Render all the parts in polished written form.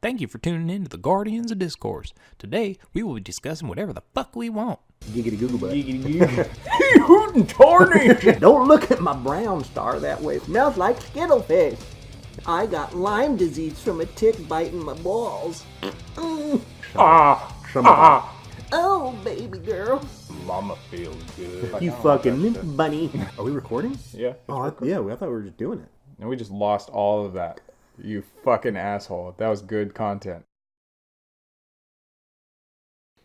Thank you for tuning in to the Guardians of Discourse. Today, we will be discussing whatever the fuck we want. Giggity Google butt. Giggity hootin' tarnish! Don't look at my brown star that way. Smells like Skittlefish. I got Lyme disease from a tick biting my balls. Oh, baby girl. Mama feels good. You fucking bunny. Are we recording? Yeah. Oh, yeah. I thought we were just doing it. And we just lost all of that. You fucking asshole. That was good content.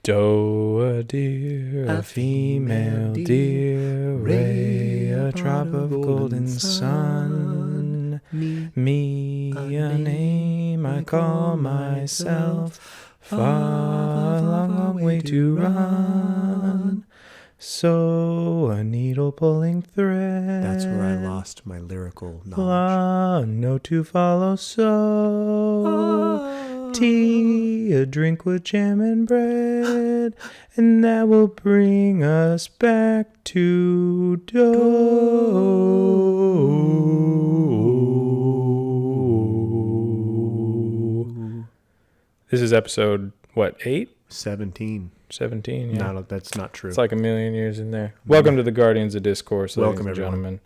Doe, a deer, a female deer, ray, a drop of golden sun. Me, a name I call myself. Far, long way to run. So a needle pulling thread. That's where I lost my lyrical knowledge. No to follow. So tea, a drink with jam and bread, and that will bring us back to dough. This is episode, what, 8? 17. 17, yeah. No, that's not true. It's like a million years in there. Welcome to the Guardians of Discourse, ladies and gentlemen.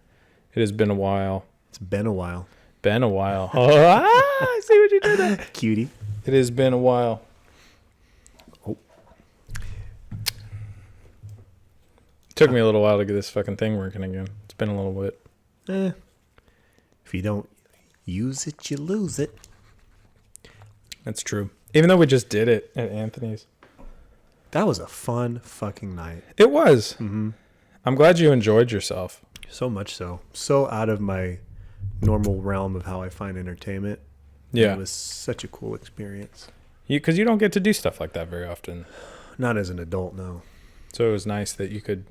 It has been a while. It's been a while. Been a while. Oh, I see what you did there. Cutie. It has been a while. Oh. Took me a little while to get this fucking thing working again. It's been a little bit. If you don't use it, you lose it. That's true. Even though we just did it at Anthony's. That was a fun fucking night. It was. Mm-hmm. I'm glad you enjoyed yourself. So much so. So out of my normal realm of how I find entertainment. Yeah. It was such a cool experience. Because you don't get to do stuff like that very often. Not as an adult, no. So it was nice that you could,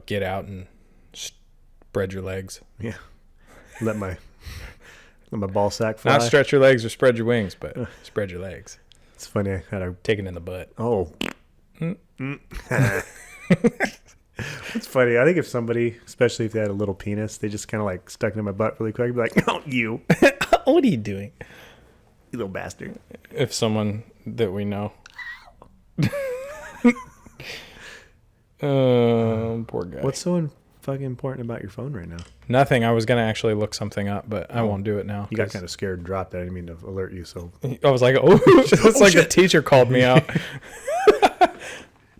get out and spread your legs. Yeah. Let my ball sack fly. Not stretch your legs or spread your wings, but spread your legs. It's funny. I had a... Take it in the butt. Oh. It's funny. I think if somebody, especially if they had a little penis, they just kind of like stuck it in my butt really quick. I'd be like, oh, you. What are you doing? You little bastard. If someone that we know. Poor guy. What's so fucking important about your phone right now? Nothing. I was going to actually look something up, but I won't do it now. You got kind of scared and dropped that. I didn't mean to alert you. So I was like, it's like a teacher called me out.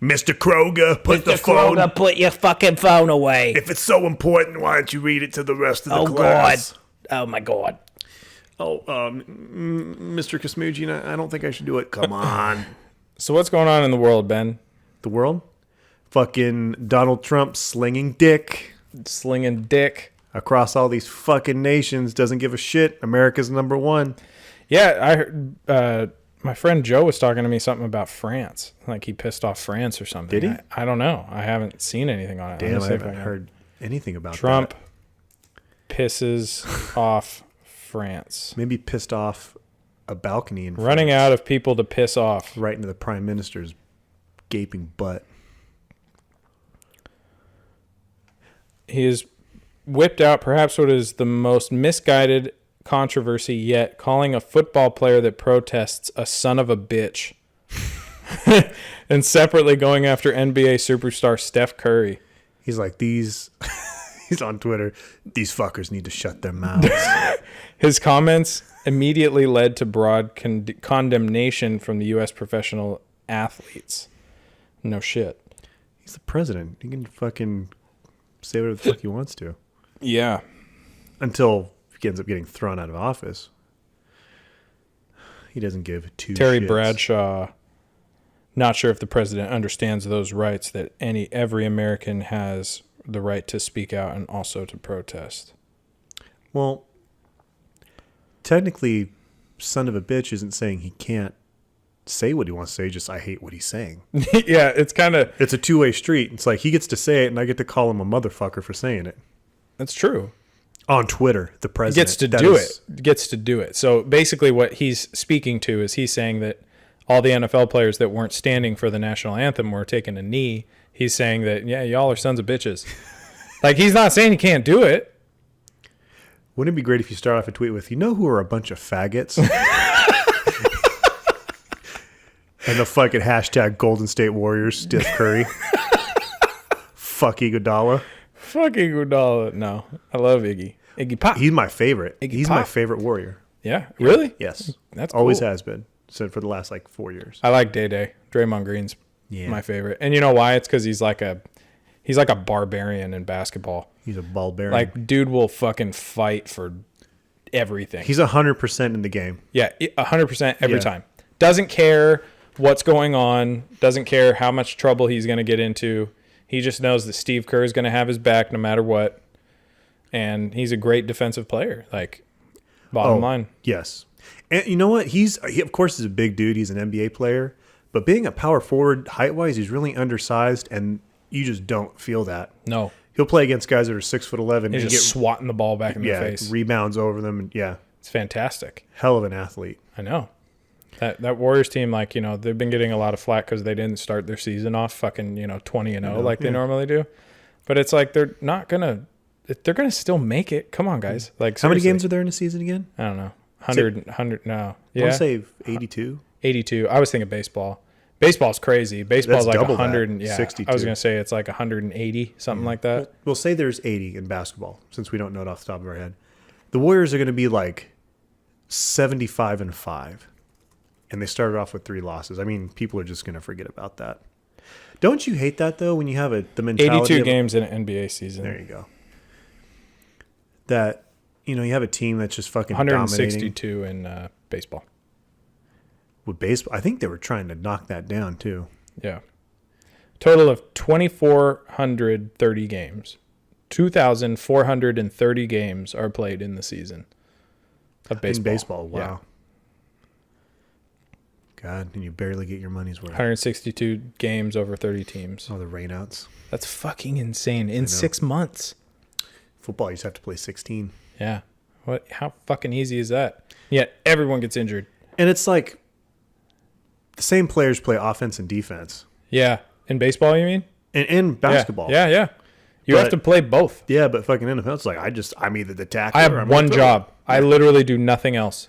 Mr. Kroger, put the phone. Kroger, put your fucking phone away. If it's so important, why don't you read it to the rest of the class? God. Oh, my God. Oh, Mr. Kasmujian, I don't think I should do it. Come on. So what's going on in the world, Ben? The world? Fucking Donald Trump slinging dick. Slinging dick. Across all these fucking nations. Doesn't give a shit. America's number one. Yeah, I heard... my friend Joe was talking to me something about France. Like he pissed off France or something. Did he? I don't know. I haven't seen anything on it. Damn, I haven't heard anything about Trump that. Pisses off France. Maybe pissed off a balcony in Running France. out of people to piss off. Right into the prime minister's gaping butt. He has whipped out perhaps what is the most misguided controversy yet, calling a football player that protests a son of a bitch. And separately going after NBA superstar Steph Curry. He's like, he's on Twitter, these fuckers need to shut their mouths. His comments immediately led to broad condemnation from the U.S. professional athletes. No shit. He's the president. He can fucking say whatever the fuck he wants to. Yeah. Until he ends up getting thrown out of office. He doesn't give two Terry shits. Bradshaw, not sure if the president understands those rights that every American has the right to speak out and also to protest. Well, technically, son of a bitch isn't saying he can't say what he wants to say, just I hate what he's saying. Yeah, it's a two-way street. It's like he gets to say it and I get to call him a motherfucker for saying it. That's true. On Twitter, the president gets to do it. So basically what he's speaking to is he's saying that all the NFL players that weren't standing for the national anthem were taking a knee. He's saying that, yeah, y'all are sons of bitches. Like, he's not saying he can't do it. Wouldn't it be great if you start off a tweet with, you know who are a bunch of faggots? And the fucking hashtag Golden State Warriors, Steph Curry. Fuck Iguodala. Fuck Iguodala. No, I love Iggy. Iggy Pop. He's my favorite. Iggy He's Pop. my favorite Warrior. Yeah, really? Yes. That's always cool. has been. So for the last like 4 years. I like Day. Draymond Green's Yeah. my favorite, and you know why? It's because he's like a barbarian in basketball. He's a barbarian. Like, dude will fucking fight for everything. He's 100% in the game. Yeah, 100% every Yeah. time. Doesn't care what's going on. Doesn't care how much trouble he's going to get into. He just knows that Steve Kerr is going to have his back no matter what. And he's a great defensive player. Like, bottom line. Yes. And you know what? He of course is a big dude. He's an NBA player. But being a power forward, height-wise, he's really undersized. And you just don't feel that. No. He'll play against guys that are 6'11". He's and just swatting the ball back in their face. Rebounds over them. And It's fantastic. hell of an athlete. I know. That Warriors team, like, you know, they've been getting a lot of flack because they didn't start their season off fucking, 20-0 like they normally do. But it's like they're going to still make it. Come on, guys. Like, How many seriously. games are there in a season again? I don't know. 100, no. I want Yeah. to say 82. 82. I was thinking baseball. Baseball's crazy. Baseball's That's like double that. 100. And, yeah. 62. I was going to say it's like 180, something like that. We'll say there's 80 in basketball, since we don't know it off the top of our head. The Warriors are going to be like 75-5. And they started off with 3 losses. I mean, people are just going to forget about that. Don't you hate that, though, when you have the mentality 82 of games in an NBA season. There you go. That, you have a team that's just fucking dominating. 162 in baseball. With baseball, I think they were trying to knock that down, too. Yeah. Total of 2,430 games. 2,430 games are played in the season of baseball. In baseball, wow. Yeah. God, and you barely get your money's worth. 162 games over 30 teams. Oh, the rainouts. That's fucking insane. In 6 months. Football, you just have to play 16. Yeah. How fucking easy is that? Yet everyone gets injured. And it's like the same players play offense and defense. Yeah. In baseball, you mean? In basketball. Yeah. You have to play both. Yeah, but fucking NFL, it's like I'm either the tackler I or have I'm one the job. I literally do nothing else.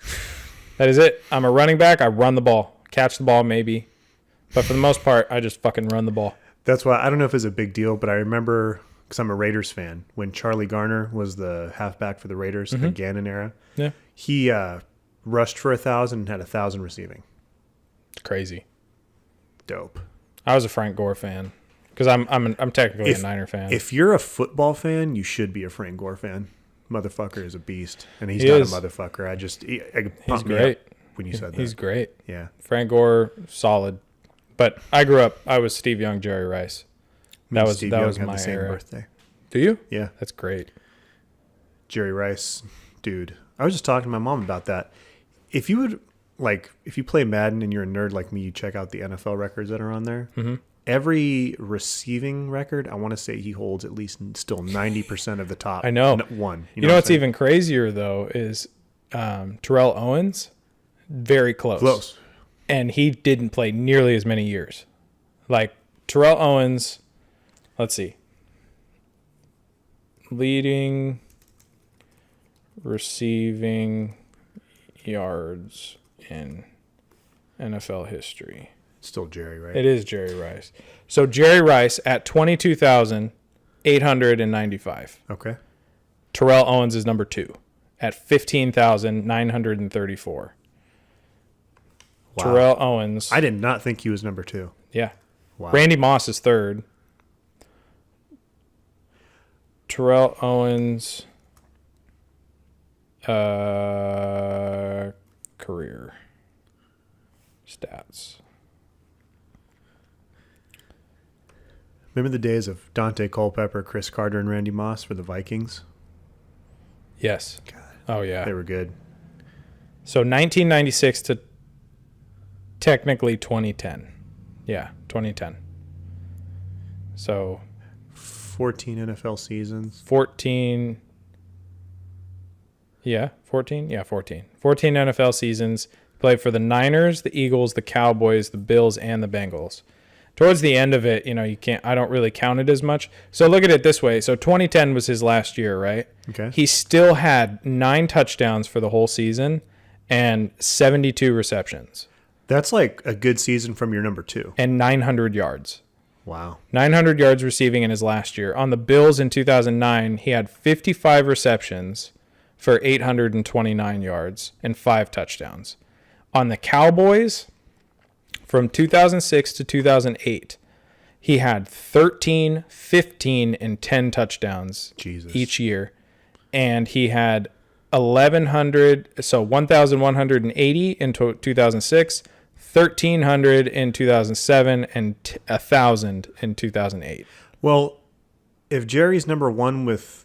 That is it. I'm a running back. I run the ball. Catch the ball, maybe. But for the most part, I just fucking run the ball. That's why I don't know if it's a big deal, but I remember, because I'm a Raiders fan, when Charlie Garner was the halfback for the Raiders, the Gannon era. Yeah. He rushed for 1,000 and had 1,000 receiving. It's crazy. Dope. I was a Frank Gore fan because I'm technically a Niner fan. If you're a football fan, you should be a Frank Gore fan. Motherfucker is a beast, and he's He not is. a motherfucker. He's great. When you said that, He's great. Yeah. Frank Gore, solid. But I grew up. I was Steve Young, Jerry Rice. That was Steve Young was had my the same era. birthday. Do you? Yeah. That's great. Jerry Rice, dude. I was just talking to my mom about that. If you play Madden and you're a nerd like me, you check out the NFL records that are on there. Mm-hmm. Every receiving record, I want to say he holds at least still 90% of the top. I know. One. You know what's even crazier, though, is Terrell Owens, very close. Close. And he didn't play nearly as many years. Like, Terrell Owens, let's see. Leading receiving yards in NFL history. Still Jerry, right? It is Jerry Rice. So Jerry Rice at 22,895. Okay. Terrell Owens is number 2 at 15,934. Wow. Terrell Owens. I did not think he was number 2. Yeah. Wow. Randy Moss is 3rd. Terrell Owens career stats. Remember the days of Dante Culpepper, Chris Carter, and Randy Moss for the Vikings? Yes. God. Oh, yeah. They were good. So 1996 to technically 2010. Yeah, 2010. So 14 NFL seasons. 14. Yeah, 14. Yeah, 14. 14 NFL seasons. Played for the Niners, the Eagles, the Cowboys, the Bills, and the Bengals. Towards the end of it, I don't really count it as much. So look at it this way. So 2010 was his last year, right? Okay. He still had 9 touchdowns for the whole season and 72 receptions. That's like a good season from your number 2. and 900 yards. Wow. 900 yards receiving in his last year. On the Bills in 2009, he had 55 receptions for 829 yards and 5 touchdowns. On the Cowboys, from 2006 to 2008, he had 13, 15, and 10 touchdowns each year. And he had 1,180 in 2006, 1,300 in 2007, and 1,000 in 2008. Well, if Jerry's number 1 with...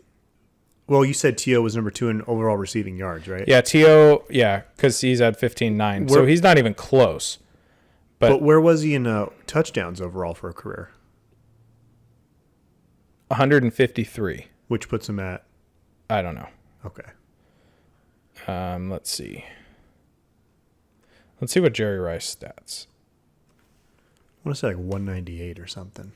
Well, you said T.O. was number 2 in overall receiving yards, right? Yeah, T.O., because he's at 15.9. So he's not even close. But where was he in touchdowns overall for a career? 153. Which puts him at... I don't know. Okay. Let's see. Let's see what Jerry Rice stats. I want to say like 198 or something.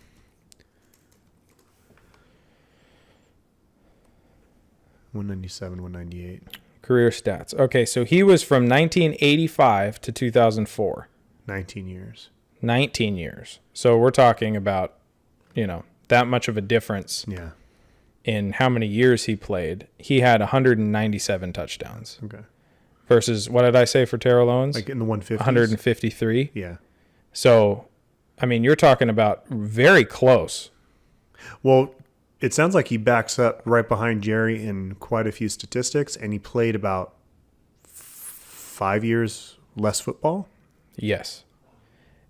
$197, $198. Career stats. Okay, so he was from 1985 to 2004. 19 years. 19 years. So we're talking about, that much of a difference Yeah. in how many years he played. He had 197 touchdowns. Okay. Versus, what did I say for Terrell Owens? Like in the 150s? 153. Yeah. So, you're talking about very close. Well, it sounds like he backs up right behind Jerry in quite a few statistics, and he played about 5 years less football. Yes.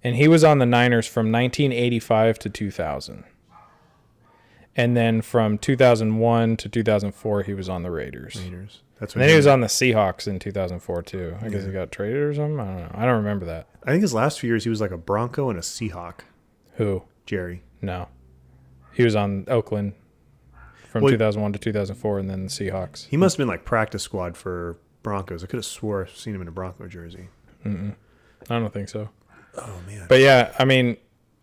And he was on the Niners from 1985 to 2000. And then from 2001 to 2004, he was on the Raiders. That's And then he was on the Seahawks in 2004, too. I guess he got traded or something? I don't know. I don't remember that. I think his last few years, he was like a Bronco and a Seahawk. Who? Jerry. No. He was on Oakland from 2001 to 2004, and then the Seahawks. He must have been like practice squad for Broncos. I could have swore I've seen him in a Bronco jersey. I don't think so. Oh, man. But yeah,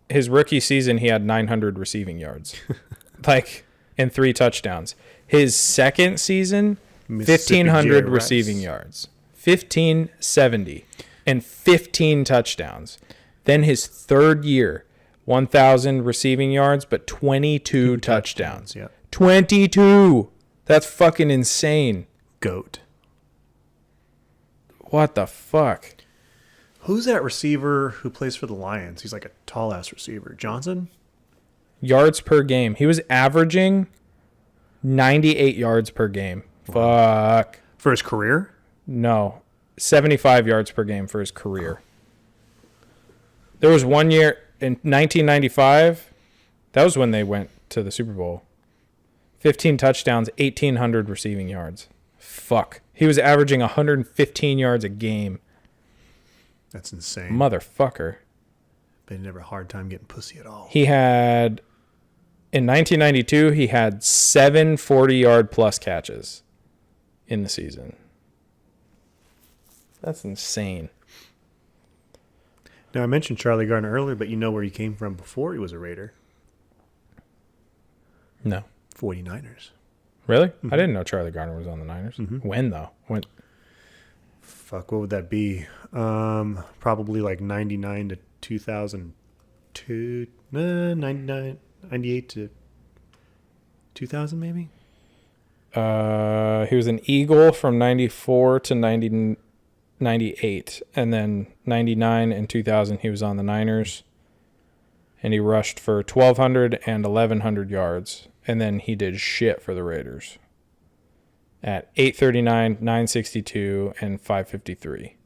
his rookie season, he had 900 receiving yards. And 3 touchdowns. His second season, 1,500 receiving yards. 1,570 and 15 touchdowns. Then his third year, 1,000 receiving yards, but 22 touchdowns. Yeah. 22! That's fucking insane. GOAT. What the fuck? Who's that receiver who plays for the Lions? He's like a tall-ass receiver. Johnson? Yards per game. He was averaging 98 yards per game. Fuck. For his career? No. 75 yards per game for his career. There was one year in 1995. That was when they went to the Super Bowl. 15 touchdowns, 1,800 receiving yards. Fuck. He was averaging 115 yards a game. That's insane. Motherfucker. But he never had a hard time getting pussy at all. He had, in 1992, he had 7 40-yard plus catches in the season. That's insane. Now, I mentioned Charlie Garner earlier, but you know where he came from before he was a Raider? No. 49ers. Really? Mm-hmm. I didn't know Charlie Garner was on the Niners. Mm-hmm. When, though? When? Fuck, what would that be? Probably like 99 to 2002. 98 to 2000, maybe? He was an Eagle from 94 to 98. And then 99 and 2000, he was on the Niners. And he rushed for 1,200 and 1,100 yards. And then he did shit for the Raiders at 839, 962, and 553.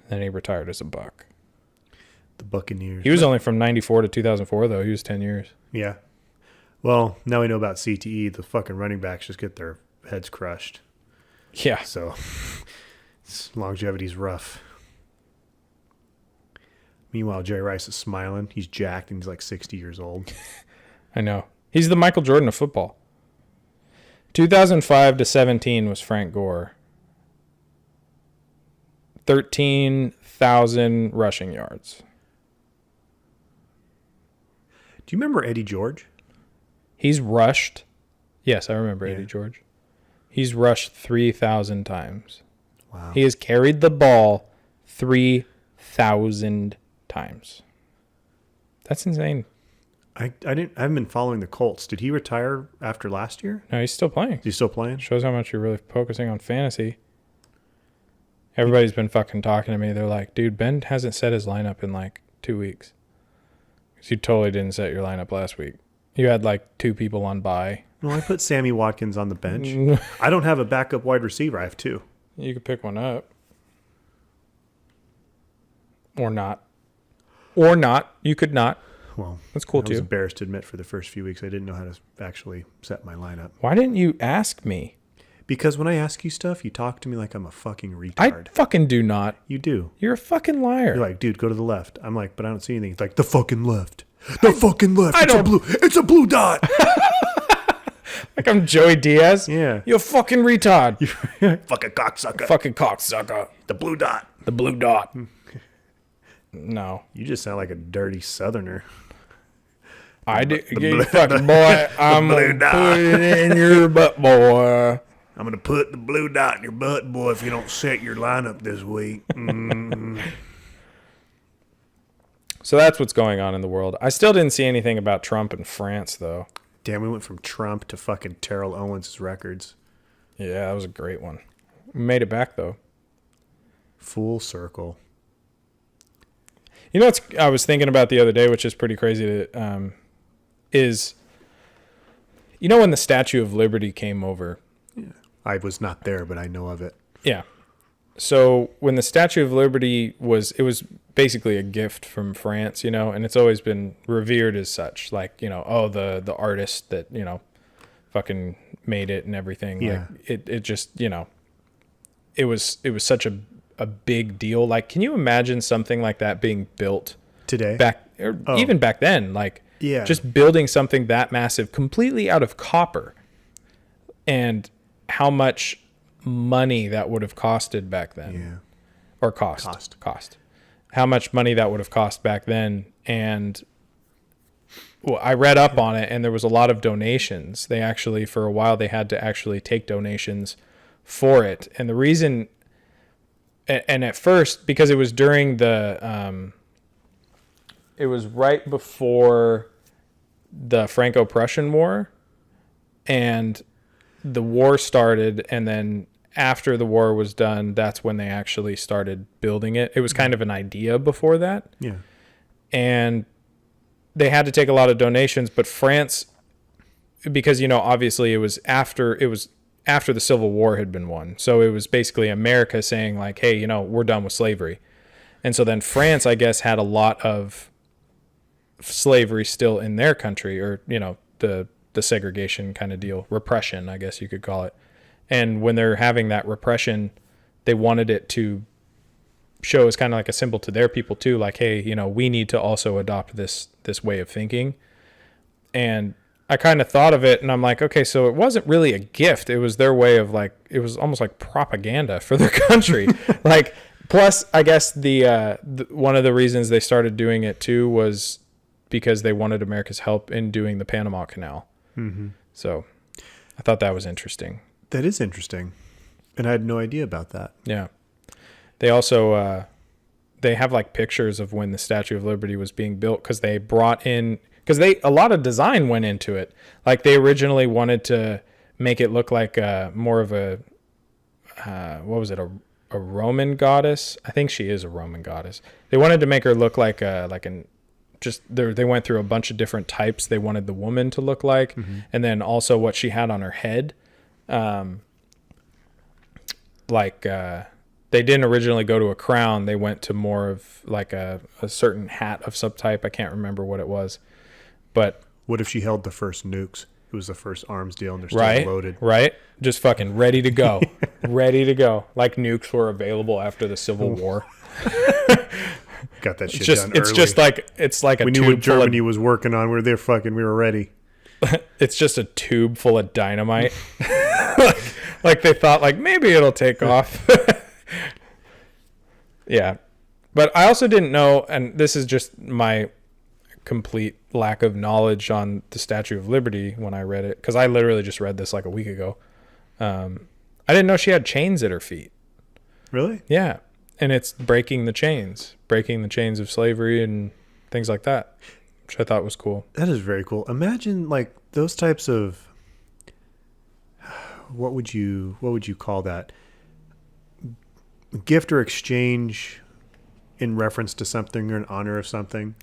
Then he retired as a Buck. The Buccaneers. He was only from 94 to 2004, though. He was 10 years. Yeah. Well, now we know about CTE. The fucking running backs just get their heads crushed. Yeah. So longevity's rough. Meanwhile, Jerry Rice is smiling. He's jacked and he's like 60 years old. I know. He's the Michael Jordan of football. 2005 to 17 was Frank Gore. 13,000 rushing yards. Do you remember Eddie George? He's rushed. Yes, I remember Eddie George. He's rushed 3,000 times. Wow. He has carried the ball 3,000 times. That's insane. I haven't been following the Colts. Did he retire after last year? No, he's still playing. Is he still playing? Shows how much you're really focusing on fantasy. Everybody's been fucking talking to me. They're like, dude, Ben hasn't set his lineup in like 2 weeks. Because you totally didn't set your lineup last week. You had like 2 people on bye. No, I put Sammy Watkins on the bench. I don't have a backup wide receiver. I have 2. You could pick one up. Or not. Or not. You could not. Well, that's cool I was too. Embarrassed to admit for the first few weeks I didn't know how to actually set my lineup. Why didn't you ask me? Because when I ask you stuff, you talk to me like I'm a fucking retard. I fucking do not. You do. You're a fucking liar. You're like, dude, go to the left. I'm like, but I don't see anything. It's like, the fucking left. The fucking left. I don't- It's a blue dot. Like I'm Joey Diaz. Yeah. You fucking retard. Fucking cocksucker. Fucking cocksucker. The blue dot. The blue dot. No. You just sound like a dirty southerner. I do. You fucking boy. I'm blue going to dot. put it in your butt, boy. I'm going to put the blue dot in your butt, boy, if you don't set your lineup this week. So that's what's going on in the world. I still didn't see anything about Trump and France, though. Damn, we went from Trump to fucking Terrell Owens' records. Yeah, that was a great one. We made it back, though. Full circle. You know what I was thinking about the other day, which is pretty crazy, is, you know when the Statue of Liberty came over? I was not there, but I know of it. Yeah. So when the Statue of Liberty it was basically a gift from France, you know, and it's always been revered as such. Like, you know, oh, the artist that, you know, fucking made it and everything. Yeah. Like it just, you know, it was such a big deal. Like, can you imagine something like that being built Today? even back then? Like, Yeah. just building something that massive completely out of copper, and how much money that would have costed back then. Yeah. Or cost. How much money that would have cost back then. And well, I read up on it, and there was a lot of donations. They actually, for a while, they had to actually take donations for it. And the reason, and at first, because it was during the, it was right before the Franco-Prussian War, and the war started, and then after the war was done, that's when they actually started building it. It was kind of an idea before that. Yeah. And they had to take a lot of donations, but France, because, you know, obviously it was after the Civil War had been won. So it was basically America saying like, hey, you know, we're done with slavery. And so then France, I guess, had a lot of slavery still in their country, or, you know, the segregation kind of deal, repression, I guess you could call it. And when they're having that repression, they wanted it to show as kind of like a symbol to their people too, like, hey, you know, we need to also adopt this way of thinking. And I kind of thought of it, and I'm like, okay, so it wasn't really a gift. It was their way of, like, it was almost like propaganda for their country. Like, plus, I guess the one of the reasons they started doing it too was because they wanted America's help in doing the Panama Canal. Mm-hmm. So I thought that was interesting. That is interesting. And I had no idea about that. Yeah. They also, they have like pictures of when the Statue of Liberty was being built, because they brought in, because a lot of design went into it. Like, they originally wanted to make it look like more of a, what was it? A Roman goddess. I think she is a Roman goddess. They wanted to make her look like they went through a bunch of different types they wanted the woman to look like. Mm-hmm. And then also what she had on her head. They didn't originally go to a crown. They went to more of like a certain hat of some type. I can't remember what it was, but what if she held the first nukes? It was the first arms deal, and they're still loaded. Right. Just fucking ready to go. Ready to go. Like nukes were available after the Civil War. Got that shit done early. It's like a we tube knew what full Germany was working on. We were ready. It's just a tube full of dynamite. like they thought, like, maybe it'll take off. Yeah. But I also didn't know, and this is just my complete lack of knowledge on the Statue of Liberty when I read it, because I literally just read this like a week ago. I didn't know she had chains at her feet. Really? Yeah. And it's breaking the chains of slavery and things like that, which I thought was cool. That is very cool. Imagine like those types of, what would you call that? Gift or exchange in reference to something or in honor of something.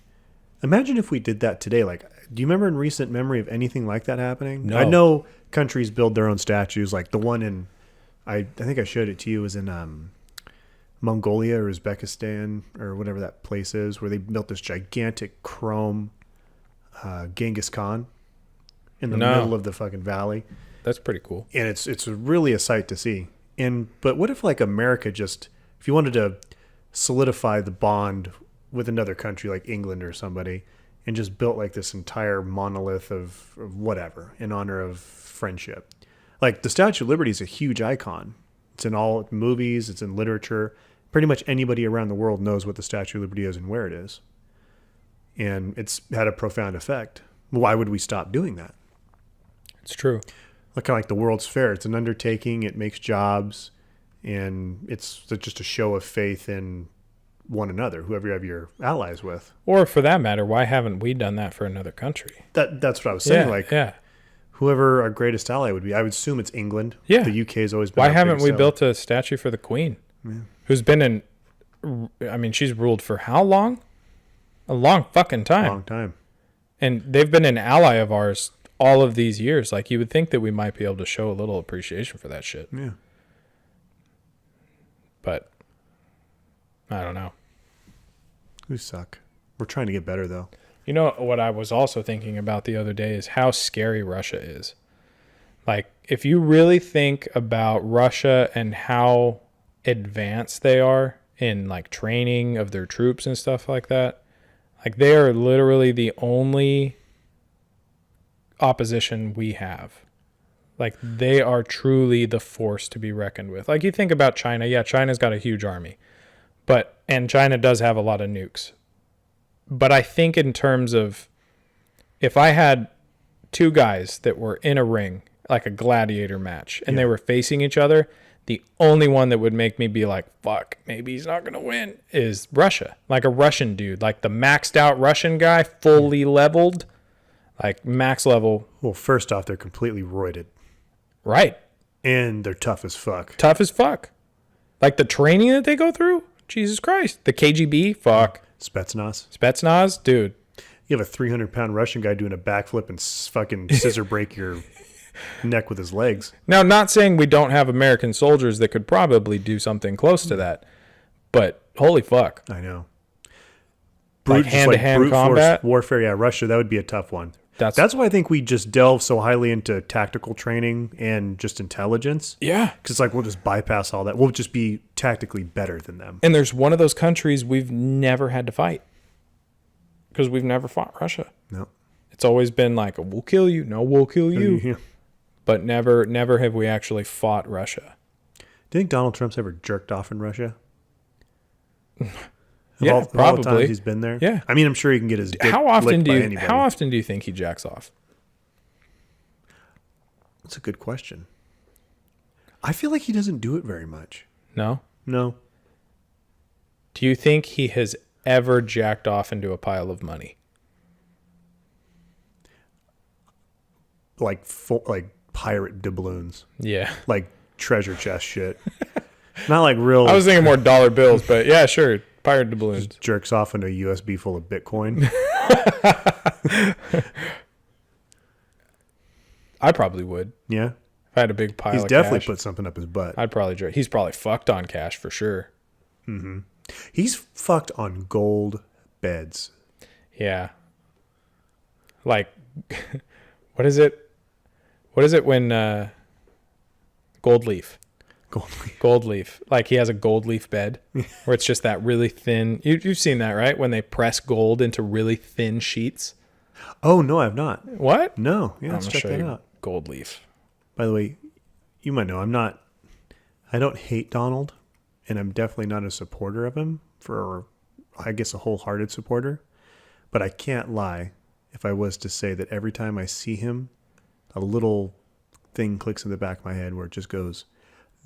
Imagine if we did that today. Like, do you remember in recent memory of anything like that happening? No. I know countries build their own statues. Like the one in, I think I showed it to you, was in Mongolia or Uzbekistan or whatever that place is, where they built this gigantic chrome Genghis Khan in the middle of the fucking valley. That's pretty cool. And it's really a sight to see. But what if like America just, if you wanted to solidify the bond with another country like England or somebody, and just built like this entire monolith of whatever in honor of friendship. Like the Statue of Liberty is a huge icon. It's in all movies, it's in literature. Pretty much anybody around the world knows what the Statue of Liberty is and where it is. And it's had a profound effect. Why would we stop doing that? It's true. Like kind of like the World's Fair. It's an undertaking. It makes jobs, and it's just a show of faith in one another, whoever you have your allies with. Or for that matter, why haven't we done that for another country? That's what I was saying. Yeah. Whoever our greatest ally would be, I would assume it's England. Yeah. The UK has always been. Why our haven't we biggest built a statue for the Queen, who's been she's ruled for how long? A long fucking time. ally. Long time. And they've been an ally of ours all of these years. Like, you would think that we might be able to show a little appreciation for that shit. Yeah. But I don't know. We suck. We're trying to get better though. You know what I was also thinking about the other day is how scary Russia is. Like, if you really think about Russia and how advanced they are in like training of their troops and stuff like that, like they are literally the only opposition we have. Like, they are truly the force to be reckoned with. Like, you think about China. Yeah, China's got a huge army. And China does have a lot of nukes. But I think in terms of, if I had two guys that were in a ring, like a gladiator match, and they were facing each other, the only one that would make me be like, fuck, maybe he's not going to win, is Russia. Like a Russian dude, like the maxed out Russian guy, fully leveled, like max level. Well, first off, they're completely roided. Right. And they're tough as fuck. Tough as fuck. Like the training that they go through, Jesus Christ. The KGB, fuck. Spetsnaz, dude. You have a 300-pound Russian guy doing a backflip and fucking scissor break your neck with his legs. Now, not saying we don't have American soldiers that could probably do something close to that, but holy fuck. I know. Like hand-to-hand combat? Force warfare, yeah, Russia, that would be a tough one. That's why I think we just delve so highly into tactical training and just intelligence. Yeah. Because it's like we'll just bypass all that. We'll just be tactically better than them. And there's one of those countries we've never had to fight. Because we've never fought Russia. No. It's always been like, we'll kill you. No, we'll kill you. Yeah. But never have we actually fought Russia. Do you think Donald Trump's ever jerked off in Russia? Yeah, of all the times he's been there? Yeah. I mean, I'm sure he can get his dick How often licked by anybody. How often do you think he jacks off? That's a good question. I feel like he doesn't do it very much. No? No. Do you think he has ever jacked off into a pile of money? Like pirate doubloons. Yeah. Like treasure chest shit. Not like real. I was thinking more dollar bills, but yeah, sure. Pirate doubloons. Just jerks off into a USB full of Bitcoin. I probably would. Yeah. If I had a big pile of He's definitely cash, put something up his butt. I'd probably jerk. He's probably fucked on cash for sure. Mm-hmm. He's fucked on gold beds. Yeah. Like, what is it? What is it when gold leaf? Gold leaf. Like he has a gold leaf bed where it's just that really thin. You've seen that, right? When they press gold into really thin sheets. Oh, no, I've not. What? No. Yeah, let's check that out. Gold leaf. By the way, you might know I don't hate Donald, and I'm definitely not a supporter of him I guess a wholehearted supporter. But I can't lie if I was to say that every time I see him, a little thing clicks in the back of my head where it just goes,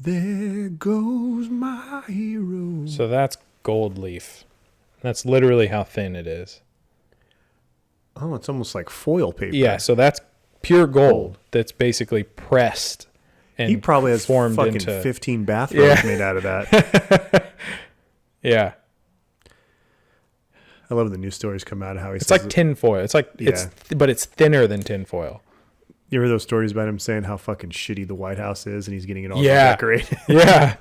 There goes my hero. So that's gold leaf. That's literally how thin it is. Oh, it's almost like foil paper. Yeah, so that's pure gold that's basically pressed and He probably has formed fucking into 15 bathrobes made out of that. Yeah. I love when the news stories come out of how he It's says like tin foil. It's like but it's thinner than tin foil. You hear those stories about him saying how fucking shitty the White House is and he's getting it all Yeah. redecorated? Yeah.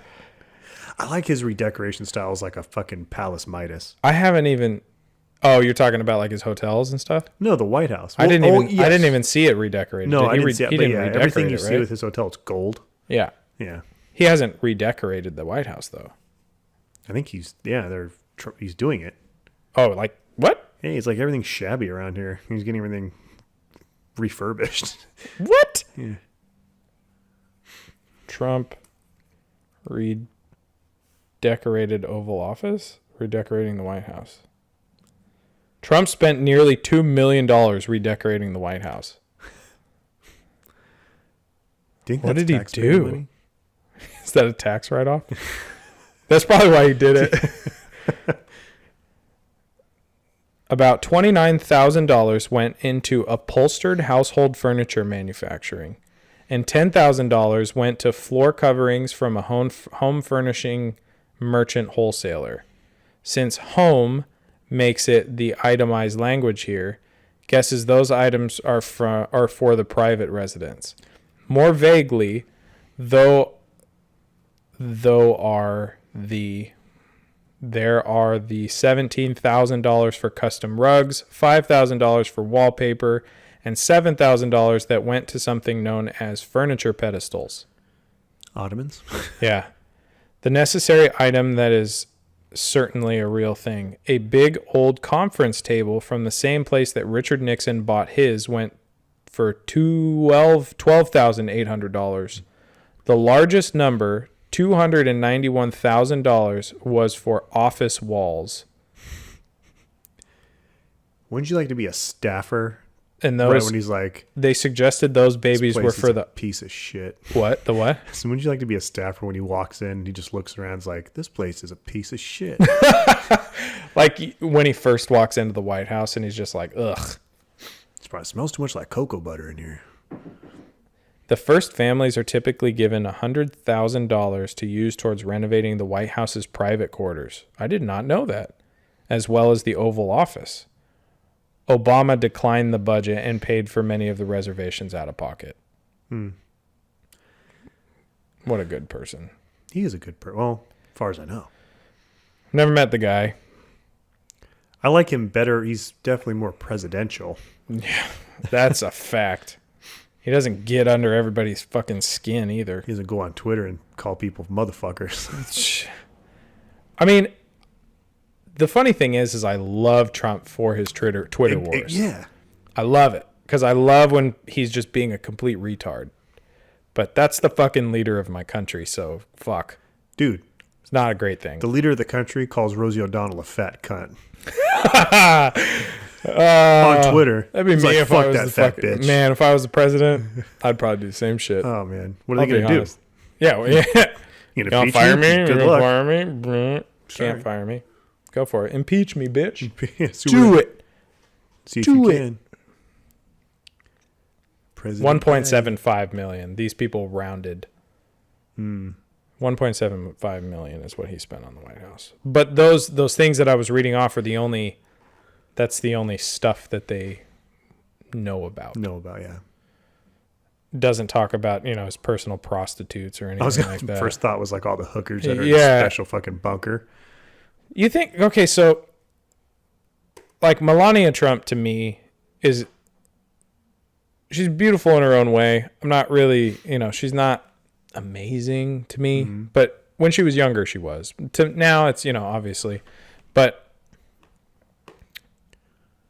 I like his redecoration style is like a fucking Palace Midas. I haven't even Oh, you're talking about like his hotels and stuff? No, the White House. I didn't even yes. I didn't even see it redecorated. No, Did I he didn't see it. He But didn't yeah, redecorate everything you it, see right? with his hotel, it's gold. Yeah. Yeah. He hasn't redecorated the White House though. I think he's doing it. Oh, like what? Hey, it's like everything's shabby around here. He's getting everything refurbished. What? Yeah. Trump redecorated Oval Office? Redecorating the White House. Trump spent nearly $2 million redecorating the White House. What did he do? Money? Is that a tax write-off? That's probably why he did it. About $29,000 went into upholstered household furniture manufacturing, and $10,000 went to floor coverings from a home furnishing merchant wholesaler. Since home makes it the itemized language here, guesses those items are for the private residence. More vaguely, there are the $17,000 for custom rugs, $5,000 for wallpaper, and $7,000 that went to something known as furniture pedestals. Ottomans? Yeah. The necessary item that is certainly a real thing. A big old conference table from the same place that Richard Nixon bought his went for $12,800. The largest number, $291,000, was for office walls. Wouldn't you like to be a staffer? And Right those, when he's like, they suggested those this babies place were is for a the piece of shit. what? The what? So wouldn't you like to be a staffer when he walks in? He just looks around, and is like, this place is a piece of shit. Like when he first walks into the White House and he's just like, ugh. It probably smells too much like cocoa butter in here. The first families are typically given $100,000 to use towards renovating the White House's private quarters. I did not know that, as well as the Oval Office. Obama declined the budget and paid for many of the reservations out of pocket. What a good person. He is a good person. Well, as far as I know. Never met the guy. I like him better. He's definitely more presidential. That's a fact. He doesn't under everybody's fucking skin either. He doesn't go on Twitter and call people motherfuckers. I mean, the funny thing is I love Trump for his Twitter wars. Yeah. I love it because I love when he's just being a complete retard. But that's the fucking leader of my country, so fuck. Dude, It's not a great thing. the leader of the country calls Rosie O'Donnell a fat cunt. On Twitter. That'd be He's me like, if fuck I was that the fat fucking bitch. man. If I was the president, I'd probably do the same shit. Oh, man. What are I'll they going be to do? honest. Yeah, well, yeah. You You gonna don't fire me? Good You luck. fire me? Brr. Sorry. Can't fire me. Go for it. Impeach me, bitch. Do it. See if Do you it. can. President 1.75 million. These people rounded. 1.75 million is what he spent on the White House. But those things that I was reading off are that's the only stuff that they know about. Know about, yeah. Doesn't talk about, his personal prostitutes or anything like that. First thought was like all the hookers that are in Yeah. a special fucking bunker. You think, okay, so like Melania Trump to me she's beautiful in her own way. I'm not really, she's not amazing to me, but when she was younger, she was. To now, it's, obviously. But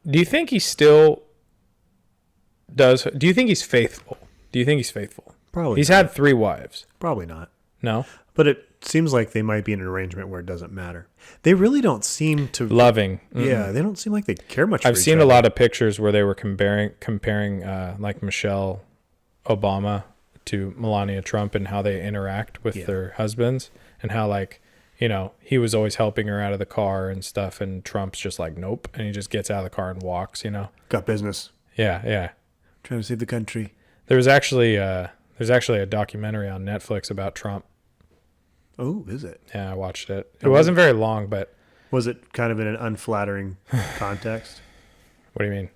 do you think he still does? Do you think he's faithful? Probably He's not. had 3 wives. Probably not. No? But it seems like they might be in an arrangement where it doesn't matter. They really don't seem to. Loving. Yeah, they don't seem like they care much for I've each seen other. a lot of pictures where they were comparing like Michelle Obama to Melania Trump and how they interact with Yeah. their husbands, and how, like, you know, he was always helping her out of the car and stuff, and Trump's just like, nope, and he just gets out of the car and walks, you know. Got business. Yeah. Trying to save the country. There's actually a documentary on Netflix about Trump. Oh, is it? Yeah, I watched it. It wasn't very long, but Was it kind of in an unflattering context? what do you mean?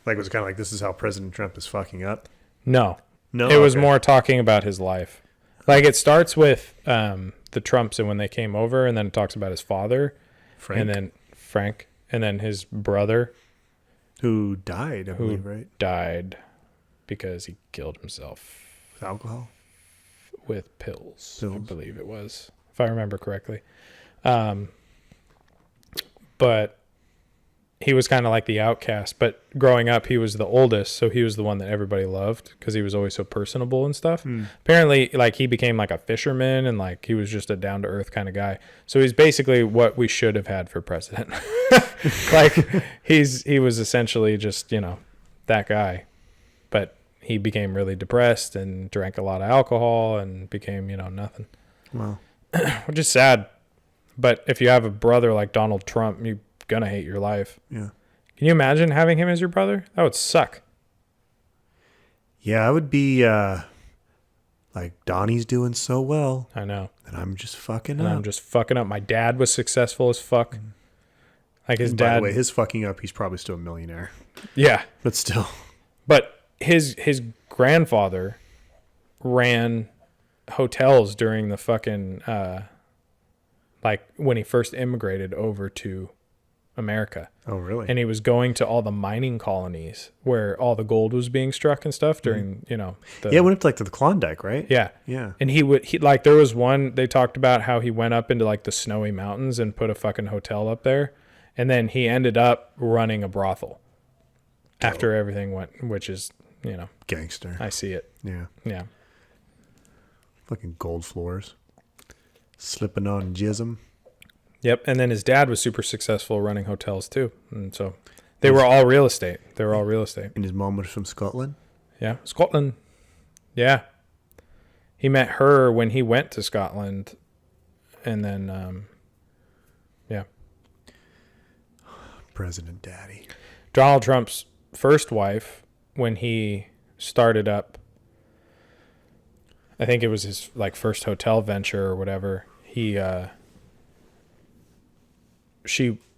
Like, was it kind of like, this is how President Trump is fucking up? No. No, It was okay. more talking about his life. Like, it starts with the Trumps and when they came over, and then it talks about his father, Frank, and then Frank, and then his brother who died, I believe, right? died because he killed himself With alcohol. with pills. I Pills. believe it was, if I remember correctly. But he was kind of like the outcast. But growing up, he was the oldest, so he was the one that everybody loved because he was always so personable and stuff. Apparently, like, he became like a fisherman, and like he was just a down to earth kind of guy. So he's basically what we should have had for president. Like, he was essentially just, you know, that guy. But he became really depressed and drank a lot of alcohol and became, you know, nothing. Wow. Which is sad. But if you have a brother like Donald Trump, you're going to hate your life. Yeah. Can you imagine having him as your brother? That would suck. Yeah, I would be like, Donnie's doing so well, I know. and I'm just fucking And up. I'm just fucking up. My dad was successful as fuck. Like, his And by dad. the way, his fucking up, he's probably still a millionaire. Yeah. But still. But his grandfather ran hotels during the fucking like when he first immigrated over to America. Oh, really? And he was going to all the mining colonies where all the gold was being struck and stuff during, you know, Yeah, went up to, like, to the Klondike, right? yeah. Yeah. And he like, there was one, they talked about how he went up into like the snowy mountains and put a fucking hotel up there. And then he ended up running a brothel after everything went, which is, you know, Gangster. I see it. Yeah. Yeah. Fucking gold floors. Slipping on jism. Yep. And then his dad was super successful running hotels too. And so they were all real estate. They were all real estate. And his mom was from Scotland. Yeah. Scotland. Yeah. He met her when he went to Scotland. And then, yeah. President Daddy. Donald Trump's first wife, when he started up, I think it was his like first hotel venture or whatever, she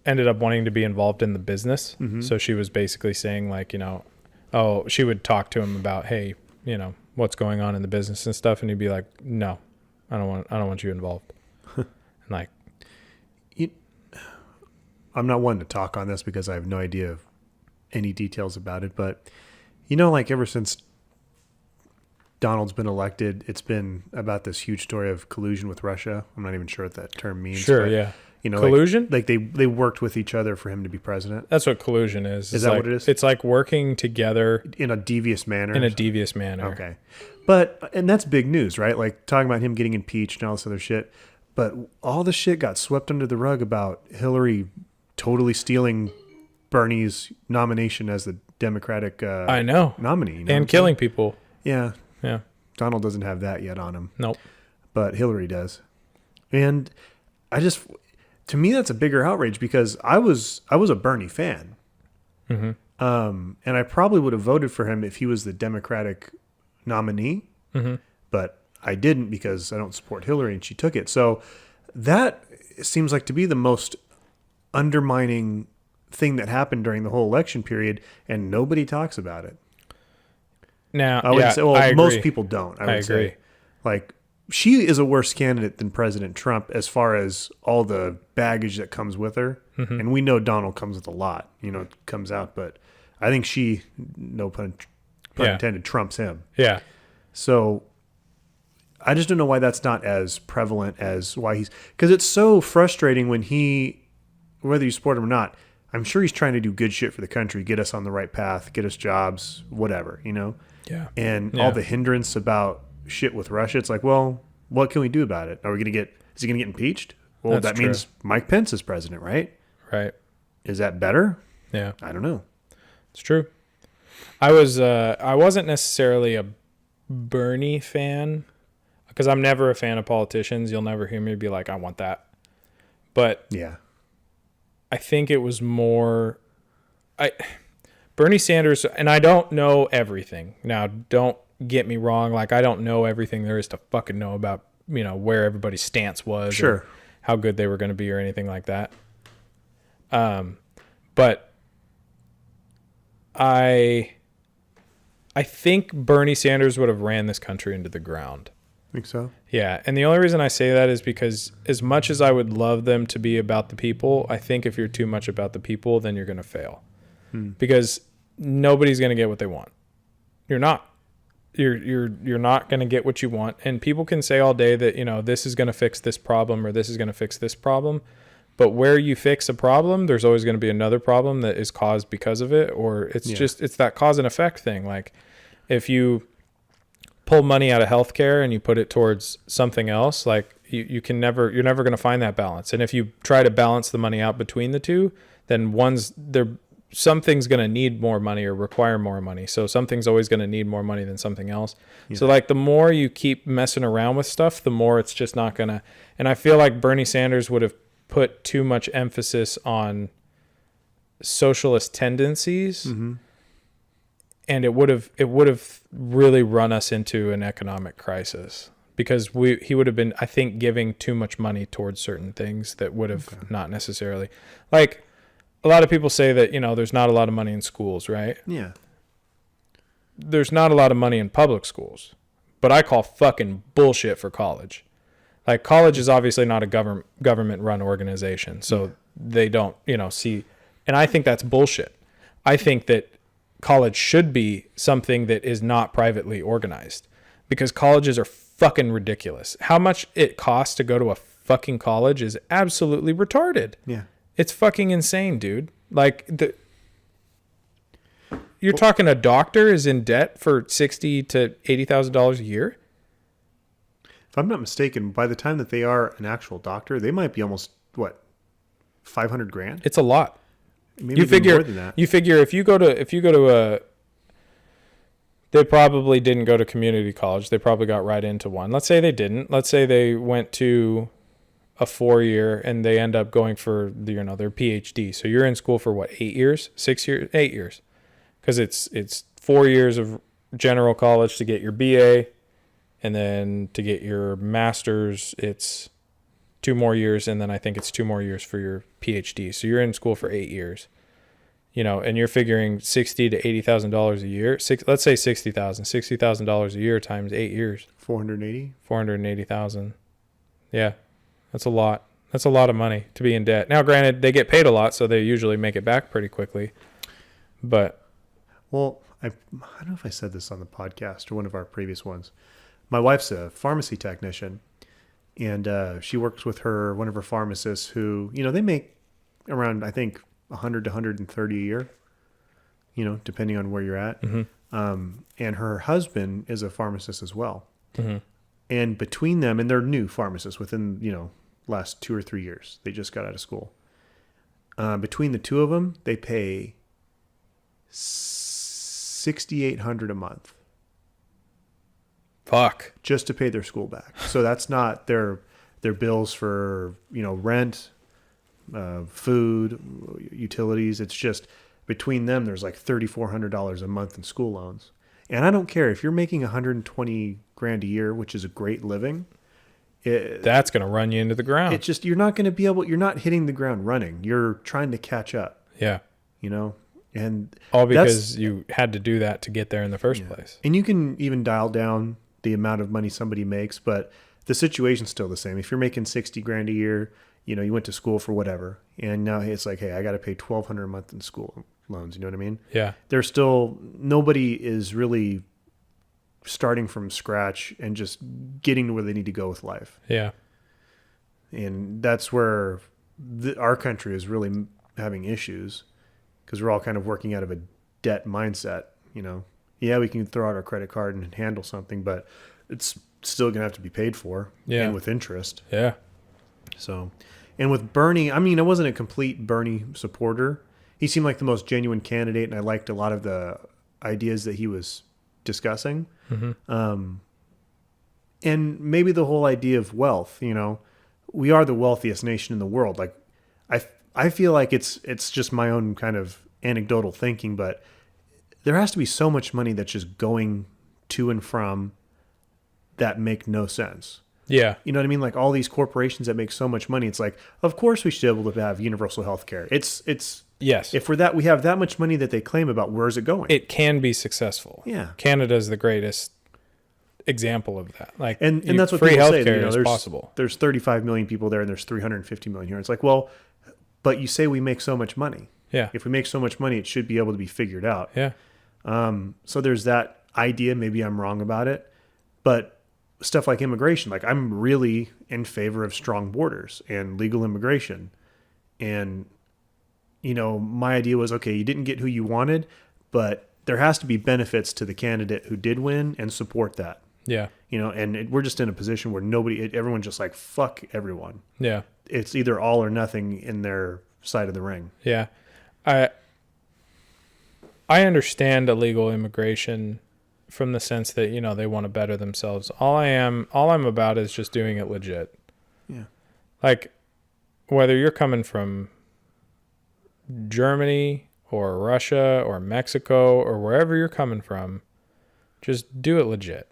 ended up wanting to be involved in the business. So she was basically saying, like, you know, oh, she would talk to him about, hey, you know, what's going on in the business and stuff, and he'd be like, no, I don't want you involved. And like, I'm not one to talk on this because I have no idea of any details about it, but, you know, like, ever since Donald's been elected, it's been about this huge story of collusion with Russia. I'm not even sure what that term means. sure, but, yeah. You know, Collusion? Like they worked with each other for him to be president That's what collusion is. Is It's that like, what it is? It's like working together in a devious manner. in a devious manner. Okay. And that's big news, right? Like, talking about him getting impeached and all this other shit. But all the shit got swept under the rug about Hillary totally stealing Bernie's nomination as the Democratic I know. nominee. You know what I'm And killing people. saying? Yeah. Yeah. Donald doesn't have that yet on him, Nope. but Hillary does. And to me, that's a bigger outrage because I was a Bernie fan. And I probably would have voted for him if he was the Democratic nominee, but I didn't because I don't support Hillary and she took it. So that seems like to be the most undermining thing that happened during the whole election period, and nobody talks about it. Now, I would yeah, say, well, I most agree. people don't. I I would agree. say, like, she is a worse candidate than President Trump as far as all the baggage that comes with her. And we know Donald comes with a lot, you know, comes out, but I think she, no pun Yeah. intended, trumps him. Yeah. So I just don't know why that's not as prevalent as why because it's so frustrating when whether you support him or not, I'm sure he's trying to do good shit for the country, get us on the right path, get us jobs, whatever, you know? Yeah. And Yeah. all the hindrance about shit with Russia, it's like, well, what can we do about it? Is he going to get impeached? Well, That's that true. means Mike Pence is president, right? Right. Is that better? Yeah. I don't know. It's true. I wasn't necessarily a Bernie fan, because I'm never a fan of politicians. You'll never hear me be like, I want that. But Yeah. I think it was more Bernie Sanders, and I don't know everything. Now, don't get me wrong. Like, I don't know everything there is to fucking know about, where everybody's stance was. Sure. Or how good they were going to be or anything like that. But I think Bernie Sanders would have ran this country into the ground. Think so? Yeah, and the only reason I say that is because as much as I would love them to be about the people, I think if you're too much about the people, then you're going to fail. Because nobody's going to get what they want. You're not. You're not going to get what you want. And people can say all day that, this is going to fix this problem or this is going to fix this problem. But where you fix a problem, there's always going to be another problem that is caused because of it. Or it's it's that cause and effect thing. Like if you pull money out of healthcare and you put it towards something else, like you're never going to find that balance. And if you try to balance the money out between the two, then something's going to need more money or require more money. So something's always going to need more money than something else. Yeah. So like the more you keep messing around with stuff, the more it's just not going to. And I feel like Bernie Sanders would have put too much emphasis on socialist tendencies. Mm-hmm. And it would have really run us into an economic crisis because he would have been, I think, giving too much money towards certain things that would have not necessarily, like a lot of people say that, there's not a lot of money in schools, right? Yeah. There's not a lot of money in public schools, but I call fucking bullshit for college. Like college is obviously not a government run organization. So they don't, see, and I think that's bullshit. I think that college should be something that is not privately organized because colleges are fucking ridiculous. How much it costs to go to a fucking college is absolutely retarded. Yeah. It's fucking insane, dude. Like you're talking a doctor is in debt for $60,000 to $80,000 a year. If I'm not mistaken, by the time that they are an actual doctor, they might be almost $500,000. It's a lot. Maybe you even figure more than that. You figure if you go to a, they probably didn't go to community college. They probably got right into one. Let's say they didn't. Let's say they went to a 4-year and they end up going for their PhD. So you're in school for what, 8 years, 6 years, 8 years, because it's 4 years of general college to get your BA, and then to get your master's, it's 2 more years, and then I think it's 2 more years for your PhD. So you're in school for 8 years, and you're figuring $60,000 to $80,000 a year. Let's say $60,000 a year times 8 years. 480,000. Yeah, that's a lot. That's a lot of money to be in debt. Now, granted, they get paid a lot, so they usually make it back pretty quickly. But well, I don't know if I said this on the podcast or one of our previous ones. My wife's a pharmacy technician. And she works with one of her pharmacists who, they make around, I think, 100 to 130 a year, depending on where you're at. Mm-hmm. And her husband is a pharmacist as well. Mm-hmm. And between them, and they're new pharmacists within, last 2 or 3 years. They just got out of school. Between the two of them, they pay $6,800 a month. Fuck. Just to pay their school back. So that's not their bills for, rent, food, utilities. It's just between them, there's like $3,400 a month in school loans. And I don't care if you're making $120,000 a year, which is a great living. That's going to run you into the ground. It's just, you're not hitting the ground running. You're trying to catch up. Yeah. And all because you had to do that to get there in the first place. And you can even dial down the amount of money somebody makes, but the situation's still the same. If you're making $60,000 a year, you went to school for whatever, and now it's like, hey, I got to pay $1,200 a month in school loans. You know what I mean? Yeah. There's still, nobody is really starting from scratch and just getting to where they need to go with life. Yeah. And that's where our country is really having issues, because we're all kind of working out of a debt mindset. Yeah, we can throw out our credit card and handle something, but it's still going to have to be paid for, and with interest. Yeah. So, and with Bernie, I mean, I wasn't a complete Bernie supporter. He seemed like the most genuine candidate, and I liked a lot of the ideas that he was discussing. And maybe the whole idea of wealth, we are the wealthiest nation in the world. Like I feel like it's just my own kind of anecdotal thinking, but there has to be so much money that's just going to and from that make no sense. Yeah. You know what I mean? Like all these corporations that make so much money, it's like, of course we should be able to have universal health care. It's Yes. if we have that much money that they claim about, where's it going? It can be successful. Yeah. Canada's the greatest example of that. Like, and that's what free people say. healthcare is There's possible. There's 35 million people there, and there's 350 million here. It's like, well, but you say we make so much money. Yeah. If we make so much money, it should be able to be figured out. Yeah. So there's that idea. Maybe I'm wrong about it, but stuff like immigration, like I'm really in favor of strong borders and legal immigration. And, my idea was, okay, you didn't get who you wanted, but there has to be benefits to the candidate who did win and support that. Yeah. We're just in a position where everyone's just like, fuck everyone. Yeah. It's either all or nothing in their side of the ring. Yeah. I understand illegal immigration from the sense that, they want to better themselves. All I'm about is just doing it legit. Yeah. Like whether you're coming from Germany or Russia or Mexico or wherever you're coming from, just do it legit.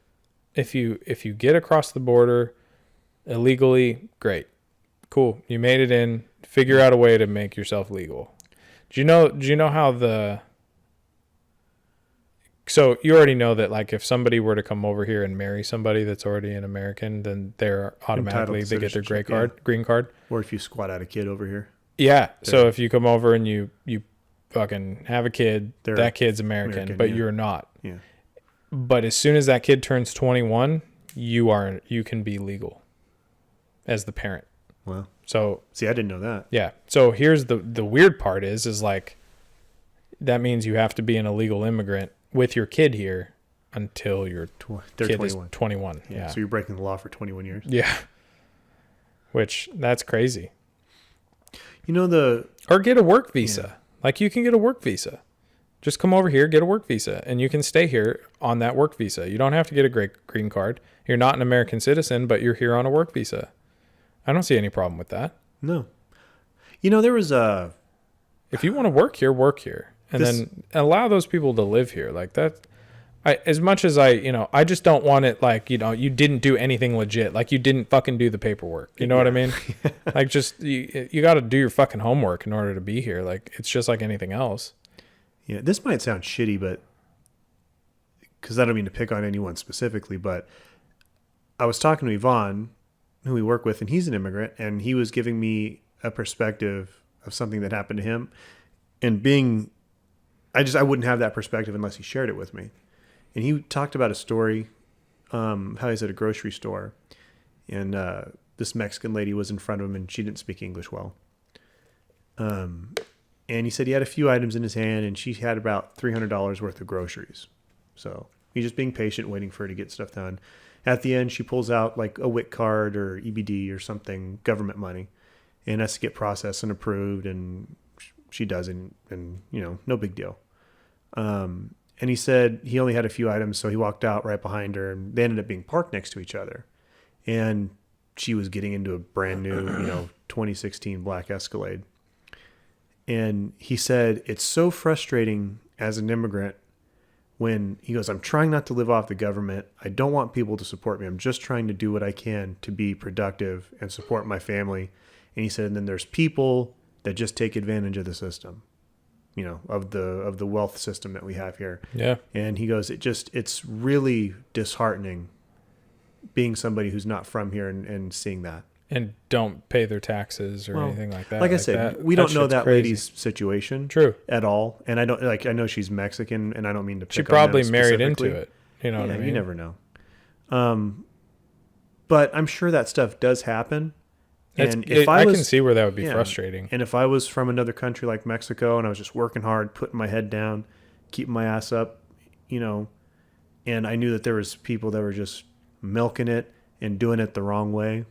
If you get across the border illegally, great. Cool. You made it in. Figure out a way to make yourself legal. Do you know how so you already know that, like, if somebody were to come over here and marry somebody that's already an American, then they're automatically, they get their green card. Or if you squat out a kid over here. Yeah. So if you come over and you fucking have a kid, that kid's American, but you're not. Yeah. But as soon as that kid turns 21, you can be legal as the parent. Well, so see, I didn't know that. Yeah. So here's the weird part is like, that means you have to be an illegal immigrant with your kid here until your kid 21. Is 21. Yeah. So you're breaking the law for 21 years. Yeah. Which, that's crazy. Or get a work visa. Yeah. Like, you can get a work visa. Just come over here, get a work visa, and you can stay here on that work visa. You don't have to get a green card. You're not an American citizen, but you're here on a work visa. I don't see any problem with that. No. There was if you want to work here. And then allow those people to live here. Like that, as much as I just don't want it like, you didn't do anything legit. Like, you didn't fucking do the paperwork. You know what I mean? Like, just, you got to do your fucking homework in order to be here. Like, it's just like anything else. Yeah, this might sound shitty, but because I don't mean to pick on anyone specifically, but I was talking to Yvonne, who we work with, and he's an immigrant, and he was giving me a perspective of something that happened to him. And I wouldn't have that perspective unless he shared it with me. And he talked about a story, how he's at a grocery store, and this Mexican lady was in front of him, and she didn't speak English well. And he said he had a few items in his hand, and she had about $300 worth of groceries. So he's just being patient, waiting for her to get stuff done. At the end, she pulls out like a WIC card or EBD or something, government money, and has to get processed and approved, and she does, and no big deal. And he said he only had a few items, so he walked out right behind her, and they ended up being parked next to each other. And she was getting into a brand new, 2016 black Escalade. And he said, it's so frustrating as an immigrant when he goes, I'm trying not to live off the government. I don't want people to support me. I'm just trying to do what I can to be productive and support my family. And he said, and then there's people that just take advantage of the system, of the wealth system that we have here. Yeah. And he goes, it's really disheartening being somebody who's not from here and seeing that. And don't pay their taxes or anything like that. Like I said, we don't know that lady's situation. True. At all. And I know she's Mexican, and I don't mean to pick she on probably them married into it. You know what I mean? You never know. But I'm sure that stuff does happen. And I can see where that would be frustrating. And if I was from another country like Mexico and I was just working hard, putting my head down, keeping my ass up, and I knew that there was people that were just milking it and doing it the wrong way,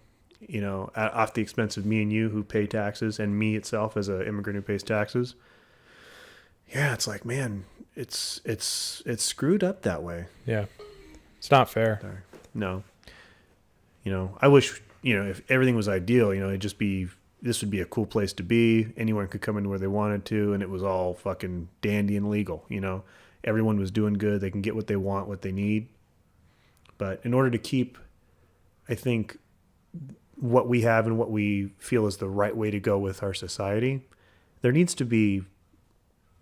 off the expense of me and you who pay taxes, and me itself as an immigrant who pays taxes. Yeah, it's like, man, it's screwed up that way. Yeah. It's not fair. Sorry. No. I wish, if everything was ideal, this would be a cool place to be. Anyone could come in where they wanted to, and it was all fucking dandy and legal, Everyone was doing good. They can get what they want, what they need. But in order to keep, I think, what we have and what we feel is the right way to go with our society, there needs to be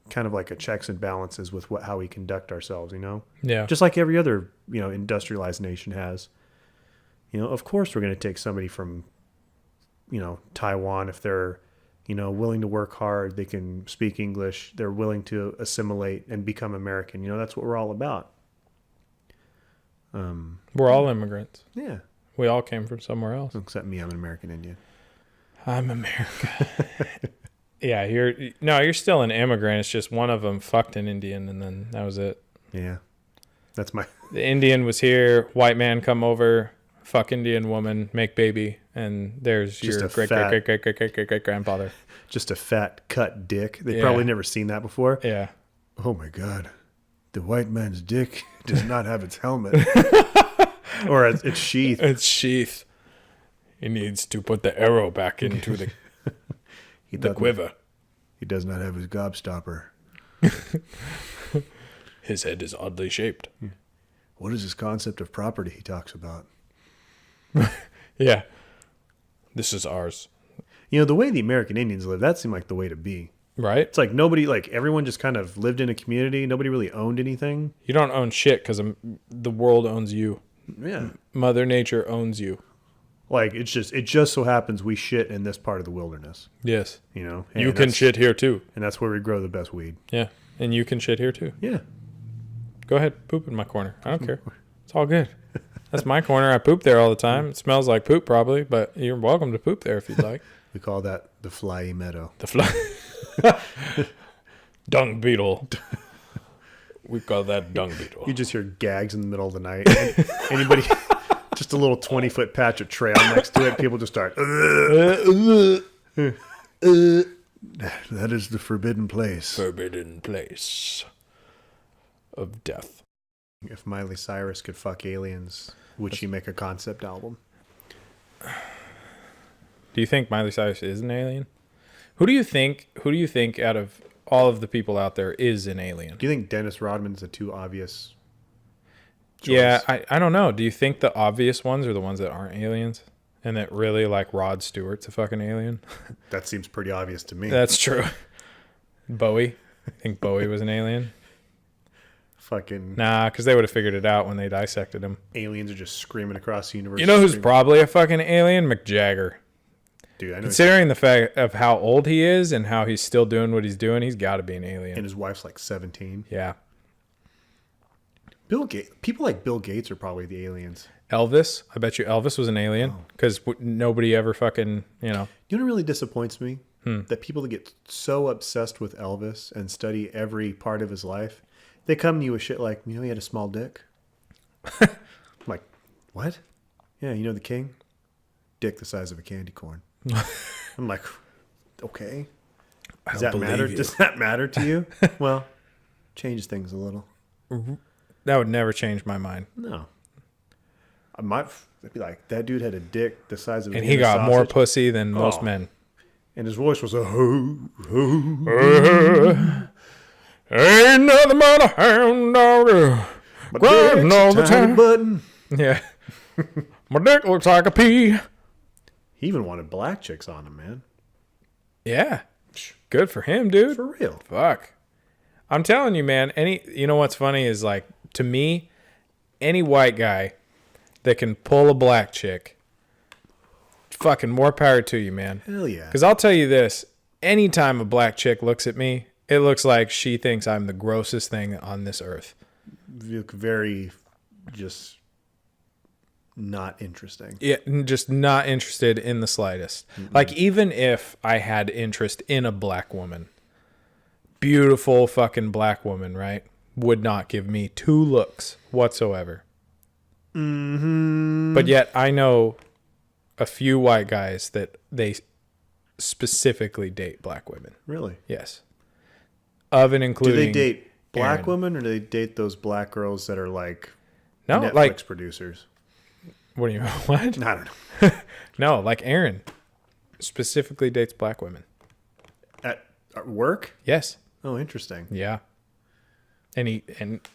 kind of like a checks and balances with how we conduct ourselves, Yeah. Just like every other, industrialized nation has. Of course we're going to take somebody from, Taiwan if they're, willing to work hard, they can speak English, they're willing to assimilate and become American. That's what we're all about. We're all immigrants. Yeah. We all came from somewhere else. Except me, I'm an American Indian. I'm America. Yeah, you're still an immigrant. It's just one of them fucked an Indian, and then that was it. Yeah. That's The Indian was here, white man come over, fuck Indian woman, make baby, and there's Just your a great grandfather. just a fat cut dick. They've probably never seen that before. Yeah. Oh my God. The white man's dick does not have its helmet. Or its sheath. It's sheath. He needs to put the arrow back into the quiver. He does not have his gobstopper. His head is oddly shaped. What is this concept of property he talks about? Yeah. This is ours. The way the American Indians live, that seemed like the way to be. Right? It's like everyone just kind of lived in a community. Nobody really owned anything. You don't own shit because the world owns you. Yeah. Mother Nature owns you. Like, it just so happens we shit in this part of the wilderness. Yes. And You can shit here too. And that's where we grow the best weed. Yeah. And you can shit here too. Yeah. Go ahead. Poop in my corner. I don't care. It's all good. That's my corner. I poop there all the time. It smells like poop probably, but you're welcome to poop there if you'd like. We call that the flyy meadow. The dung beetle. We call that dung beetle. You just hear gags in the middle of the night. Anybody, just a little 20-foot patch of trail next to it. People just start. That is the forbidden place. Forbidden place of death. If Miley Cyrus could fuck aliens, would she make a concept album? Do you think Miley Cyrus is an alien? Who do you think out of all of the people out there is an alien? Do you think Dennis Rodman's a too obvious choice? Yeah, I don't know. Do you think the obvious ones are the ones that aren't aliens? And that really, like, Rod Stewart's a fucking alien? That seems pretty obvious to me. That's true. Bowie? I think Bowie was an alien? Fucking Nah, because they would have figured it out when they dissected him. aliens are just screaming across the universe. You know who's probably a fucking alien? Mick Jagger. Dude, I know. Considering the fact of how old he is and how he's still doing what he's doing, he's got to be an alien. And his wife's like 17. Yeah. Bill Gates. People like Bill Gates are probably the aliens. Elvis. I bet you Elvis was an alien because nobody ever fucking, You know what really disappoints me? That people that get so obsessed with Elvis and study every part of his life, they come to you with shit like, he had a small dick. I'm like, what? Yeah, the king? Dick the size of a candy corn. I'm like, okay. Does that matter? Does that matter to you? Well, changes things a little. That would never change my mind. No. I'd be like, that dude had a dick the size of a And he got more sausage. pussy than most men. And his voice was a ho. Ain't nothing but a hound dog. My Grinding dick's all a the tiny time. button. Yeah. My dick looks like a pea. He even wanted black chicks on him, man. Yeah. Good for him, dude. For real. Fuck. I'm telling you, man, you know what's funny is, like, to me, any white guy that can pull a black chick, fucking more power to you, man. Hell yeah. Because I'll tell you this, anytime a black chick looks at me, it looks like she thinks I'm the grossest thing on this earth. You look very just not interesting. Yeah, just not interested in the slightest. Mm-mm. Like, even if I had interest in a black woman, beautiful fucking black woman, right, would not give me two looks whatsoever. Mm-hmm. But yet I know a few white guys that they specifically date black women. Really? Yes. Of and including Do they date black Aaron. women, or do they date those black girls that are like No, Netflix like producers? what do you what? I don't know. No, like Aaron specifically dates black women. At work? Yes. Oh, interesting. Yeah. And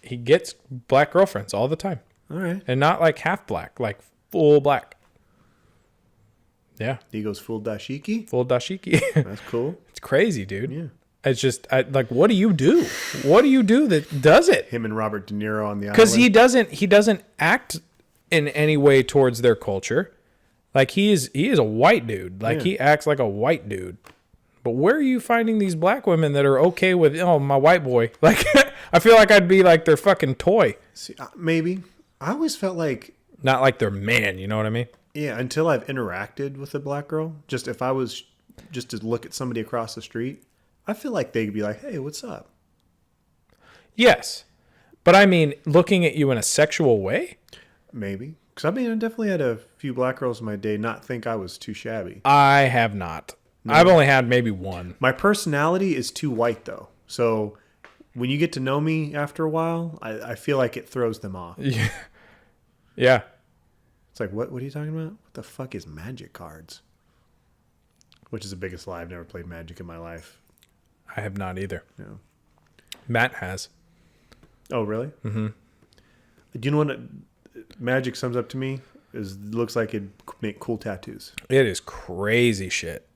he gets black girlfriends all the time. All right. And not like half black, like full black. Yeah. He goes full dashiki. Full dashiki. That's cool. It's crazy, dude. Yeah. It's just like, what do you do? What do you do that does it? Him and Robert De Niro on the island. Because he doesn't act in any way towards their culture. Like he is a white dude. Like Yeah. he acts like a white dude. But where are you finding these black women that are okay with, oh, my white boy? Like, I feel like I'd be like their fucking toy. See, maybe. I always felt like, Not like their man, you know what I mean? yeah, until I've interacted with a black girl, just if I was just to look at somebody across the street, I feel like they'd be like, hey, what's up? Yes. But I mean, looking at you in a sexual way? Maybe. Because I definitely had a few black girls in my day not think I was too shabby. I have not. No. I've only had maybe one. My personality is too white, though. So when you get to know me after a while, I feel like it throws them off. Yeah. Yeah. It's like, what are you talking about? What the fuck is magic cards? Which is the biggest lie. I've never played Magic in my life. I have not either. No. Matt has. Oh, really? Mm-hmm. Do you know what Magic sums up to me? Looks like it'd make cool tattoos. It is crazy shit.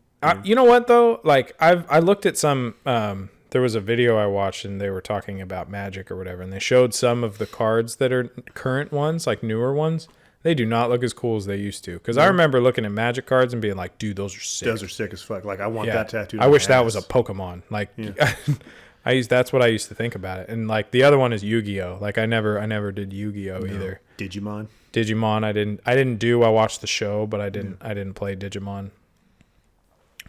You know what though? Like I looked at some. There was a video I watched and they were talking about Magic or whatever, and they showed some of the cards that are current ones, like newer ones. They do not look as cool as they used to. Because I remember looking at Magic cards and being like, dude, those are sick. Those are sick as fuck. Like I want that tattoo. I wish that was a Pokemon. Like that's what I used to think about it. And like the other one is Yu-Gi-Oh. Like I never did Yu-Gi-Oh either. Digimon. I didn't do. I watched the show, but I didn't play Digimon.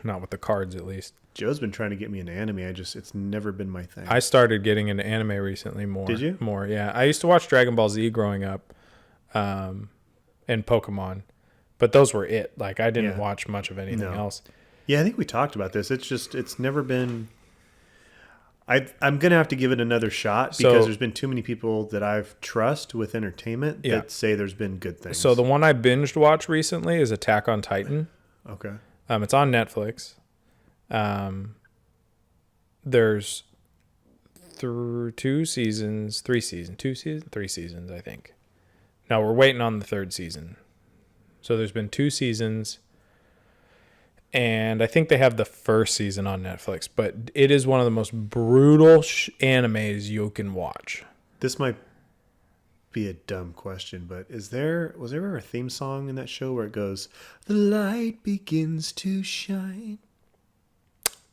Not with the cards, at least. Joe's been trying to get me into anime. It's never been my thing. I started getting into anime recently more. Did you? More, yeah. I used to watch Dragon Ball Z growing up, and Pokemon, but those were it. Like I didn't watch much of anything else. Yeah, I think we talked about this. It's never been. I'm gonna have to give it another shot because there's been too many people that I've trust with entertainment that say there's been good things. So the one I binged watched recently is Attack on Titan. Okay. It's on Netflix. There's three seasons, I think. No, we're waiting on the third season. So there's been 2 seasons, and I think they have the first season on Netflix, but it is one of the most brutal animes you can watch. This might be a dumb question, but was there ever a theme song in that show where it goes, "The light begins to shine"?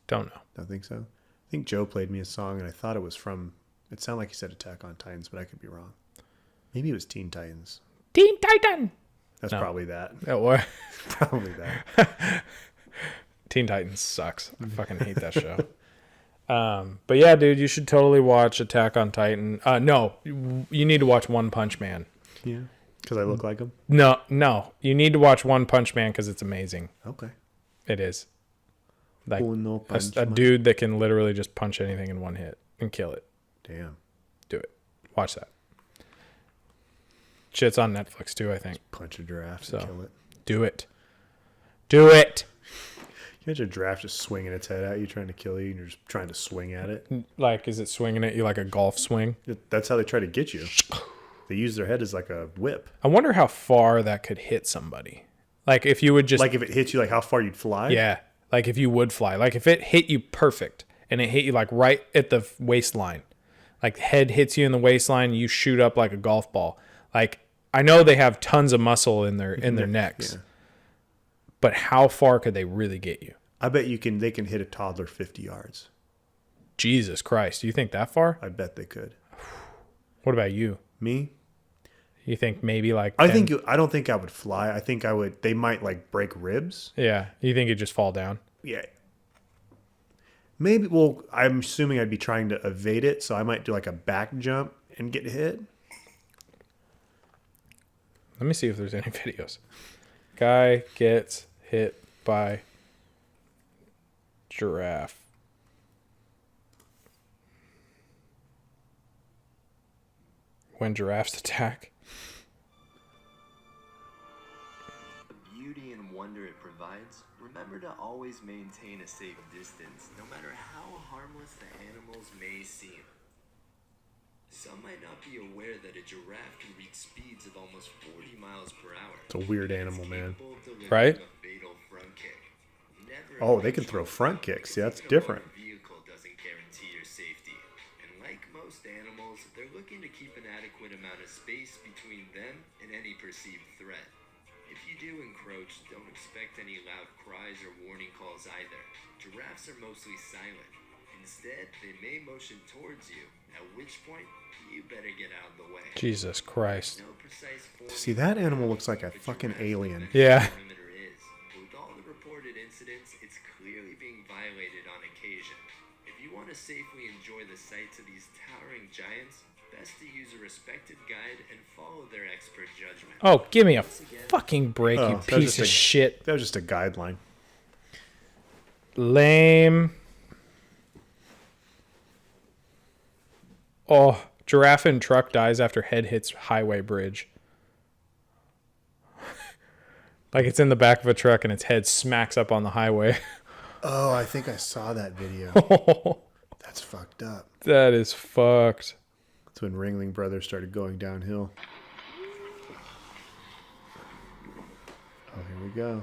Don't know. Don't think so. I think Joe played me a song, and I thought it was from. It sounded like he said Attack on Titans, but I could be wrong. Maybe it was Teen Titans. Teen Titan. That's probably that. Oh, what? Probably that. Teen Titans sucks. I fucking hate that show. But yeah, dude, you should totally watch Attack on Titan. No, you need to watch One Punch Man. Yeah, because I look like him. No, you need to watch One Punch Man because it's amazing. Okay. It is. Like Uno a dude that can literally just punch anything in one hit and kill it. Damn. Do it. Watch that. Shit's on Netflix too, I think. Just punch a giraffe and kill it. Do it. Do it. You imagine a giraffe just swinging its head at you, trying to kill you, and you're just trying to swing at it. Like, is it swinging at you like a golf swing? That's how they try to get you. They use their head as like a whip. I wonder how far that could hit somebody. Like, if you would just... Like, if it hits you, like how far you'd fly? Yeah. Like, if you would fly. Like, if it hit you perfect, and it hit you, like, right at the waistline. Like, head hits you in the waistline, and you shoot up like a golf ball. Like, I know they have tons of muscle in their necks. Yeah. But how far could they really get you? I bet they can hit a toddler 50 yards. Jesus Christ. Do you think that far? I bet they could. What about you? Me? You think maybe like... I don't think I would fly. I think they might like break ribs. Yeah. You think it'd just fall down? Yeah. Maybe, well, I'm assuming I'd be trying to evade it, so I might do like a back jump and get hit. Let me see if there's any videos. Guy gets hit by giraffe. when giraffes attack. The beauty and wonder it provides, remember to always maintain a safe distance, no matter how harmless the animals may seem. Some might not be aware that a giraffe can reach speeds of almost 40 miles per hour. It's a weird animal, man. Right? A fatal front kick. Never Oh, they can throw front kicks. See, that's different. A vehicle doesn't guarantee your safety. And like most animals, they're looking to keep an adequate amount of space between them and any perceived threat. If you do encroach, don't expect any loud cries or warning calls either. Giraffes are mostly silent. Instead, they may motion towards you, at which point, you better get out of the way. Jesus Christ. No precise form See, that animal looks like a fucking alien. Yeah. perimeter is. With all the reported incidents, it's clearly being violated on occasion. If you want to safely enjoy the sights of these towering giants, best to use a respected guide and follow their expert judgment. Oh, give me a fucking break, you that was piece just of shit. That was just a guideline. Lame. Oh, giraffe in truck dies after head hits highway bridge. Like it's in the back of a truck and its head smacks up on the highway. Oh, I think I saw that video. That's fucked up. That is fucked. That's when Ringling Brothers started going downhill. Oh, here we go.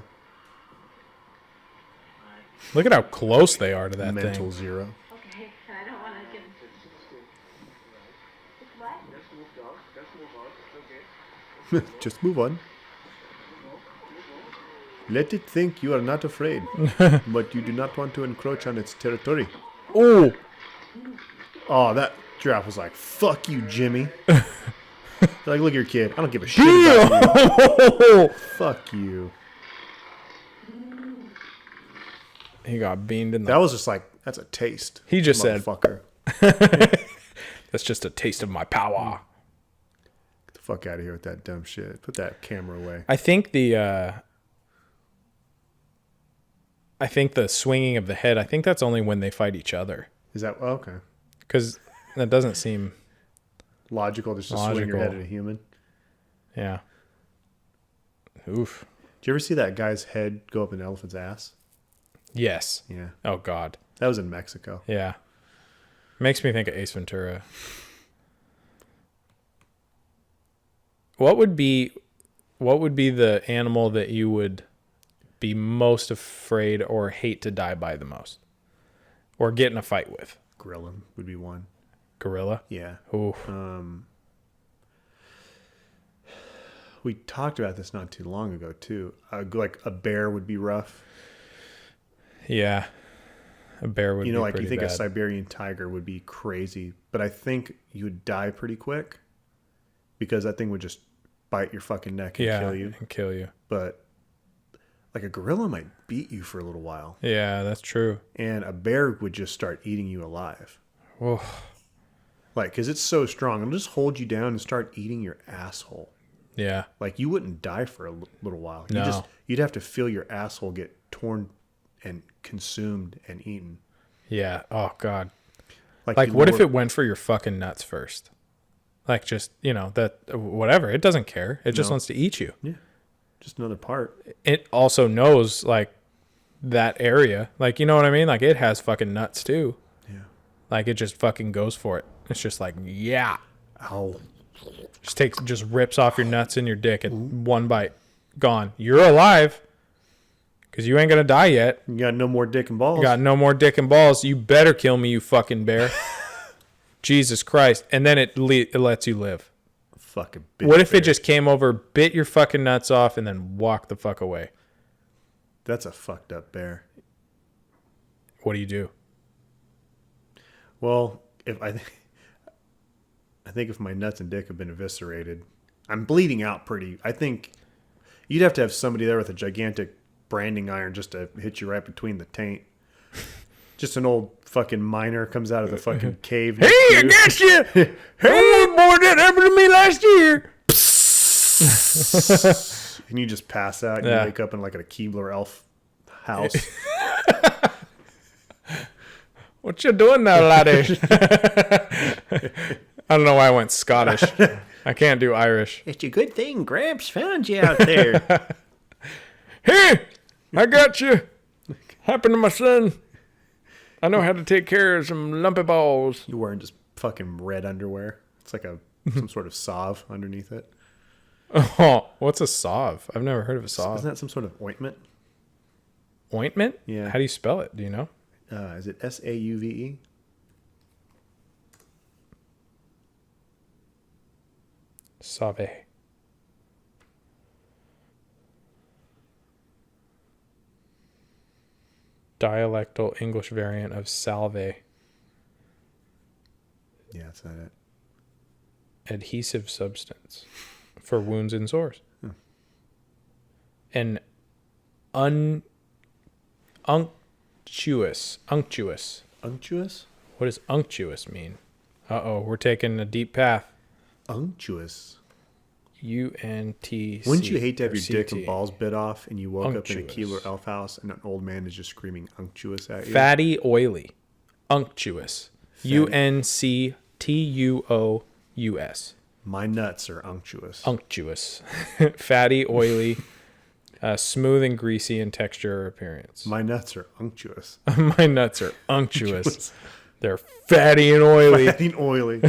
Look at how close they are to that Mental thing. zero. Okay, I don't want to get. What? Just move on. Let it think you are not afraid, but you do not want to encroach on its territory. Oh, Oh, that giraffe was like, "Fuck you, Jimmy." Like, look at your kid. I don't give a shit about you. Fuck you. he got beamed in the. That was just like, that's a taste. He just said- "Motherfucker." That's just a taste of my power. Get the fuck out of here with that dumb shit. Put that camera away. I think the swinging of the head, I think that's only when they fight each other. Is that okay? Because that doesn't seem, Logical just to swing your head Logical. at a human. yeah. Oof. Did you ever see that guy's head go up an elephant's ass? Yes. Yeah. Oh, God. That was in Mexico. Yeah. Makes me think of Ace Ventura. What would be the animal that you would be most afraid or hate to die by the most? Or get in a fight with? Gorilla would be one. Gorilla? Yeah. Ooh. We talked about this not too long ago, too. Like a bear would be rough. Yeah. A bear would be Like you pretty think a bad. Siberian tiger would be crazy, but I think you would die pretty quick because that thing would just bite your fucking neck and kill you. And kill you. But like a gorilla might beat you for a little while, Yeah, that's true. and a bear would just start eating you alive. Oh, Like, because it's so strong, it'll just hold you down and start eating your asshole. yeah. Like, you wouldn't die for a little while. No. You'd have to feel your asshole get torn and consumed and eaten. Yeah. Oh, God. Like Like, you what if lower- it went for your fucking nuts first? Like, just, that, whatever. It doesn't care. It just No. wants to eat you. Yeah, just another part. It also knows, like, that area. Like, you know what I mean? Like, it has fucking nuts, too. Yeah. Like, it just fucking goes for it. It's just like, yeah. Ow. Just rips off your nuts and your dick at one bite. Gone. You're alive. Because you ain't going to die yet. You got no more dick and balls. You got no more dick and balls. You better kill me, you fucking bear. Jesus Christ. And then it lets you live. Fucking bitch. What if bear. it just came over, bit your fucking nuts off, and then walked the fuck away? That's a fucked up bear. What do you do? Well, I think if my nuts and dick have been eviscerated, I'm bleeding out pretty. I think you'd have to have somebody there with a gigantic branding iron just to hit you right between the taint. Just an old fucking miner comes out of the fucking cave. Hey, I got you! Hey, boy, that happened to me last year. And you just pass out and Yeah. you wake up in like a Keebler elf house. What you doing now, laddie? I don't know why I went Scottish. I can't do Irish. It's a good thing Gramps found you out there. Hey, I got you. Happened to my son. I know how to take care of some lumpy balls. You wearing just fucking red underwear. It's like some sort of salve underneath it. Oh, what's a salve? I've never heard of a salve. Isn't that some sort of ointment? Ointment? Yeah. How do you spell it? Do you know? Is it Sauve? Salve. Dialectal English variant of salve. Yeah, that's not it. Adhesive substance for wounds and sores. An unctuous. Unctuous? What does unctuous mean? Uh-oh, we're taking a deep path. Unctuous. UNTC. Wouldn't you hate to have or your dick CT? and balls bit off and you woke up in a Unctuous. Keebler Elf house and an old man is just screaming unctuous at you? Fatty, oily. Unctuous. UNCTUOUS. My nuts are unctuous. Unctuous. Fatty, oily, smooth and greasy in texture or appearance. My nuts are unctuous. My nuts are unctuous. They're fatty and oily. Fatty and oily.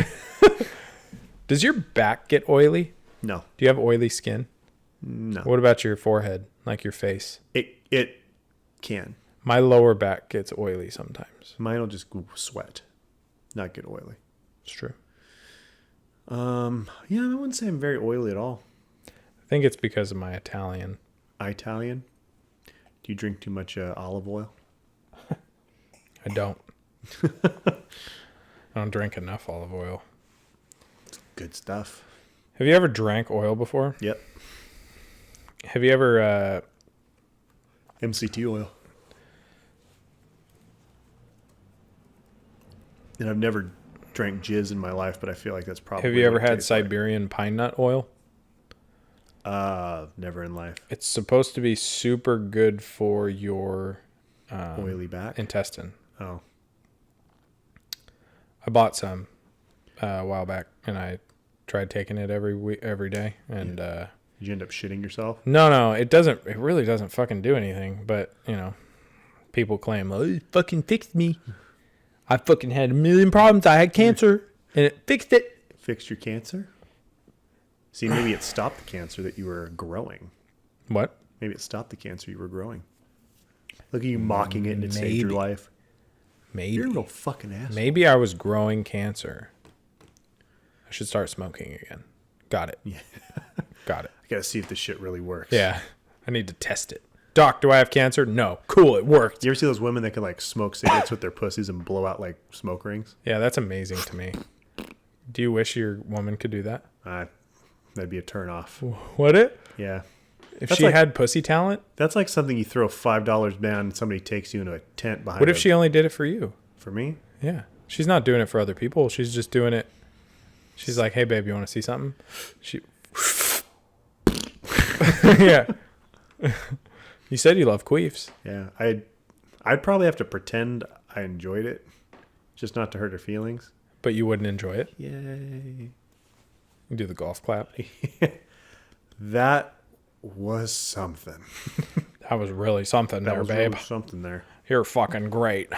Does your back get oily? No. Do you have oily skin? No. What about your forehead, like your face? It can. My lower back gets oily sometimes. Mine will just sweat, not get oily. It's true. Yeah, I wouldn't say I'm very oily at all. I think it's because of my Italian. Italian? Do you drink too much olive oil? I don't. I don't drink enough olive oil. Good stuff. Have you ever drank oil before? Yep. Have you ever MCT oil. And I've never drank jizz in my life, but I feel like that's probably. have you ever what it had tastes like. Siberian pine nut oil? Never in life. It's supposed to be super good for your Oily back. intestine. Oh. I bought some a while back, and I tried taking it every day, and Did you end up shitting yourself? no, it doesn't. It really doesn't fucking do anything. But people claim, "Oh, it fucking fixed me. I fucking had a million problems. I had cancer, and it fixed it." Fixed your cancer? See, maybe it stopped the cancer that you were growing. What? Maybe it stopped the cancer you were growing. Look at you mocking it and it saved your Maybe. life. Maybe. You're a real fucking asshole. Maybe I was growing cancer. I should start smoking again. Got it. Yeah. Got it. I gotta see if this shit really works. Yeah. I need to test it. Doc, do I have cancer? No. Cool, it worked. You ever see those women that can like smoke cigarettes with their pussies and blow out like smoke rings? Yeah, that's amazing to me. Do you wish your woman could do that? That'd be a turn off. Would it? Yeah. If That's she like- had pussy talent? That's like something you throw $5 down and somebody takes you into a tent behind. What if she only did it for you? For me? Yeah. She's not doing it for other people. She's just doing it. She's like, hey, babe, you want to see something? She. Yeah. You said you love queefs. Yeah. I'd probably have to pretend I enjoyed it, just not to hurt her feelings. But you wouldn't enjoy it. Yay. You do the golf clap. That was something. That was really something That there, was babe. really something there. You're fucking great.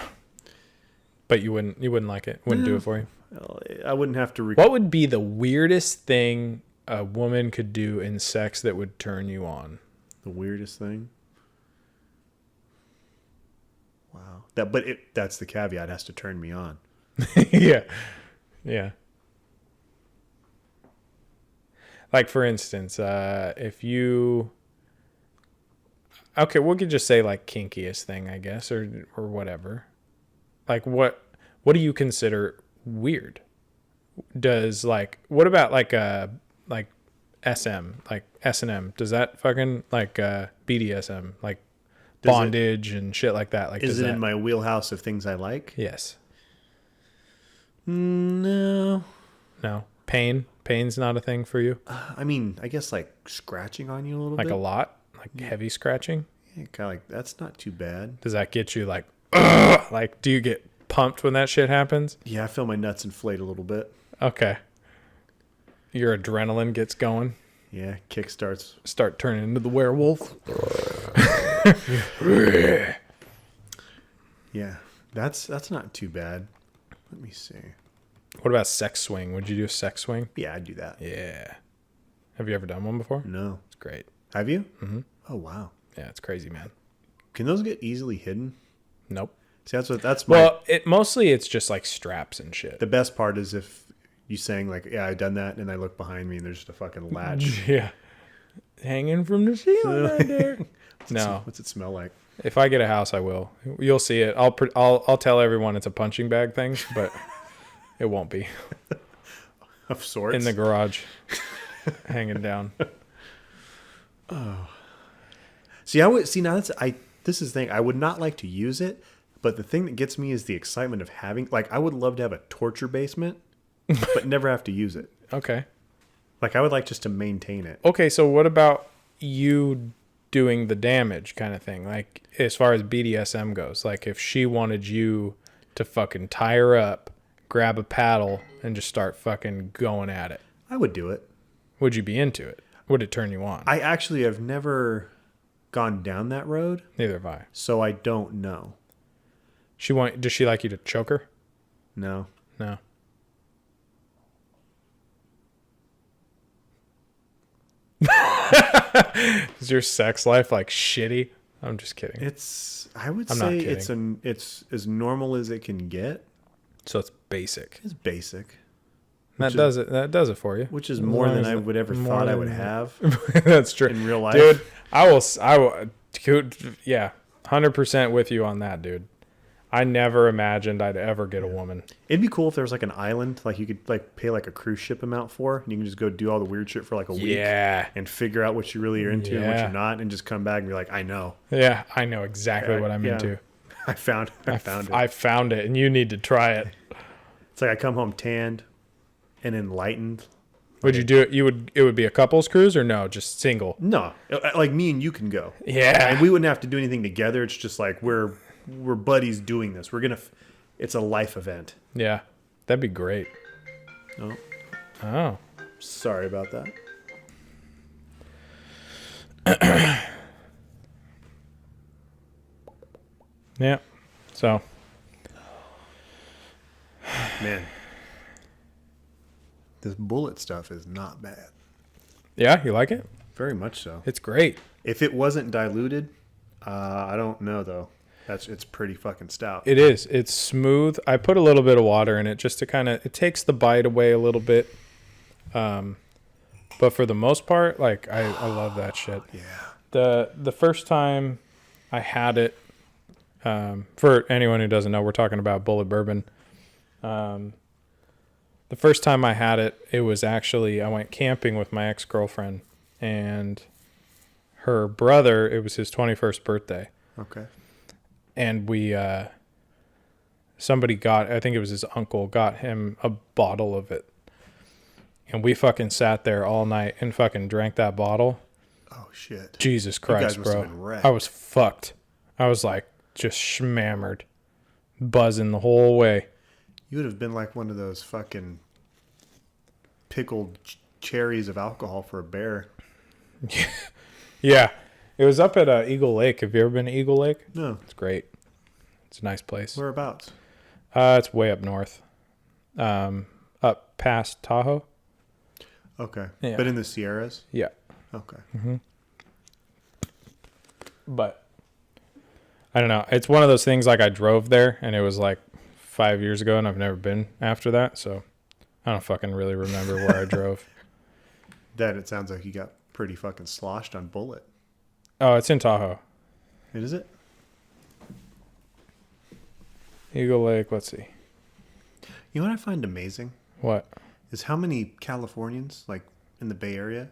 But you wouldn't like it. Wouldn't do it for you. Well, I wouldn't have to. What would be the weirdest thing a woman could do in sex that would turn you on? The weirdest thing? Wow. That's the caveat. It has to turn me on. Yeah. Yeah. Like, for instance, if you... Okay, we could just say, like, kinkiest thing, I guess, or whatever. Like, what do you consider weird? Does, like... What about, like SM? Like, S&M? Does that fucking, like, BDSM? Like, bondage and shit like that? Like, Is does it that... in my wheelhouse of things I like? Yes. No. No. Pain's not a thing for you? I mean, I guess like scratching on you a little Like bit. a lot? Like heavy scratching? Yeah, kind of like, that's not too bad. Does that get you like, ugh? Like, do you get pumped when that shit happens? Yeah, I feel my nuts inflate a little bit. Okay. Your adrenaline gets going. Yeah, kick starts. Start turning into the werewolf. Yeah, that's not too bad. Let me see. What about sex swing? Would you do a sex swing? Yeah, I'd do that. Yeah. Have you ever done one before? No. It's great. Have you? Mm-hmm. Oh, wow. Yeah, it's crazy, man. Can those get easily hidden? Nope. See, that's Well, it's just like straps and shit. the best part is if you saying like, yeah, I've done that, and I look behind me and there's just a fucking latch. Yeah. Hanging from the ceiling right there. No. What's it smell like? If I get a house, I will. You'll see it. I'll tell everyone it's a punching bag thing, but it won't be. Of sorts. In the garage. Hanging down. See, this is the thing. I would not like to use it, but the thing that gets me is the excitement of having, like, I would love to have a torture basement, but never have to use it. Okay. Like, I would like just to maintain it. Okay, so what about you doing the damage kind of thing? Like, as far as BDSM goes, like if she wanted you to fucking tie her up, grab a paddle, and just start fucking going at it. I would do it. Would you be into it? Would it turn you on? I actually have never gone down that road, Neither have I. so I don't know. Does she like you to choke her? No. No. Is your sex life like shitty? I'm just kidding. I would I'm not say kidding. it's as normal as it can get. So it's basic. It's basic, That does it for you. which is As more long than as I it- would ever more thought I than would that. have That's true. in real life. Dude, I will, dude, yeah, 100% with you on that, dude. I never imagined I'd ever get a woman. It'd be cool if there was like an island, like you could like pay like a cruise ship amount for, and you can just go do all the weird shit for like a week. Yeah. And figure out what you really are into and what Yeah. you're not, and just come back and be like, I know. Yeah, I know exactly what I'm Yeah. into. I found it. I found it, and you need to try it. It's like I come home tanned and enlightened. Would you do it? It would be a couples cruise or no? Just single? No, like me and you can go. Yeah. And we wouldn't have to do anything together. It's just like we're buddies doing this. It's a life event. Yeah. That'd be great. Oh, Oh. sorry about that. Yeah. So, Man, this bullet stuff is not bad. yeah, you like it? Very much so. It's great. If it wasn't diluted, I don't know though. It's pretty fucking stout. It is. It's smooth. I put a little bit of water in it just to it takes the bite away a little bit. But for the most part, like I love that shit. Yeah. The first time I had it, for anyone who doesn't know, we're talking about Bullet Bourbon. The first time I had it, it was actually, I went camping with my ex-girlfriend and her brother, it was his 21st birthday. Okay. And somebody I think it was his uncle, got him a bottle of it. And we fucking sat there all night and fucking drank that bottle. Oh shit. Jesus guys Christ, must have bro. been wrecked. I was fucked. I was like just schmammered, buzzing the whole way. You would have been like one of those fucking pickled cherries of alcohol for a bear. Yeah. It was up at Eagle Lake. Have you ever been to Eagle Lake? No. It's great. It's a nice place. Whereabouts? It's way up north. Up past Tahoe. Okay. Yeah. But in the Sierras? Yeah. Okay. But I don't know. It's one of those things, like I drove there and it was like 5 years ago and I've never been after that. So I don't fucking really remember where I drove. Dad, it sounds like you got pretty fucking sloshed on Bullet. Oh, it's in Tahoe. Is it? Eagle Lake. Let's see. You know what I find amazing? What? Is how many Californians, like in the Bay Area,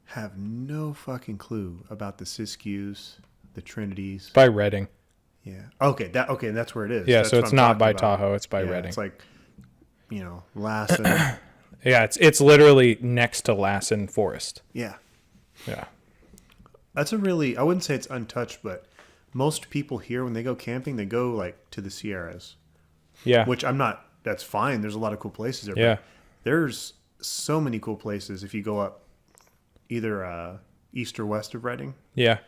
have no fucking clue about the Siskiyous, the Trinities. By Redding. Yeah. Okay. That's where it is. Yeah, That's so what it's I'm not talking by about. Tahoe. It's by Yeah, Redding. It's like, Lassen. Yeah, it's literally next to Lassen Forest. Yeah. Yeah. That's I wouldn't say it's untouched, but most people here, when they go camping, they go like to the Sierras. Yeah. Which I'm not that's fine. There's a lot of cool places there. Yeah. But there's so many cool places if you go up either east or west of Reading. Yeah.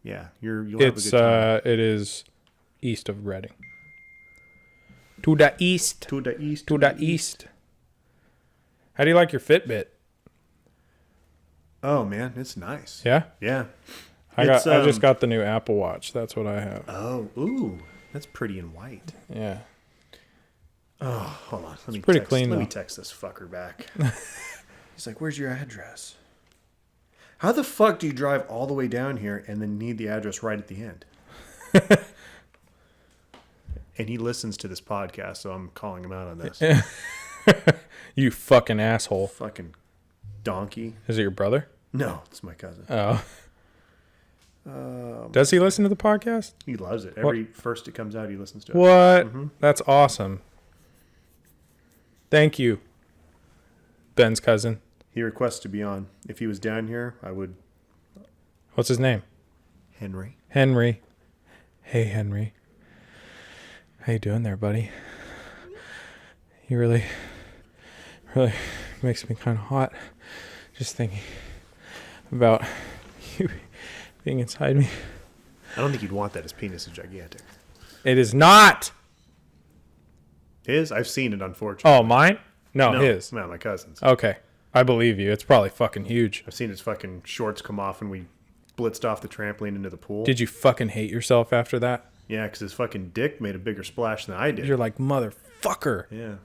Yeah, you'll have a It's good time. it is east of Reading. To the east. To the east. To the east. How do you like your Fitbit? Oh man, it's nice. Yeah? Yeah. I just got the new Apple Watch. That's what I have. Oh, ooh, that's pretty in white. Yeah. Oh, hold on. Let me pretty text, clean, Let me though. text this fucker back. He's like, "Where's your address? How the fuck do you drive all the way down here and then need the address right at the end?" And he listens to this podcast, so I'm calling him out on this. You fucking asshole. Fucking donkey. Is it your brother? No, it's my cousin. Oh. Does he listen to the podcast? He loves it. Every first it comes out, he listens to it. What? That's awesome. Thank you, Ben's cousin. He requests to be on. If he was down here, I would. What's his name? Henry. Henry. Hey, Henry. How you doing there, buddy? You really makes me kind of hot just thinking about you being inside me. I don't think you'd want that. His penis is gigantic. It is not. His? I've seen it, unfortunately. Oh, mine? No, his. No, my cousin's. Okay. I believe you. It's probably fucking huge. I've seen his fucking shorts come off when we blitzed off the trampoline into the pool. Did you fucking hate yourself after that? Yeah, because his fucking dick made a bigger splash than I did. You're like, motherfucker. Yeah.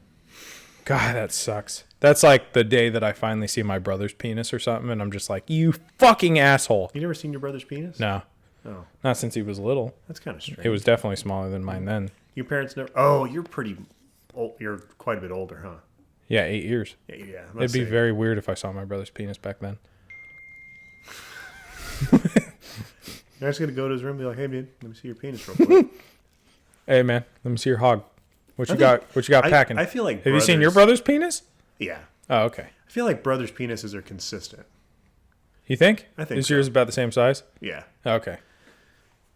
God, that sucks. That's like the day that I finally see my brother's penis or something, and I'm just like, you fucking asshole. You never seen your brother's penis? No. Oh, Not since he was little. that's kind of strange. It was definitely smaller than mine then. Your parents never. Oh, you're pretty old. You're quite a bit older, huh? Yeah, 8 years. Yeah. It'd be very weird if I saw my brother's penis back then. You're just gonna go to his room and be like, "Hey, dude, let me see your penis real quick." Hey, man, let me see your hog. What you got packing? I feel like. Have you seen your brother's penis? Yeah. Oh, okay. I feel like brothers' penises are consistent. You think? I think Is so. yours about the same size? Yeah. Oh, okay.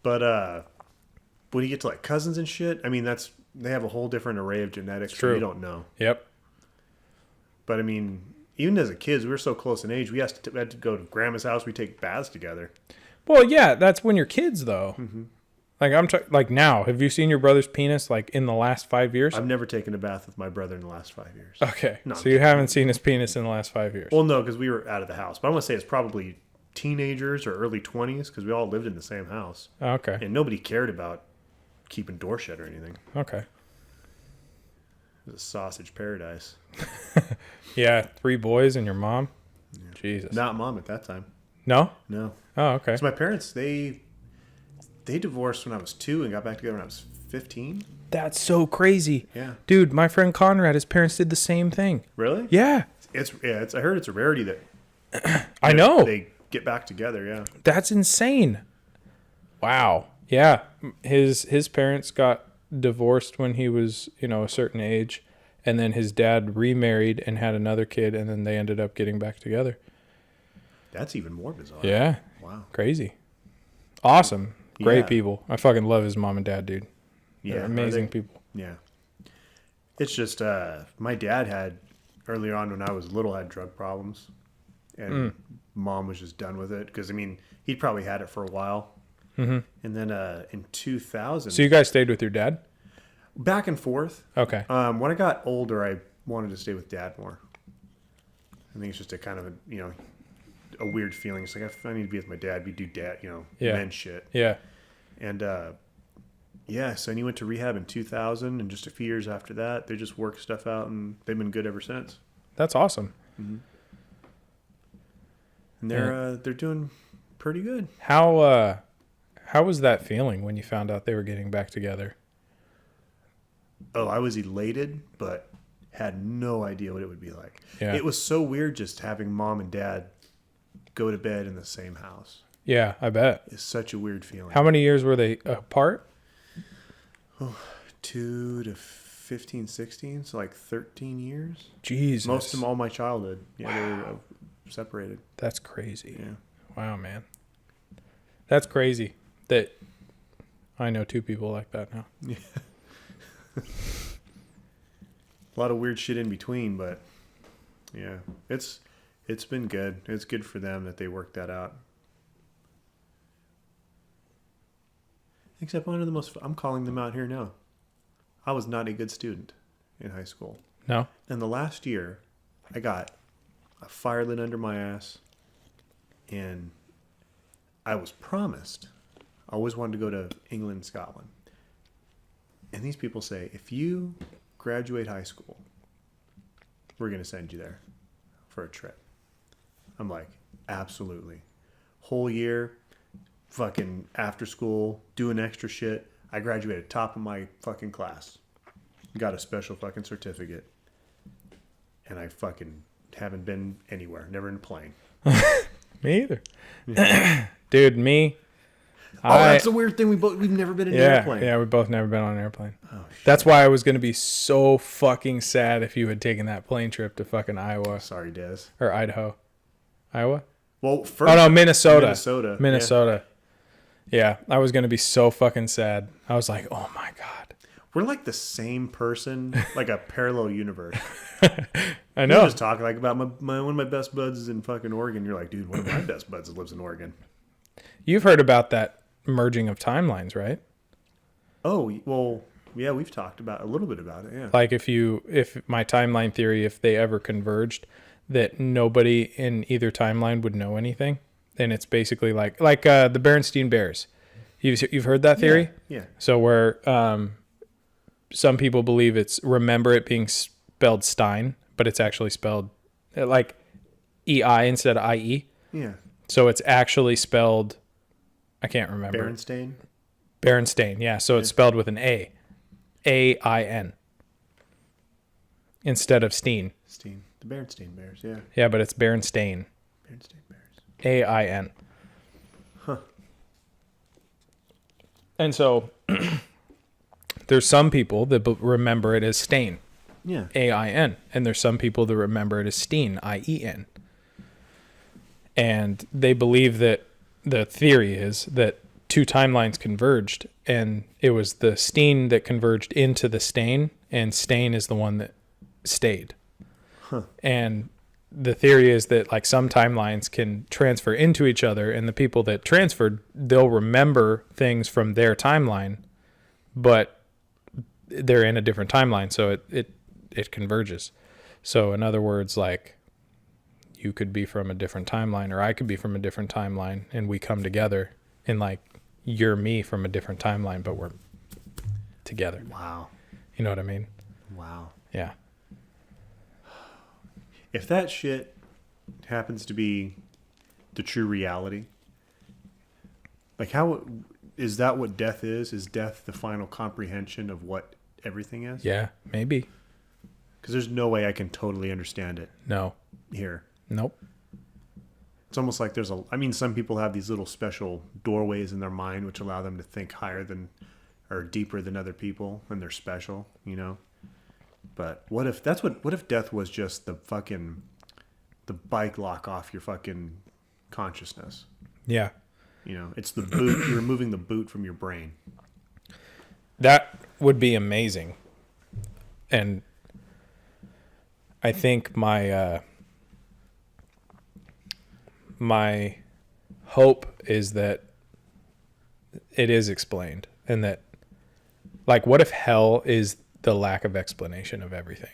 But when you get to like cousins and shit, I mean, they have a whole different array of genetics True. that you don't know. Yep. But I mean, even as a kids, we were so close in age. We had to go to grandma's house. We take baths together. Well, yeah, that's when you're kids, though. Mm-hmm. Like like now. Have you seen your brother's penis like in the last 5 years? I've never taken a bath with my brother in the last 5 years. Okay, No, so you haven't seen his penis in the last 5 years. Well, no, because we were out of the house. But I want to say it's probably teenagers or early 20s because we all lived in the same house. Okay. And nobody cared about keeping door shut or anything. Okay. It was a sausage paradise. Yeah, 3 boys and your mom. Jesus. Not mom at that time. No? No. Oh, okay. So my parents, they divorced when I was 2 and got back together when I was 15. That's so crazy. Yeah. Dude, my friend Conrad, his parents did the same thing. Really? Yeah. It's I heard it's a rarity that I know. they get back together, yeah. That's insane. Wow. Yeah. His parents got divorced when he was, a certain age, and then his dad remarried and had another kid, and then they ended up getting back together. That's even more bizarre. Yeah. Wow. Crazy. Awesome. Great Yeah. people. I fucking love his mom and dad, dude. Yeah. They're are amazing they- people. Yeah. It's just my dad had earlier on when I was little had drug problems, and mom was just done with it because I mean he'd probably had it for a while, and then in 2000, So you guys stayed with your dad? back and forth. Okay. When I got older, I wanted to stay with dad more. I think it's just a kind of a weird feeling. It's like if I need to be with my dad, we do dad, Yeah. men shit. Yeah. And so he went to rehab in 2000, and just a few years after that, they just worked stuff out, and they've been good ever since. That's awesome. And they're doing pretty good. How was that feeling when you found out they were getting back together? Oh, I was elated, but had no idea what it would be like. Yeah. It was so weird just having mom and dad go to bed in the same house. Yeah, I bet. It's such a weird feeling. How many years were they apart? 2 to 15, 16, so like 13 years. Jesus. Most of them, all my childhood. Yeah, they were separated. That's crazy. Yeah. Wow, man. That's crazy that I know 2 people like that now. A lot of weird shit in between, but yeah, it's been good. It's good for them that they worked that out. Except one of the most, I'm calling them out here now. I was not a good student in high school. No? And the last year, I got a fire lit under my ass, and I was promised. I always wanted to go to England and Scotland. And these people say, if you graduate high school, we're going to send you there for a trip. I'm like, absolutely. Whole year, fucking after school, doing extra shit. I graduated top of my fucking class. Got a special fucking certificate. And I fucking haven't been anywhere. Never in a plane. Me either. Dude, me. That's the weird thing. We've never been in an airplane. Yeah, we've both never been on an airplane. Oh, shit. That's why I was going to be so fucking sad if you had taken that plane trip to fucking Iowa. Sorry, Des. Or Idaho. Iowa? Well, first, Oh, no, Minnesota. Minnesota. Yeah, I was going to be so fucking sad. I was like, oh my God. We're like the same person, like a parallel universe. I You're know. just talking like about one of my best buds is in fucking Oregon. You're like, dude, one of my best buds lives in Oregon. You've heard about that merging of timelines, right? Oh, well, yeah, we've talked about a little bit about it, yeah. Like if my timeline theory, if they ever converged, that nobody in either timeline would know anything. And it's basically like the Berenstain Bears. You've heard that theory? Yeah. So where some people believe remember it being spelled Stein, but it's actually spelled like EI instead of IE. Yeah. So it's actually spelled, I can't remember. Berenstain, yeah. So it's spelled with an A. A-I-N. Instead of Steen. Steen. The Berenstain Bears, yeah. Yeah, but it's Berenstain. Berenstain Bears. A-I-N. Huh. And so there's some people that remember it as Stain. Yeah. A-I-N. And there's some people that remember it as Steen, I-E-N. And they believe that the theory is that two timelines converged, and it was the Steen that converged into the Stain, and Stain is the one that stayed. Huh. And the theory is that like some timelines can transfer into each other, and the people that transferred, they'll remember things from their timeline, but they're in a different timeline, so it converges. So in other words, like you could be from a different timeline, or I could be from a different timeline, and we come together, and like you're me from a different timeline, but we're together. Wow. You know what I mean? Wow. Yeah. If that shit happens to be the true reality, like how is that what death is? Is death the final comprehension of what everything is? Yeah, maybe. Because there's no way I can totally understand it No. here. Nope. It's almost like some people have these little special doorways in their mind which allow them to think higher than or deeper than other people, and they're special, you know? But what if death was just the bike lock off your fucking consciousness? Yeah. You know, it's the boot. You're removing the boot from your brain. That would be amazing. And I think my hope is that it is explained, and that like what if hell is the lack of explanation of everything?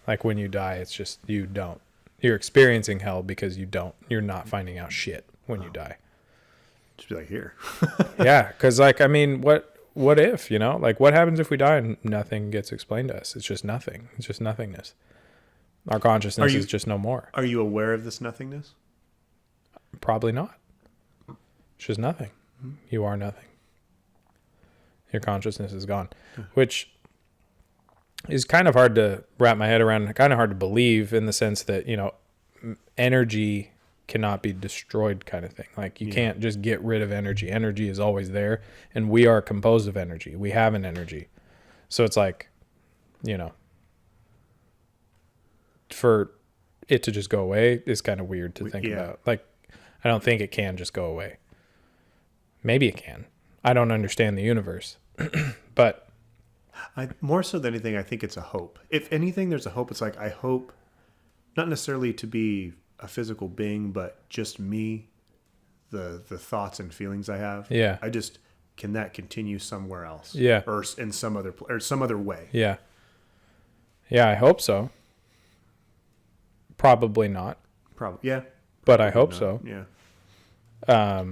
Like when you die, it's just you're experiencing hell because you're not finding out shit when you die. Just be like, here. Yeah, because like I mean, what if, you know, like what happens if we die and nothing gets explained to us? It's just nothing. It's just nothingness. Our consciousness is just no more. Are you aware of this nothingness? Probably not. It's just nothing. You are nothing. Your consciousness is gone, which is kind of hard to wrap my head around, kind of hard to believe, in the sense that, you know, energy cannot be destroyed, kind of thing. Like you can't just get rid of energy. Energy is always there, and we are composed of energy. We have an energy. So it's like, you know, for it to just go away is kind of weird to think about. Like, I don't think it can just go away. Maybe it can. I don't understand the universe. But More so than anything, I think it's a hope. If anything, there's a hope. It's like, I hope not necessarily to be a physical being, but just me, the thoughts and feelings I have. Yeah. I just, can that continue somewhere else? Yeah. Or in some other, or some other way. Yeah. Yeah, I hope so. Probably not, Probably. Yeah. but I hope No, so. Yeah.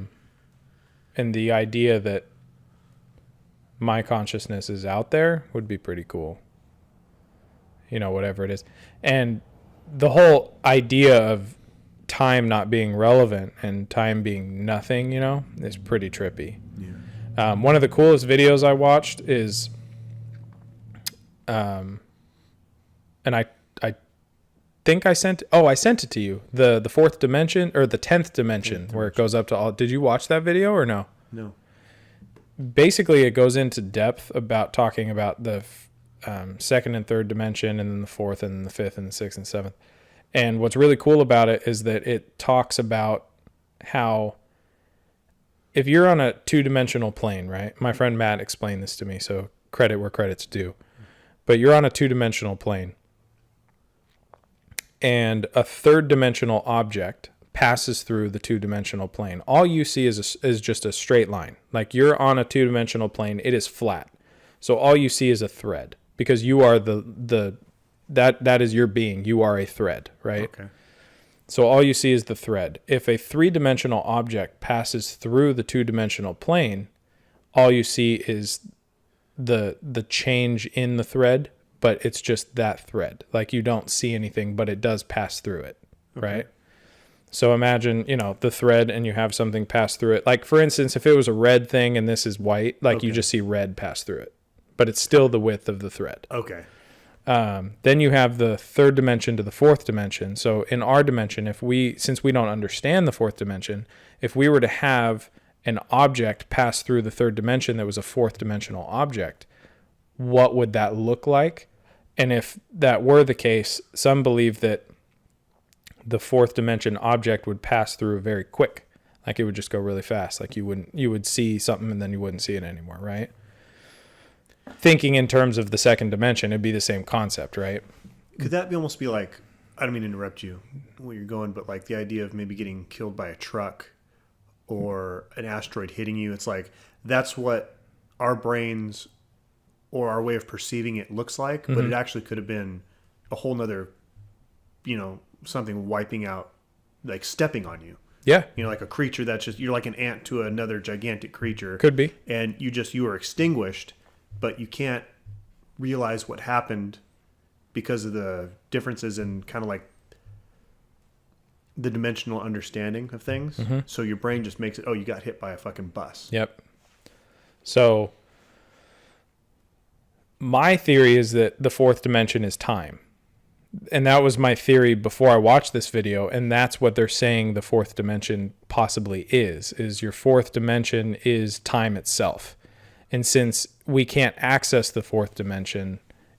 And the idea that my consciousness is out there would be pretty cool. You know, whatever it is. And the whole idea of time not being relevant and time being nothing, you know, is pretty trippy. Yeah. One of the coolest videos I watched is, and I think I sent it to you, the fourth dimension or the 10th dimension where it goes up to all. Did you watch that video or no? No. Basically, it goes into depth about talking about the second and third dimension, and then the fourth and the fifth and the sixth and seventh. And what's really cool about it is that it talks about how if you're on a two-dimensional plane, right? My friend Matt explained this to me, so credit where credit's due. But you're on a two-dimensional plane, and a third-dimensional object passes through the two-dimensional plane. All you see is just a straight line. Like, you're on a two-dimensional plane, it is flat. So all you see is a thread, because you are that is your being. You are a thread, right? Okay. So all you see is the thread. If a three-dimensional object passes through the two-dimensional plane, all you see is the change in the thread, but it's just that thread. Like, you don't see anything, but it does pass through it, right? So imagine, you know, the thread, and you have something pass through it. Like, for instance, if it was a red thing and this is white, like, you just see red pass through it, but it's still the width of the thread. Okay. Then you have the third dimension to the fourth dimension. So in our dimension, since we don't understand the fourth dimension, if we were to have an object pass through the third dimension that was a fourth dimensional object, what would that look like? And if that were the case, some believe that the fourth dimension object would pass through very quick. Like, it would just go really fast. Like, you would see something and then you wouldn't see it anymore, right? Thinking in terms of the second dimension, it'd be the same concept, right? Could that almost be like, I don't mean to interrupt you where you're going, but like the idea of maybe getting killed by a truck or an asteroid hitting you? It's like, that's what our brains or our way of perceiving it looks like, but it actually could have been a whole nother, you know, something wiping out, like stepping on you. Yeah. You know, like a creature that's just, you're like an ant to another gigantic creature. Could be. And you are extinguished, but you can't realize what happened because of the differences in kind of like the dimensional understanding of things. So your brain just makes it, oh, you got hit by a fucking bus. Yep. So my theory is that the fourth dimension is time. And that was my theory before I watched this video. And that's what they're saying the fourth dimension possibly is your fourth dimension is time itself. And since we can't access the fourth dimension,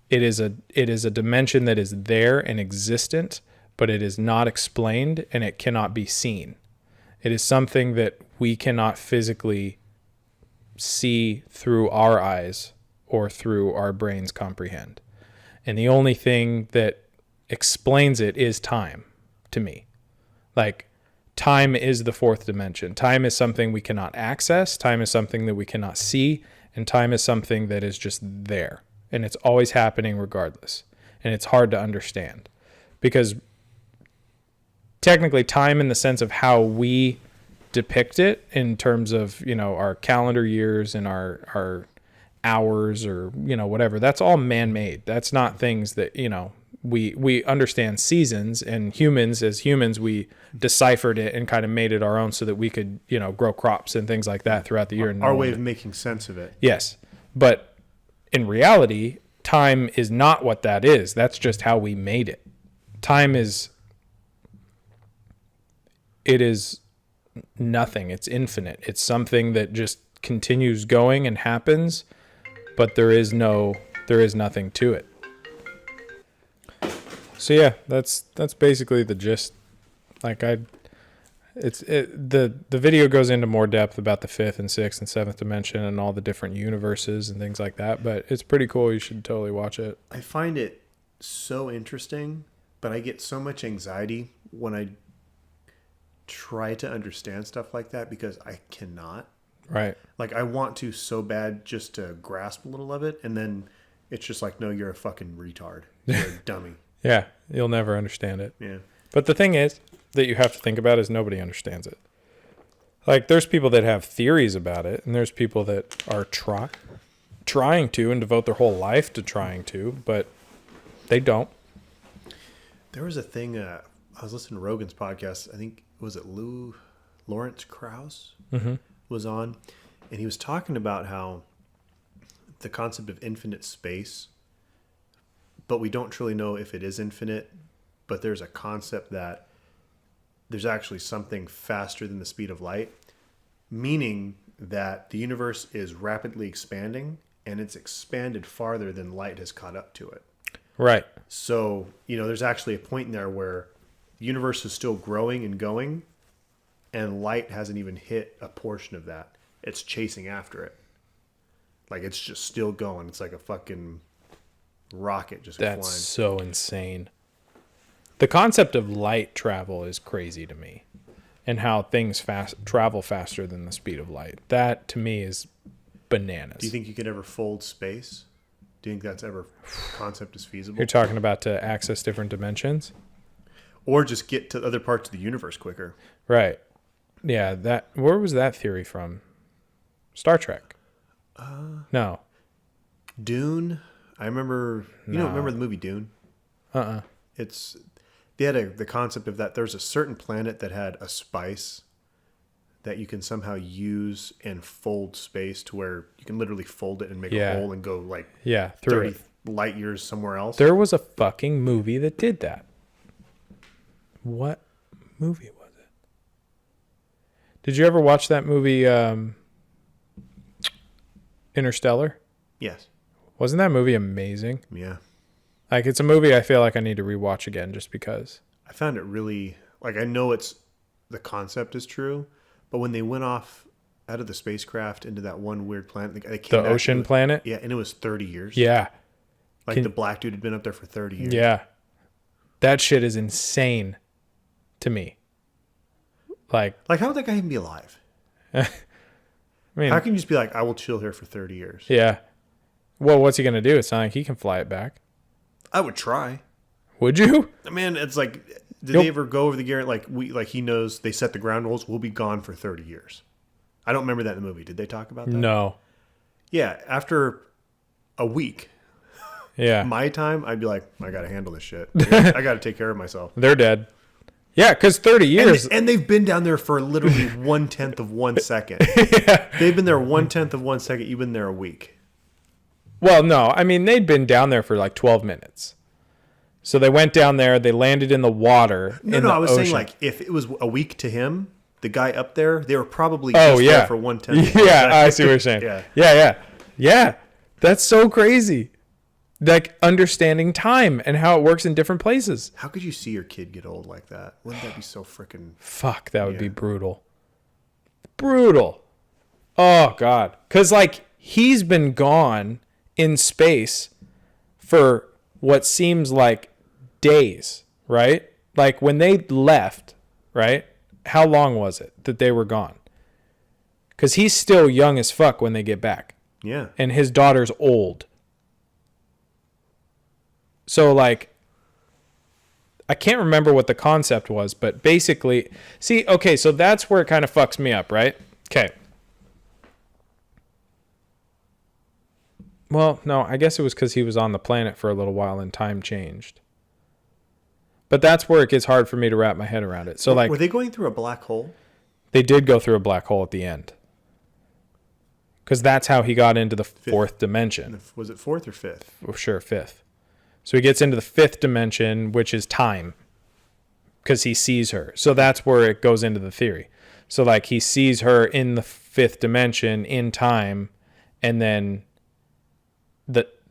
it is a dimension that is there and existent, but it is not explained and it cannot be seen. It is something that we cannot physically see through our eyes or through our brains comprehend. And the only thing that explains it is time, to me. Like, time is the fourth dimension. Time is something we cannot access. Time is something that we cannot see. And time is something that is just there. And it's always happening regardless. And it's hard to understand. Because technically, time in the sense of how we depict it in terms of, you know, our calendar years and our hours or, you know, whatever, that's all man-made. That's not things that, you know, we understand seasons, and as humans, we deciphered it and kind of made it our own so that we could, you know, grow crops and things like that throughout the year. Our way of making sense of it. Yes. But in reality, time is not what that is. That's just how we made it. Time is nothing. It's infinite. It's something that just continues going and happens, but there is nothing to it. So yeah, that's basically the gist. Like, The video goes into more depth about the fifth and sixth and seventh dimension and all the different universes and things like that. But it's pretty cool. You should totally watch it. I find it so interesting, but I get so much anxiety when I try to understand stuff like that because I cannot. Right. Like, I want to so bad just to grasp a little of it, and then it's just like, no, you're a fucking retard. You're a dummy. Yeah, you'll never understand it. Yeah. But the thing is that you have to think about is nobody understands it. Like, there's people that have theories about it, and there's people that are trying to and devote their whole life to trying to, but they don't. There was a thing, I was listening to Rogan's podcast, I think, was it Lawrence Krauss was on, and he was talking about how the concept of infinite space, but we don't truly know if it is infinite, but there's a concept that there's actually something faster than the speed of light, meaning that the universe is rapidly expanding, and it's expanded farther than light has caught up to it. Right. So, there's actually a point in there where the universe is still growing and going, and light hasn't even hit a portion of that. It's chasing after it. Like, it's just still going. It's like a fucking rocket just That's flying. so insane. The concept of light travel is crazy to me, and how things travel faster than the speed of light. That, to me, is bananas. Do you think you could ever fold space? Do you think that's ever concept is feasible? You're talking about to access different dimensions? Or just get to other parts of the universe quicker. Right. Yeah, where was that theory from? Star Trek. No. Dune. I remember. You don't remember the movie Dune? They had the concept of that. There's a certain planet that had a spice that you can somehow use and fold space to where you can literally fold it and make a hole and go like through 30 light years somewhere else. There was a fucking movie that did that. What movie was it? Did you ever watch that movie Interstellar? Yes. Wasn't that movie amazing? Yeah. Like, it's a movie I feel like I need to rewatch again just because. I found it really, like, I know the concept is true, but when they went off out of the spacecraft into that one weird planet, they came The back ocean planet? Yeah, and it was 30 years. Yeah. Like, the black dude had been up there for 30 years. Yeah. That shit is insane to me. Like, how would that guy even be alive? I mean, How can you just be like, I will chill here for 30 years? yeah. Well, what's he going to do? It's not like he can fly it back. I would try. Would you? I mean, it's like, did they ever go over the guarantee? Like he knows they set the ground rules. We'll be gone for 30 years. I don't remember that in the movie. Did they talk about that? No. Yeah. After a week, Yeah. my time, I'd be like, I got to handle this shit. I got to take care of myself. They're dead. Yeah, because 30 years. And they've been down there for literally 1/10 of 1 second. They've been there 1/10 of 1 second. You've been there a week. Well, no. I mean, they'd been down there for like 12 minutes. So they went down there. They landed in the water. No, I was saying, like, if it was a week to him, the guy up there, they were probably just there for 1/10. Yeah, I see what you're saying. Yeah. That's so crazy. Like, understanding time and how it works in different places. How could you see your kid get old like that? Wouldn't that be so freaking... Fuck, that would be brutal. Brutal. Oh, God. Because, like, he's been gone in space for what seems like days, right? Like, when they left, right? How long was it that they were gone? Because he's still young as fuck when they get back. Yeah. And his daughter's old. So, like, I can't remember what the concept was, but basically, see, okay, so that's where it kind of fucks me up, right? Okay. Well, no, I guess it was because he was on the planet for a little while and time changed. But that's where it gets hard for me to wrap my head around it. So, like, were they going through a black hole? They did go through a black hole at the end. Because that's how he got into the fourth dimension. Was it fourth or fifth? Oh, sure, fifth. So he gets into the fifth dimension, which is time. Because he sees her. So that's where it goes into the theory. So, like, he sees her in the fifth dimension in time, and then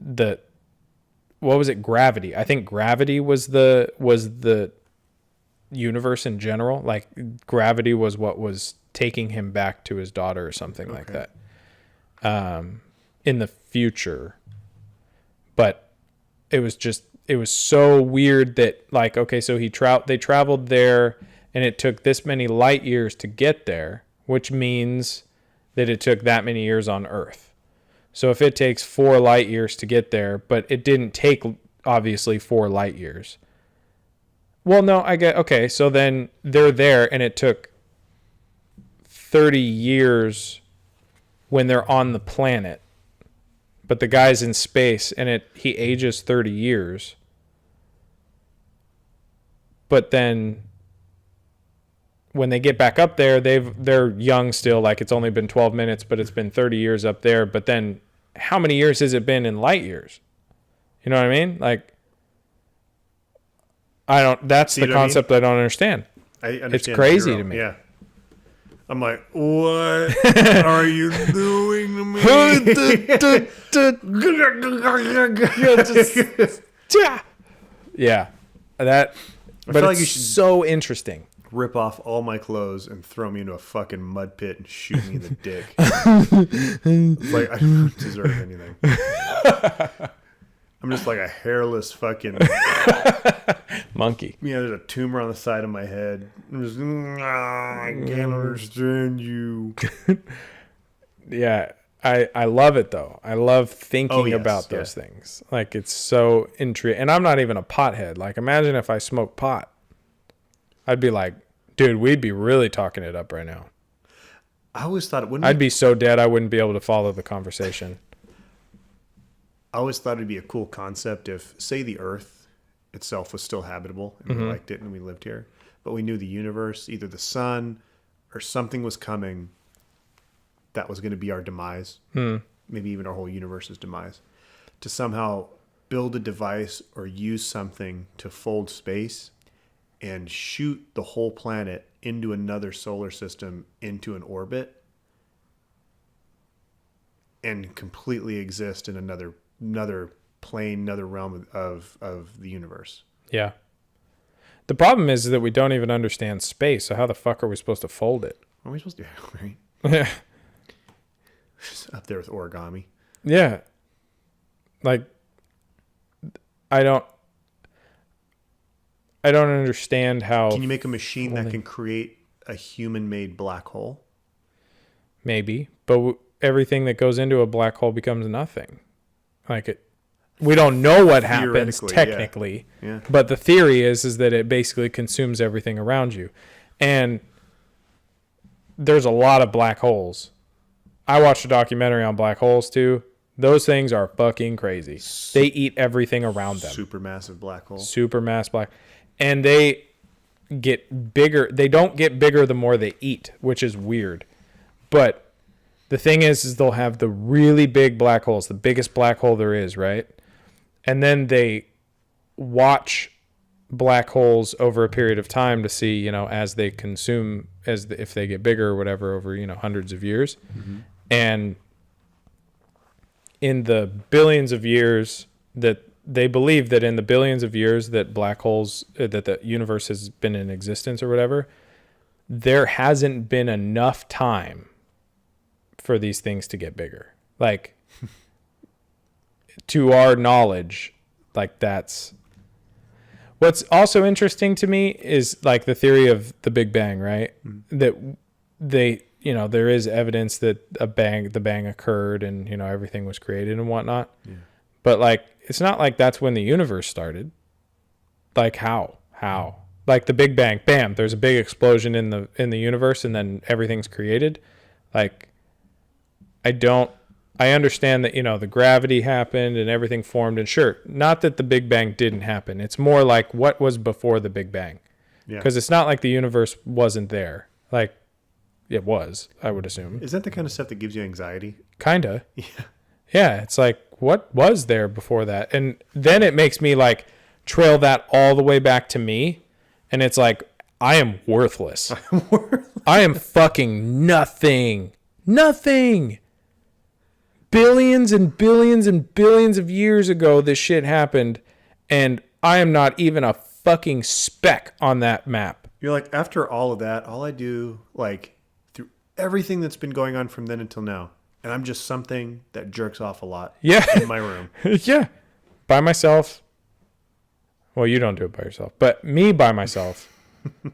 the what was it? Gravity. I think gravity was the universe in general. Like gravity was what was taking him back to his daughter or something like that. In the future. But it was so weird that like, okay, so they traveled there and it took this many light years to get there, which means that it took that many years on Earth. So if it takes 4 light years to get there, but it didn't take obviously 4 light years. Well, no, I get, okay, so then they're there and it took 30 years when they're on the planet. But the guy's in space and he ages 30 years. But then when they get back up there, they're young still, like it's only been 12 minutes, but it's been 30 years up there. But then how many years has it been in light years? You know what I mean? Like that's the concept I don't understand. I understand. It's crazy to me. Yeah. I'm like, what are you doing to me? Yeah. But it's like you should so interesting. Rip off all my clothes and throw me into a fucking mud pit and shoot me in the dick. It's like, I don't deserve anything. I'm just like a hairless fucking monkey. There's a tumor on the side of my head. I'm just, I can't understand you. Yeah, I love it though. I love thinking about those things. Like it's so intriguing. And I'm not even a pothead. Like imagine if I smoked pot. I'd be like, dude, we'd be really talking it up right now. I always thought it wouldn't. I'd be so dead I wouldn't be able to follow the conversation. I always thought it'd be a cool concept if, say, the Earth itself was still habitable and we liked it and we lived here, but we knew the universe, either the sun or something was coming that was going to be our demise, maybe even our whole universe's demise, to somehow build a device or use something to fold space and shoot the whole planet into another solar system, into an orbit, and completely exist in another plane, another realm of the universe. Yeah. The problem is that we don't even understand space, so how the fuck are we supposed to fold it? What are we supposed to do? Right? Yeah. Just up there with origami. Yeah. Like, I don't understand how... Can you make a machine that can create a human-made black hole? Maybe, but everything that goes into a black hole becomes nothing. Like we don't know what happens technically, yeah. But the theory is that it basically consumes everything around you. And there's a lot of black holes. I watched a documentary on black holes too. Those things are fucking crazy. They eat everything around them. Supermassive black hole. Supermassive black. And they get bigger. They don't get bigger the more they eat, which is weird. But the thing is they'll have the really big black holes, the biggest black hole there is, right? And then they watch black holes over a period of time to see, as they consume, if they get bigger or whatever over, hundreds of years. Mm-hmm. And in the billions of years that they believe that in the billions of years that black holes, that the universe has been in existence or whatever, there hasn't been enough time for these things to get bigger. Like, to our knowledge, like that's... What's also interesting to me is like the theory of the Big Bang, right? Mm-hmm. That they, there is evidence that the bang occurred and, everything was created and whatnot. Yeah. But like, it's not like that's when the universe started. Like how? Like the Big Bang, bam, there's a big explosion in the universe and then everything's created. Like, I understand that, the gravity happened and everything formed, and sure, not that the Big Bang didn't happen. It's more like what was before the Big Bang. Yeah. Because it's not like the universe wasn't there. Like, it was, I would assume. Is that the kind of stuff that gives you anxiety? Kinda. Yeah. Yeah, it's like, what was there before that? And then it makes me like trail that all the way back to me, and it's like, I am worthless. I am fucking nothing. Nothing. Billions and billions and billions of years ago, this shit happened, and I am not even a fucking speck on that map. You're like, after all of that, all I do, like, through everything that's been going on from then until now, and I'm just something that jerks off a lot Yeah. in my room. Yeah. By myself. Well, you don't do it by yourself, but me by myself. It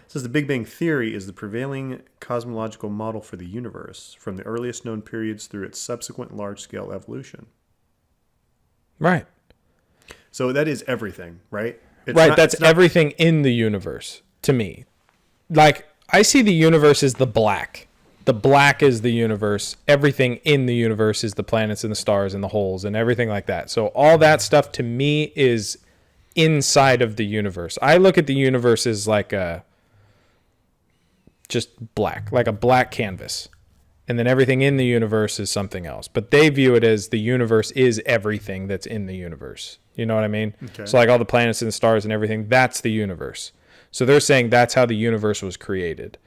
says the Big Bang Theory is the prevailing cosmological model for the universe from the earliest known periods through its subsequent large-scale evolution. Right. So that is everything, right? That's everything in the universe to me. Like, I see the universe as the black. The black is the universe. Everything in the universe is the planets and the stars and the holes and everything like that. So all that stuff to me is inside of the universe. I look at the universe as like just black, like a black canvas. And then everything in the universe is something else. But they view it as the universe is everything that's in the universe. You know what I mean? Okay. So like all the planets and the stars and everything, that's the universe. So they're saying that's how the universe was created.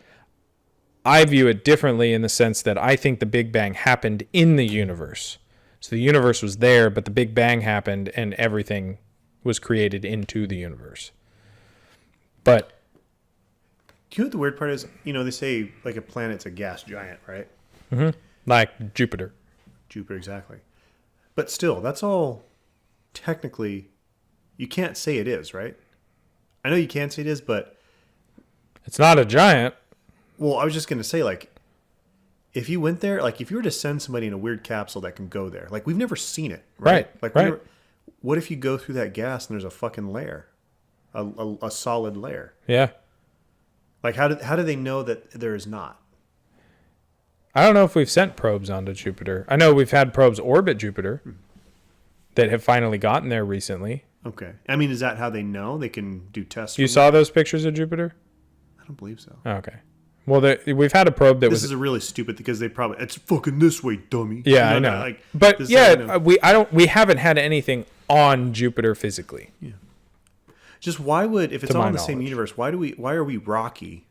I view it differently in the sense that I think the Big Bang happened in the universe. So the universe was there, but the Big Bang happened and everything was created into the universe. But do you know what the weird part is? You know, they say like a planet's a gas giant, right? Mm-hmm. Like Jupiter. Jupiter, exactly. But still, that's all technically, you can't say it is, right? I know you can say it is, but it's not a giant. Well, I was just going to say, like, if you went there, like, if you were to send somebody in a weird capsule that can go there, like, we've never seen it, right? Like, right. What if you go through that gas and there's a fucking layer, a solid layer? Yeah. Like, how do they know that there is not? I don't know if we've sent probes onto Jupiter. I know we've had probes orbit Jupiter that have finally gotten there recently. Okay. I mean, is that how they know? They can do tests? You saw those pictures of Jupiter? I don't believe so. Oh, okay. Well, we've had a probe that this is a really stupid because they probably it's fucking this way, dummy. Yeah, I know. Like, but yeah, we haven't had anything on Jupiter physically. Yeah. Just why would if it's all in the same universe? Why are we rocky?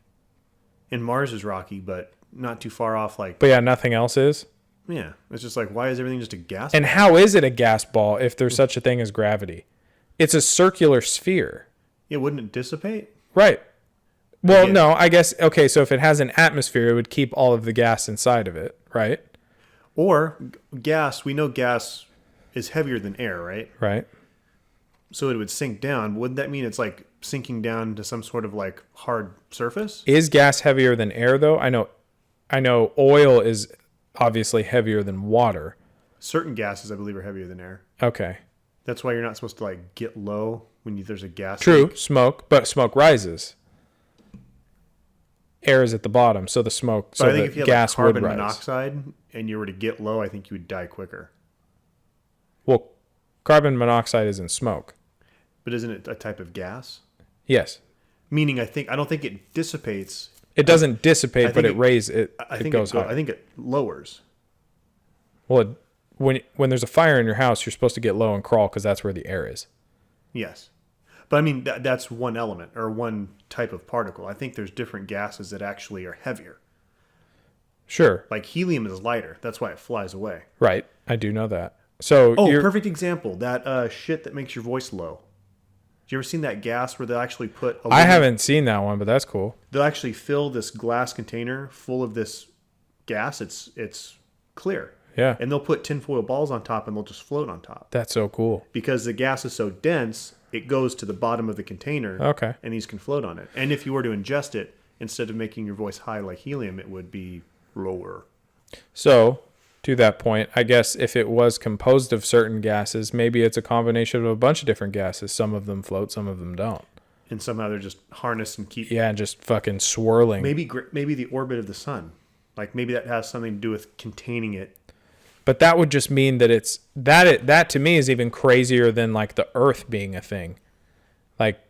And Mars is rocky, but not too far off. Like, but yeah, nothing else is. Yeah, it's just like why is everything just a gas? And ball? how is it a gas ball if there's such a thing as gravity? It's a circular sphere. Yeah, wouldn't it dissipate? Right. Well, no, I guess, okay, so if it has an atmosphere, it would keep all of the gas inside of it, right? Or gas, we know gas is heavier than air, right? Right. So it would sink down. Wouldn't that mean it's like sinking down to some sort of like hard surface? Is gas heavier than air, though? I know oil is obviously heavier than water. Certain gases, I believe, are heavier than air. Okay. That's why you're not supposed to like get low when there's a gas. True, leak. smoke, but smoke rises. Air is at the bottom, so the smoke, so I think the if you had gas like would carbon rise. monoxide and you were to get low, I think you would die quicker. Well, carbon monoxide is in smoke. But isn't it a type of gas? Yes. Meaning, I don't think it dissipates. It doesn't dissipate, but it raises it. It goes high. I think it lowers. Well, when there's a fire in your house, you're supposed to get low and crawl because that's where the air is. Yes. But I mean, that's one element or one type of particle. I think there's different gases that actually are heavier. Sure. Like helium is lighter. That's why it flies away. Right. I do know that. So perfect example. That shit that makes your voice low. Have you ever seen that gas where they'll actually put... I haven't seen that one, but that's cool. They'll actually fill this glass container full of this gas. It's clear. Yeah. And they'll put tinfoil balls on top and they'll just float on top. That's so cool. Because the gas is so dense, it goes to the bottom of the container. Okay. And these can float on it. And if you were to ingest it, instead of making your voice high like helium, it would be lower. So, to that point, I guess if it was composed of certain gases, maybe it's a combination of a bunch of different gases. Some of them float, some of them don't. And somehow they're just harnessed and keep... Yeah, and just fucking swirling. Maybe the orbit of the sun. Like maybe that has something to do with containing it. But that would just mean that it's... That to me is even crazier than like the Earth being a thing. Like,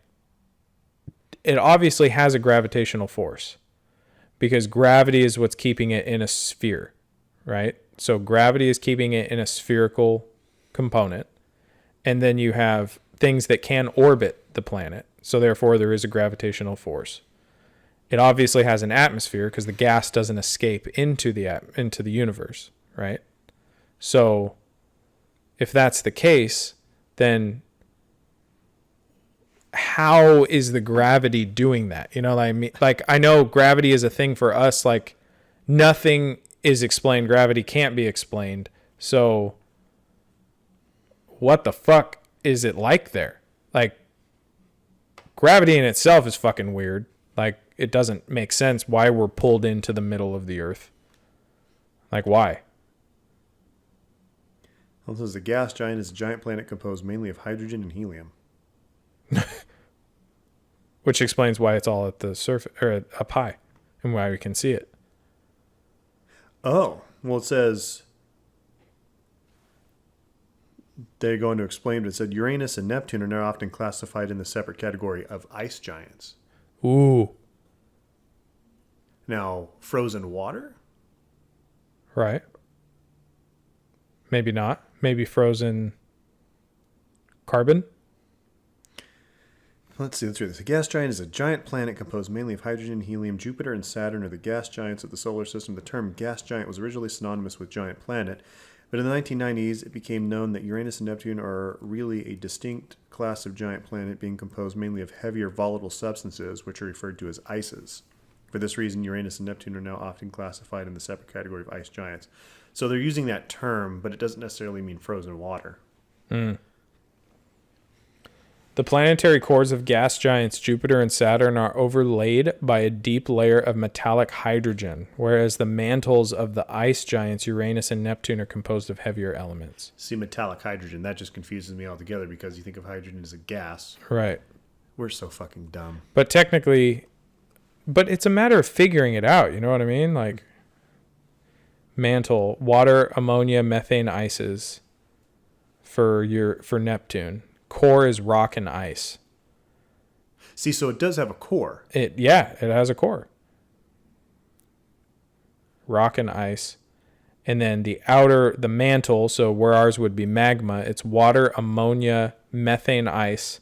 it obviously has a gravitational force. Because gravity is what's keeping it in a sphere, right? So gravity is keeping it in a spherical component. And then you have things that can orbit the planet. So therefore there is a gravitational force. It obviously has an atmosphere because the gas doesn't escape into the universe, right? So if that's the case, then how is the gravity doing that? You know what I mean? Like, I know gravity is a thing for us. Like, nothing is explained. Gravity can't be explained. So what the fuck is it like there? Like, gravity in itself is fucking weird. Like, it doesn't make sense why we're pulled into the middle of the earth. Like, why? Well, it says the gas giant is a giant planet composed mainly of hydrogen and helium. Which explains why it's all at the surface or up high and why we can see it. Oh, well, it says they're going to explain, but it said Uranus and Neptune are now often classified in the separate category of ice giants. Ooh. Now, frozen water? Right. Maybe not. Maybe frozen carbon. Let's read this. A gas giant is a giant planet composed mainly of hydrogen, helium. Jupiter and Saturn are the gas giants of the solar system. The term gas giant was originally synonymous with giant planet, but in the 1990s it became known that Uranus and Neptune are really a distinct class of giant planet being composed mainly of heavier volatile substances, which are referred to as ices. For this reason, Uranus and Neptune are now often classified in the separate category of ice giants. So they're using that term, but it doesn't necessarily mean frozen water. Mm. The planetary cores of gas giants Jupiter and Saturn are overlaid by a deep layer of metallic hydrogen, whereas the mantles of the ice giants Uranus and Neptune are composed of heavier elements. See, metallic hydrogen, that just confuses me altogether because you think of hydrogen as a gas. Right. We're so fucking dumb. But technically, but it's a matter of figuring it out, you know what I mean? Like, mantle, water, ammonia, methane, ices for Neptune. Core is rock and ice. See, so it does have a core. It has a core. Rock and ice. And then the mantle, so where ours would be magma, it's water, ammonia, methane, ice.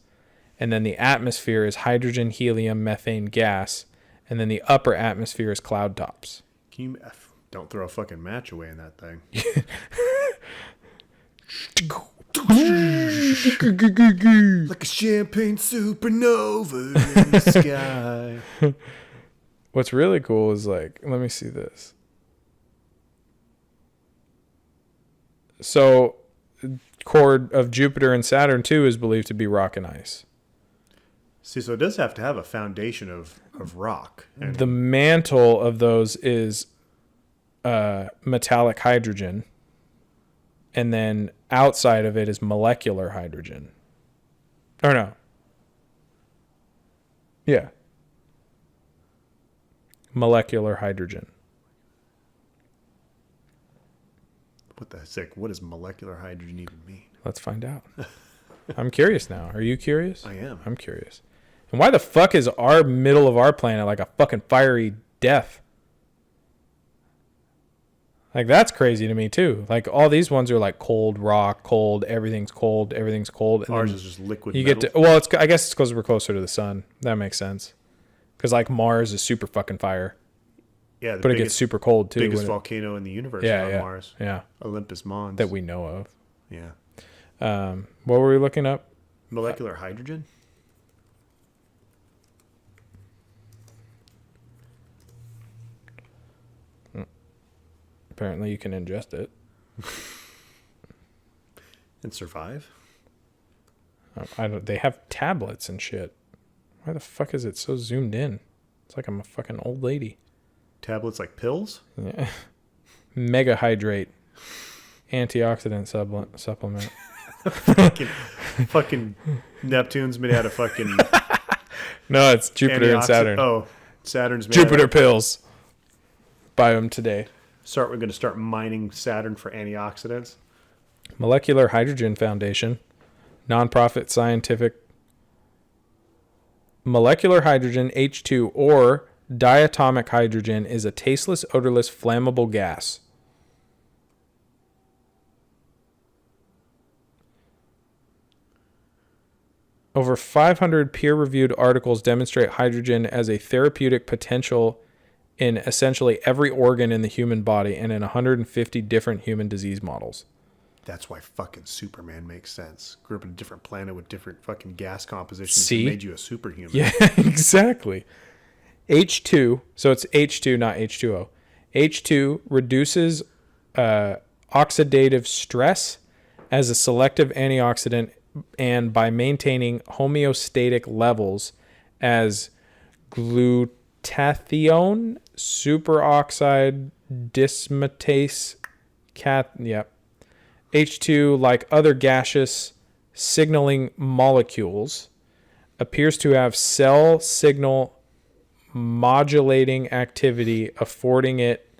And then the atmosphere is hydrogen, helium, methane, gas. And then the upper atmosphere is cloud tops. Don't throw a fucking match away in that thing. Like a champagne supernova in the sky. What's really cool is, like, let me see this. So, core of Jupiter and Saturn too is believed to be rock and ice. See, so it does have to have a foundation of rock. And the mantle of those is metallic hydrogen. And then outside of it is molecular hydrogen. Or no. Yeah. Molecular hydrogen. What does molecular hydrogen even mean? Let's find out. I'm curious now. Are you curious? I am. I'm curious. And why the fuck is our middle of our planet like a fucking fiery death? Like, that's crazy to me too. Like, all these ones are like cold rock, cold, everything's cold, everything's cold. And ours is just liquid you metal. get to, well, I guess it's because we're closer to the sun. That makes sense. Because, like, Mars is super fucking fire. Yeah, but it gets super cold too. Biggest volcano in the universe on Mars. Yeah. Olympus Mons. That we know of. Yeah. What were we looking up? Molecular hydrogen? Apparently you can ingest it. And survive? They have tablets and shit. Why the fuck is it so zoomed in? It's like I'm a fucking old lady. Tablets like pills? Yeah. Mega hydrate. Antioxidant supplement. fucking Neptune's made out of fucking... No, it's Jupiter and Saturn. Oh, Saturn's made Jupiter out of... pills. Buy them today. We're going to start mining Saturn for antioxidants. Molecular Hydrogen Foundation. Nonprofit scientific. Molecular hydrogen, H2, or diatomic hydrogen is a tasteless, odorless, flammable gas. Over 500 peer-reviewed articles demonstrate hydrogen as a therapeutic potential in essentially every organ in the human body and in 150 different human disease models. That's why fucking Superman makes sense. Grew up on a different planet with different fucking gas compositions See? that made you a superhuman. Yeah, exactly. H2, so it's H2, not H2O. H2 reduces oxidative stress as a selective antioxidant and by maintaining homeostatic levels as glutathione, superoxide dismutase, H2, like other gaseous signaling molecules, appears to have cell signal modulating activity, affording it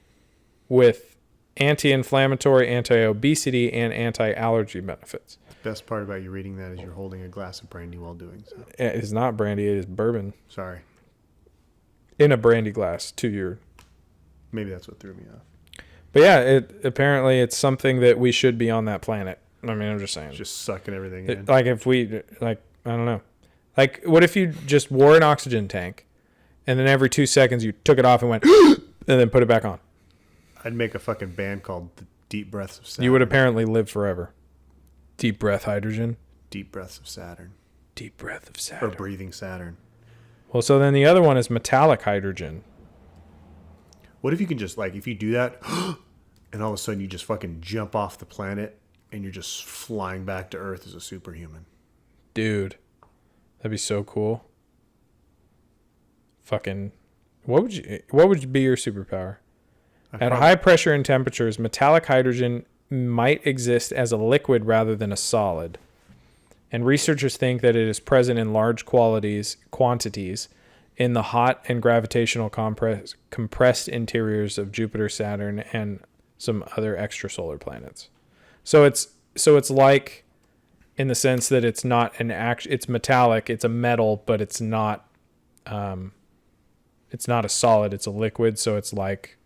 with anti-inflammatory, anti-obesity, and anti-allergy benefits. Best part about you reading that is you're holding a glass of brandy while doing so. It is not brandy, it is bourbon. Sorry. In a brandy glass to your... Maybe that's what threw me off. But yeah, apparently it's something that we should be on that planet. I mean, I'm just saying. Just sucking everything in. Like if we, like, I don't know. Like, what if you just wore an oxygen tank and then every 2 seconds you took it off and went, and then put it back on? I'd make a fucking band called the Deep Breaths of Saturn. You would apparently live forever. Deep breath hydrogen. Deep Breaths of Saturn. Deep breath of Or Saturn. breathing Saturn. Well, so then the other one is metallic hydrogen. What if you can just, like, if you do that, and all of a sudden you just fucking jump off the planet and you're just flying back to Earth as a superhuman? Dude, that'd be so cool. Fucking, what would be your superpower? At high pressure and temperatures, metallic hydrogen might exist as a liquid rather than a solid. And researchers think that it is present in large quantities in the hot and gravitational compressed interiors of Jupiter, Saturn, and some other extrasolar planets. So it's like, in the sense that it's not it's metallic, it's a metal, but it's not a solid, it's a liquid. So it's like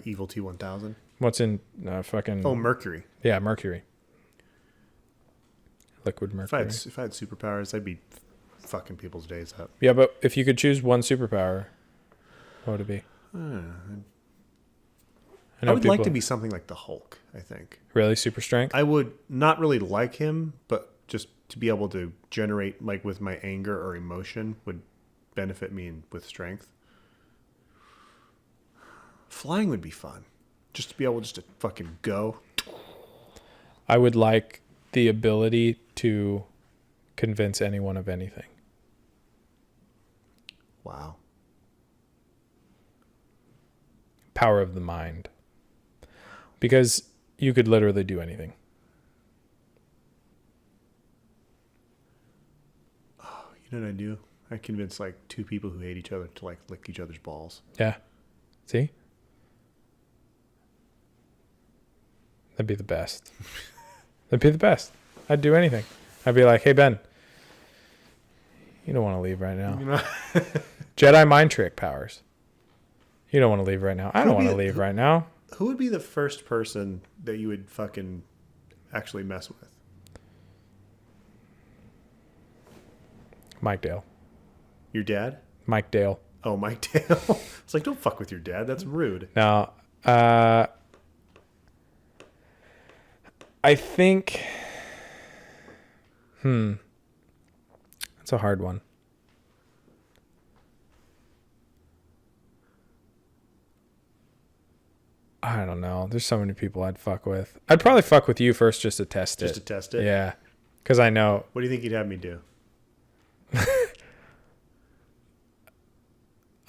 Evil T-1000? what's in fucking... Oh, Mercury. Yeah, mercury. Liquid mercury. If I had superpowers, I'd be fucking people's days up. Yeah, but if you could choose one superpower, what would it be? I know would like people- to be something like the Hulk, I think. Really? Super strength? I would not really like him, but just to be able to generate, like, with my anger or emotion would benefit me with strength. Flying would be fun. Just to be able just to fucking go. I would like the ability to convince anyone of anything. Wow. Power of the mind. Because you could literally do anything. You know what I do? I convince, like, two people who hate each other to, like, lick each other's balls. Yeah. See? That'd be the best. That'd be the best. I'd do anything. I'd be like, hey, Ben, you don't want to leave right now. You know? Jedi mind trick powers. You don't want to leave right now. I don't want to leave right now. Who would be the first person that you would fucking actually mess with? Mike Dale. Your dad? Mike Dale. Oh, Mike Dale. It's like, don't fuck with your dad. That's rude. Now, I think, that's a hard one. I don't know. There's so many people I'd fuck with. I'd probably fuck with you first just to test it. Just to test it? Yeah. Because I know. What do you think you'd have me do?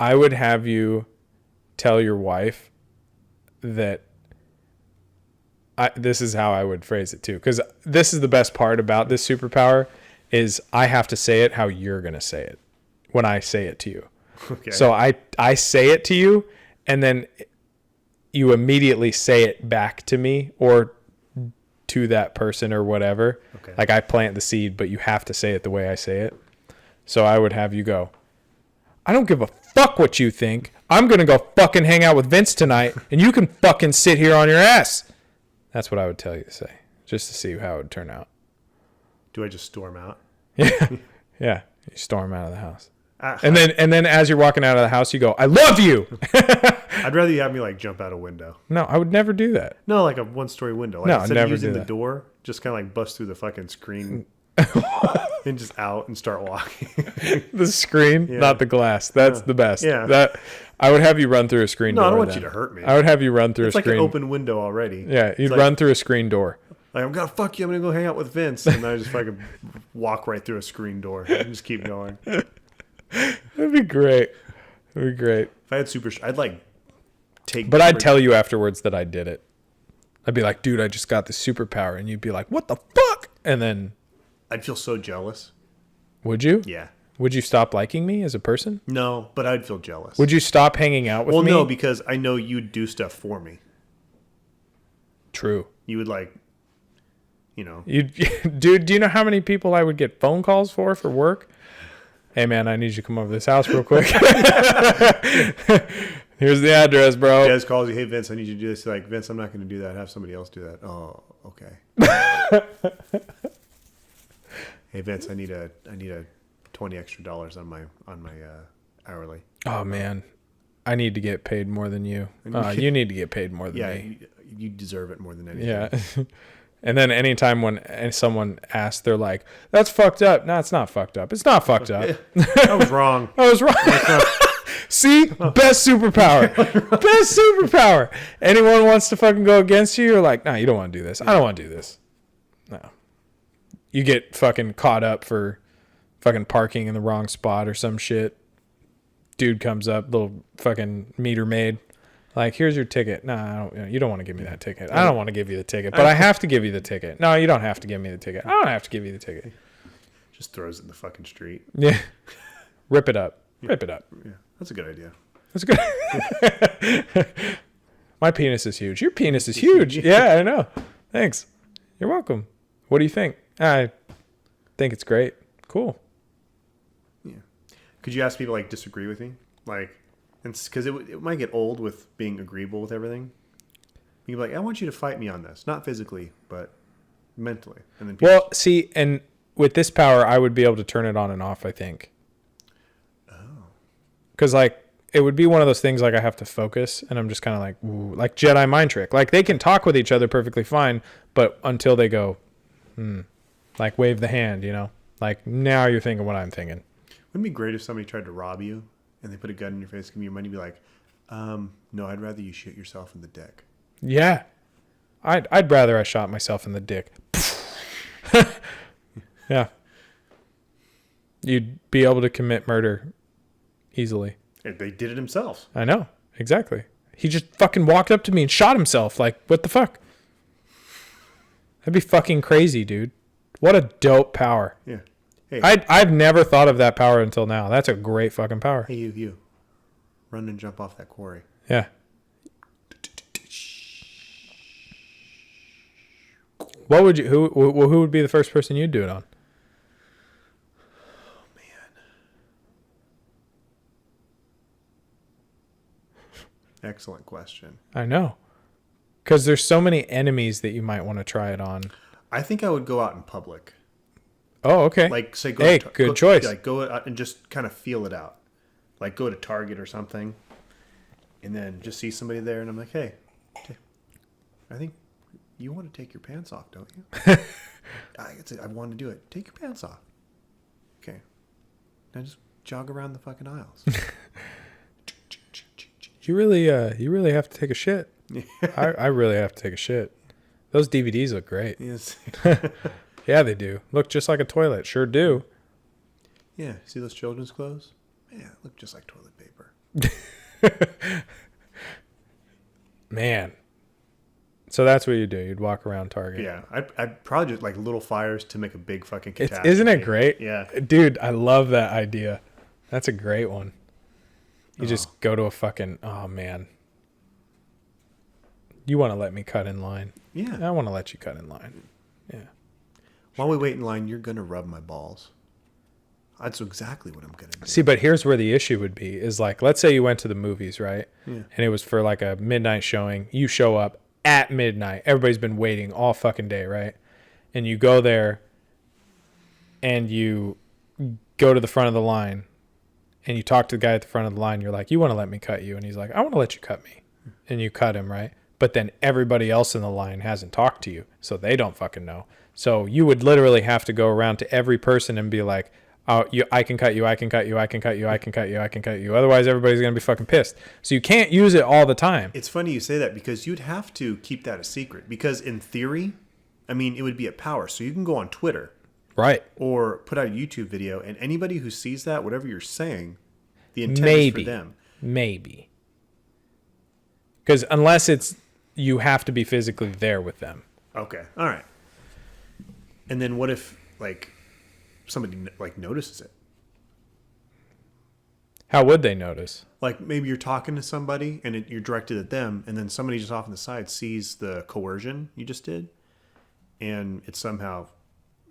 I would have you tell your wife that this is how I would phrase it too. Because this is the best part about this superpower is I have to say it how you're going to say it when I say it to you. Okay. So I say it to you and then you immediately say it back to me or to that person or whatever. Okay. Like I plant the seed, but you have to say it the way I say it. So I would have you go, I don't give a fuck what you think. I'm going to go fucking hang out with Vince tonight and you can fucking sit here on your ass. That's what I would tell you to say, just to see how it would turn out. Do I just storm out? Yeah. Yeah. You storm out of the house. And then as you're walking out of the house, you go, I love you. I'd rather you have me like jump out a window. No, I would never do that. No, like a 1-story window. Like No, instead never of using do the that. door, just kind of like bust through the fucking screen and just out and start walking. The screen, Yeah. not the glass. That's the best. Yeah. That I would have you run through a screen No, door. I don't want then. you to hurt me. I would have you run through It's a like screen. an open window already. Yeah, you'd like- run through a screen door. Like, I'm gonna fuck you. I'm gonna go hang out with Vince, and then I just fucking walk right through a screen door and just keep going. That'd be great. That'd be great. If I had I'd like take. But I'd tell you afterwards that I did it. I'd be like, dude, I just got this superpower. And you'd be like, what the fuck? And then, I'd feel so jealous. would you? Yeah. Would you stop liking me as a person? No, but I'd feel jealous. Would you stop hanging out with Well, me? no, because I know you'd do stuff for me. True. You would like, you know. Dude, do you know how many people I would get phone calls for work? Hey, man, I need you to come over to this house real quick. Here's the address, bro. Des calls you, hey Vince, I need you to do this. You're like, Vince, I'm not going to do that. Have somebody else do that. Oh, okay. Hey Vince, I need a $20 extra on my hourly. Oh, man. I need to get paid more than you. You need to get paid more than Yeah, me. you deserve it more than anything. Yeah. And then anytime when someone asks, they're like, that's fucked up. No, it's not fucked up. It's not fucked up. I was wrong. I was wrong. See? Best superpower. Best superpower. Anyone wants to fucking go against you, you're like, nah, you don't want to do this. I don't want to do this. No. You get fucking caught up for fucking parking in the wrong spot or some shit. Dude comes up, little fucking meter maid. Like, here's your ticket. No, you don't want to give me that ticket. I don't want to give you the ticket, but I have to give you the ticket. No, you don't have to give me the ticket. I don't have to give you the ticket. Just throws it in the fucking street. Yeah. Rip it up. Rip it up. Yeah, that's a good idea. That's good. My penis is huge. Your penis is huge. Yeah, I know. Thanks. You're welcome. What do you think? I think it's great. Cool. Yeah. Could you ask people like disagree with me? Like, because it might get old with being agreeable with everything. You'd be like, I want you to fight me on this, not physically, but mentally. And then people Well, see, and with this power, I would be able to turn it on and off, I think. Oh. Because, like, it would be one of those things like I have to focus, and I'm just kind of like, ooh, like Jedi mind trick. Like, they can talk with each other perfectly fine, but until they go, like wave the hand, you know? Like, now you're thinking what I'm thinking. Wouldn't it be great if somebody tried to rob you and they put a gun in your face, give you your money, be like, no, I'd rather you shoot yourself in the dick. Yeah. I'd rather I shot myself in the dick. Yeah. You'd be able to commit murder easily. And they did it themselves. I know. Exactly. He just fucking walked up to me and shot himself. Like, what the fuck? That'd be fucking crazy, dude. What a dope power. Yeah. Hey, I've never thought of that power until now. That's a great fucking power. hey, you. Run and jump off that quarry. Yeah. What would you? Who would be the first person you'd do it on? Oh, man. Excellent question. I know, because there's so many enemies that you might want to try it on. I think I would go out in public. Oh, okay. Like, say, go Hey, to good choice. Like, go out and just kind of feel it out. Like, go to Target or something, and then just see somebody there, and I'm like, hey, I think you want to take your pants off, don't you? I want to do it. Take your pants off. Okay. Now just jog around the fucking aisles. You really have to take a shit. I really have to take a shit. Those DVDs look great. Yes. Yeah, they do. Look just like a toilet. Sure do. Yeah. See those children's clothes? Yeah, look just like toilet paper. Man. So that's what you do. You'd walk around Target. Yeah, I'd probably just like little fires to make a big fucking catastrophe. Isn't it great? Yeah. Dude, I love that idea. That's a great one. You just go to a fucking, oh man. You want to let me cut in line. Yeah. I want to let you cut in line. Yeah. While we wait in line, you're going to rub my balls. That's exactly what I'm going to do. See, but here's where the issue would be is like, let's say you went to the movies, right? Yeah. And it was for like a midnight showing. You show up at midnight. Everybody's been waiting all fucking day, right? And you go there and you go to the front of the line and you talk to the guy at the front of the line, you're like, you want to let me cut you? And he's like, I want to let you cut me. And you cut him, right? But then everybody else in the line hasn't talked to you, so they don't fucking know. So you would literally have to go around to every person and be like, oh, I can cut you, I can cut you, I can cut you, I can cut you, I can cut you. Otherwise, everybody's going to be fucking pissed. So you can't use it all the time. It's funny you say that because you'd have to keep that a secret. Because in theory, I mean, it would be a power. So you can go on Twitter. Right. Or put out a YouTube video, and anybody who sees that, whatever you're saying, the intent is for them. Maybe. Because unless it's, you have to be physically there with them. Okay. All right. And then what if, like, somebody, like, notices it? How would they notice? Like, maybe you're talking to somebody, and you're directed at them, and then somebody just off on the side sees the coercion you just did, and it's somehow,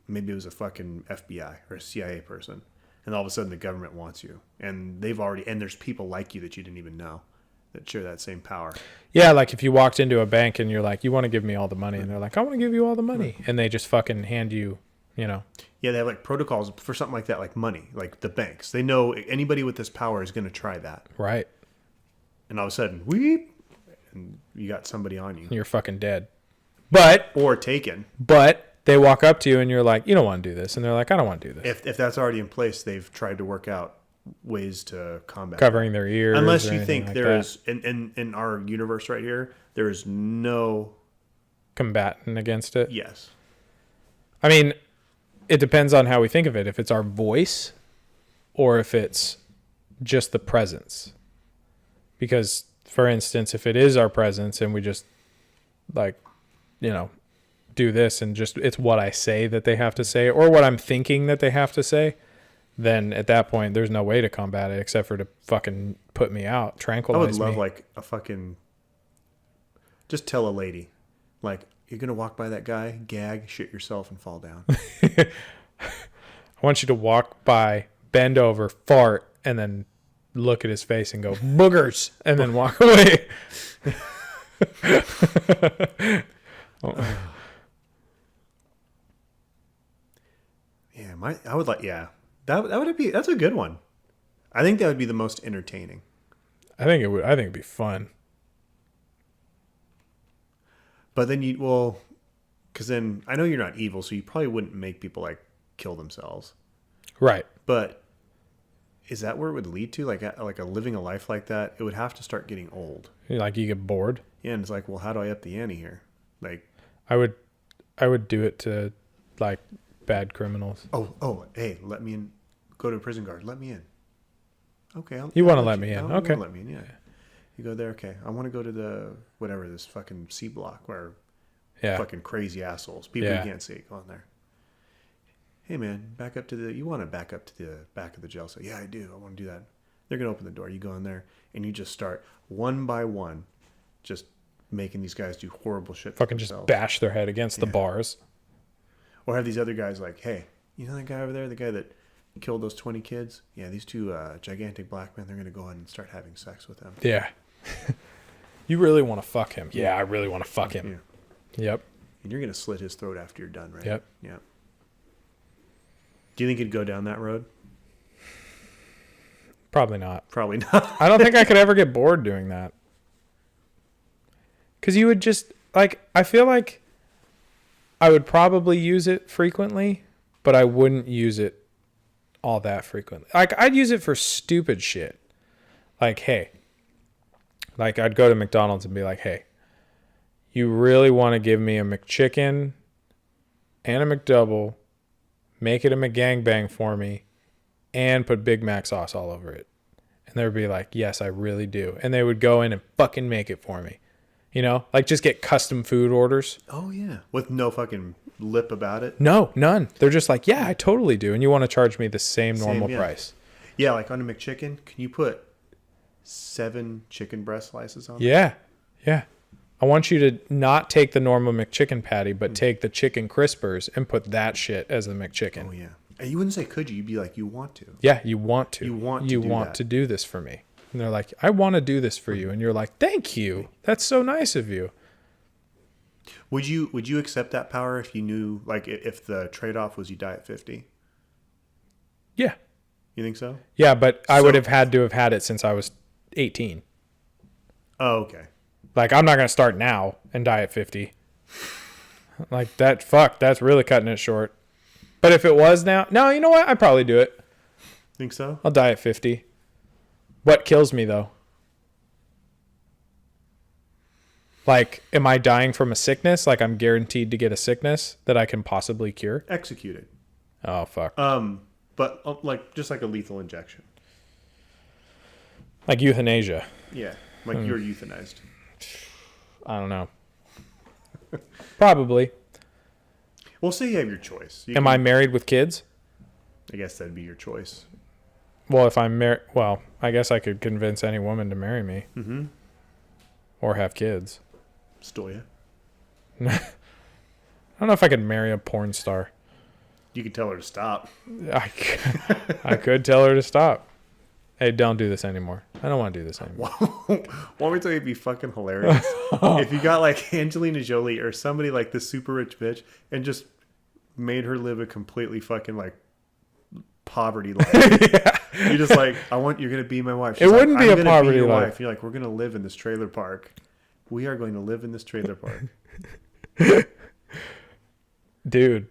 maybe it was a fucking FBI or a CIA person, and all of a sudden the government wants you, and there's people like you that you didn't even know that share that same power. Yeah, like if you walked into a bank and you're like, you want to give me all the money, and they're like, I want to give you all the money, and they just fucking hand you, you know. Yeah, they have like protocols for something like that, like money, like the banks. They know anybody with this power is going to try that. Right. And all of a sudden, weep, and you got somebody on you. You're fucking dead. But or taken. But they walk up to you and you're like, you don't want to do this, and they're like, I don't want to do this. If that's already in place, they've tried to work out ways to combat covering their ears. Unless you think like there is in our universe right here, there is no combatant against it. Yes. I mean, it depends on how we think of it. If it's our voice or if it's just the presence. Because, for instance, if it is our presence and we just, like, you know, do this and just it's what I say that they have to say or what I'm thinking that they have to say, then at that point there's no way to combat it except for to fucking put me out, tranquilize me. I would love like a fucking, just tell a lady, like, you're going to walk by that guy, gag, shit yourself, and fall down. I want you to walk by, bend over, fart, and then look at his face and go, boogers, and then walk away. Yeah, I would like, yeah. That's a good one. I think that would be the most entertaining. I think it'd be fun. But then because then I know you're not evil, so you probably wouldn't make people like kill themselves. Right. But is that where it would lead to? Like a living a life like that, it would have to start getting old. Like you get bored. Yeah, and it's like, well, how do I up the ante here? Like, I would do it to like bad criminals. Oh, hey, let me in. Go to a prison guard. Let me in. Okay. You want to let me in? Okay. Let me in. Yeah. You go there. Okay. I want to go to the whatever this fucking C block where fucking crazy assholes, people you can't see, go in there. Hey man, you want to back up to the back of the jail cell? Yeah, I do. I want to do that. They're gonna open the door. You go in there and you just start one by one, just making these guys do horrible shit. Fucking just bash their head against the bars. Or have these other guys like, hey, you know that guy over there, the guy that killed those 20 kids? Yeah, these two gigantic black men, they're going to go ahead and start having sex with them. Yeah. You really want to fuck him. Yeah, I really want to fuck him. Yeah. Yep. And you're going to slit his throat after you're done, right? Yep. Yep. Do you think he'd go down that road? Probably not. Probably not. I don't think I could ever get bored doing that. Because you would just, like, I feel like I would probably use it frequently, but I wouldn't use it all that frequently. Like, I'd use it for stupid shit. Like, hey, like, I'd go to McDonald's and be like, hey, you really want to give me a McChicken and a McDouble, make it a McGangbang for me, and put Big Mac sauce all over it. And they would be like, yes, I really do. And they would go in and fucking make it for me. You know, like just get custom food orders. Oh, yeah. With no fucking lip about it? No, none. They're just like, yeah, I totally do. And you want to charge me the same normal price. Yeah, like on a McChicken, can you put 7 chicken breast slices on there? Yeah. I want you to not take the normal McChicken patty, but take the chicken crispers and put that shit as the McChicken. Oh, yeah. And you wouldn't say could you. You'd be like, you want to. Yeah, you want to. You want to do this for me. And they're like, I want to do this for you. And you're like, thank you. That's so nice of you. Would you accept that power if you knew, like, if the trade-off was you die at 50? Yeah. You think so? Yeah, but I would have had to have had it since I was 18. Oh, okay. Like, I'm not going to start now and die at 50. Like, that's really cutting it short. But if it was now, no, you know what? I'd probably do it. Think so? I'll die at 50. What kills me, though? Like, am I dying from a sickness? Like, I'm guaranteed to get a sickness that I can possibly cure? Executed. Oh, fuck. But like just like a lethal injection. Like euthanasia. Yeah, like you're euthanized. I don't know. Probably. Well, say you have your choice. Am I married with kids? I guess that'd be your choice. Well, if I'm married, well, I guess I could convince any woman to marry me. Mm-hmm. Or have kids. Stoya. I don't know if I could marry a porn star. You could tell her to stop. I could tell her to stop. Hey, don't do this anymore. I don't want to do this anymore. Want me to tell you it'd be fucking hilarious if you got like Angelina Jolie or somebody like this super rich bitch and just made her live a completely fucking like poverty life. Yeah. You're just like, you're gonna be my wife. She's it wouldn't like, be a poverty life. You're like, we're gonna live in this trailer park. We are going to live in this trailer park. Dude.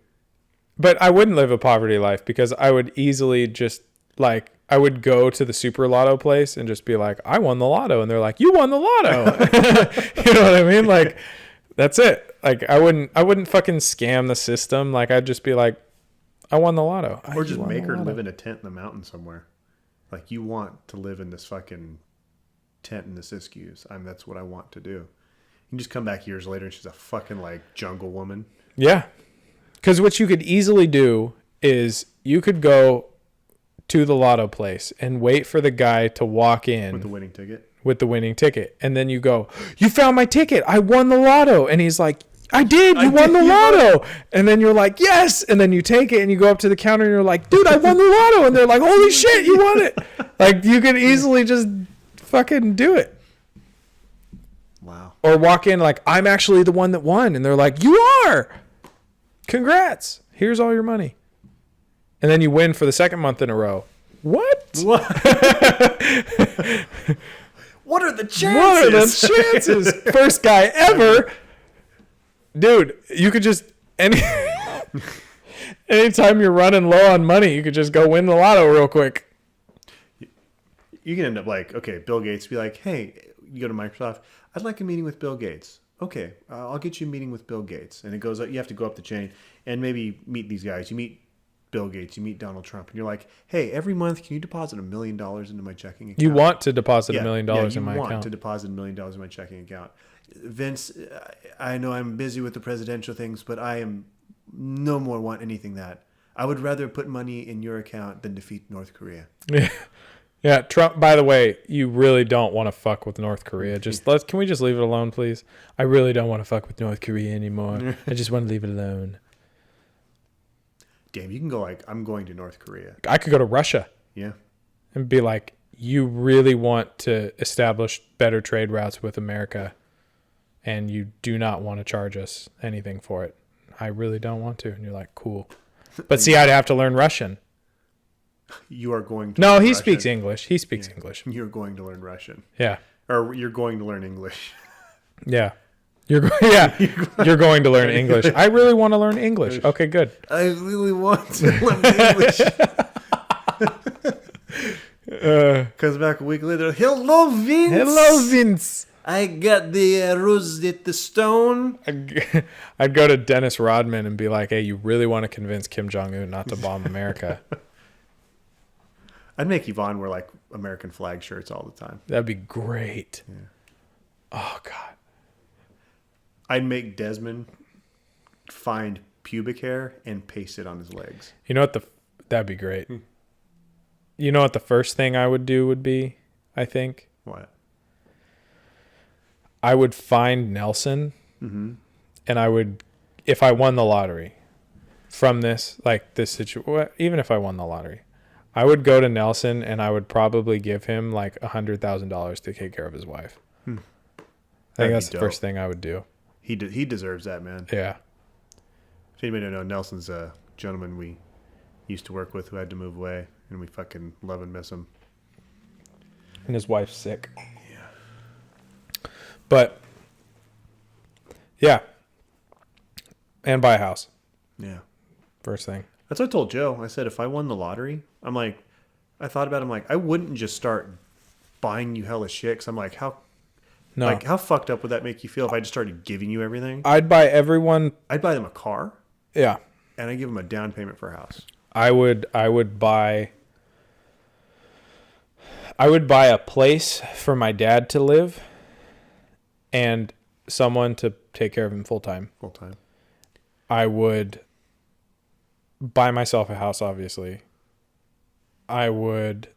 But I wouldn't live a poverty life because I would easily just like, I would go to the super lotto place and just be like, I won the lotto. And they're like, you won the lotto. You know what I mean? Like, that's it. Like, I wouldn't fucking scam the system. Like, I'd just be like, I won the lotto. Or just make her live in a tent in the mountain somewhere. Like, you want to live in this fucking tent in the Siskiyous. That's what I want to do. You can just come back years later and she's a fucking like jungle woman. Yeah. Because what you could easily do is you could go to the lotto place and wait for the guy to walk in with the winning ticket. And then you go, you found my ticket. I won the lotto. And he's like, I did. You won the lotto. And then you're like, yes. And then you take it and you go up to the counter and you're like, dude, I won the lotto. And they're like, holy shit, you won it. Like, you could easily just fucking do it. Wow. Or walk in like, I'm actually the one that won. And they're like, you are. Congrats. Here's all your money. And then you win for the second month in a row. What? What are the chances? What are the chances? First guy ever. Dude, you could just anytime you're running low on money, you could just go win the lotto real quick. You can end up like, okay, Bill Gates be like, hey, you go to Microsoft, I'd like a meeting with Bill Gates. Okay, I'll get you a meeting with Bill Gates. And it goes, you have to go up the chain and maybe meet these guys. You meet Bill Gates, you meet Donald Trump, and you're like, hey, every month, can you deposit $1 million into my checking account? You want to deposit $1 million in my account. You want to deposit $1 million in my checking account. Vince, I know I'm busy with the presidential things, but I am no more want anything that. I would rather put money in your account than defeat North Korea. Yeah. Yeah, Trump, by the way, you really don't want to fuck with North Korea. Can we just leave it alone, please? I really don't want to fuck with North Korea anymore. I just want to leave it alone. Damn, you can go like, I'm going to North Korea. I could go to Russia. Yeah. And be like, you really want to establish better trade routes with America, and you do not want to charge us anything for it. I really don't want to. And you're like, cool. But see, I'd have to learn Russian. You are going to No, learn he Russian. speaks English. He speaks English. You're going to learn Russian. Yeah. Or you're going to learn English. Yeah. You're going to learn English. I really want to learn English. Okay, good. I really want to learn English. Comes back a week later. Hello, Vince. Hello, Vince. I got the Rosetta Stone. I'd go to Dennis Rodman and be like, hey, you really want to convince Kim Jong-un not to bomb America? I'd make Yvonne wear like American flag shirts all the time. That'd be great. Yeah. Oh, God. I'd make Desmond find pubic hair and paste it on his legs. You know what that'd be great. You know what the first thing I would do would be, I think? What? I would find Nelson, and I would, if I won the lottery from this situation, even if I won the lottery, I would go to Nelson and I would probably give him like $100,000 to take care of his wife. I think that's the first thing I would do. He deserves that, man. Yeah. If anybody don't know, Nelson's a gentleman we used to work with who had to move away, and we fucking love and miss him. And his wife's sick. Yeah. But yeah. And buy a house. Yeah. First thing. That's what I told Joe. I said, if I won the lottery, I'm like, I thought about it. I'm like, I wouldn't just start buying you hella shit. Cause I'm like, how fucked up would that make you feel if I just started giving you everything? I'd buy everyone. I'd buy them a car. Yeah. And I'd give them a down payment for a house. I would buy a place for my dad to live and someone to take care of him full time. Full time. I would buy myself a house, obviously. I would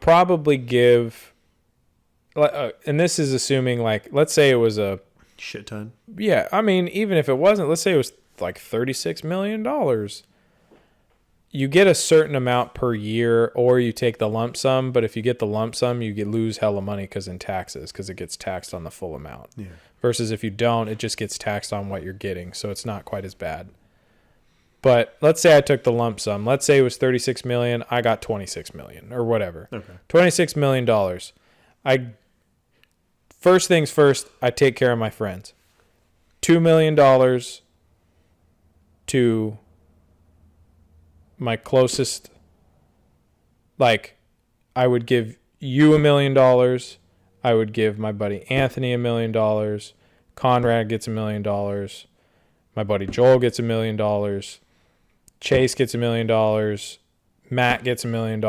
probably give, and this is assuming, like, let's say it was a shit ton. Yeah, I mean, even if it wasn't, let's say it was like $36 million. You get a certain amount per year, or you take the lump sum. But if you get the lump sum, you lose hella money because it gets taxed on the full amount. Yeah. Versus if you don't, it just gets taxed on what you're getting. So it's not quite as bad. But let's say I took the lump sum. Let's say it was $36 million. I got $26 million or whatever. Okay. $26 million. First things first, I take care of my friends. $2 million to my closest, like, I would give you $1 million. I would give my buddy Anthony $1 million. Conrad gets $1 million. My buddy Joel gets $1 million. Chase gets $1 million. Matt gets $1 million.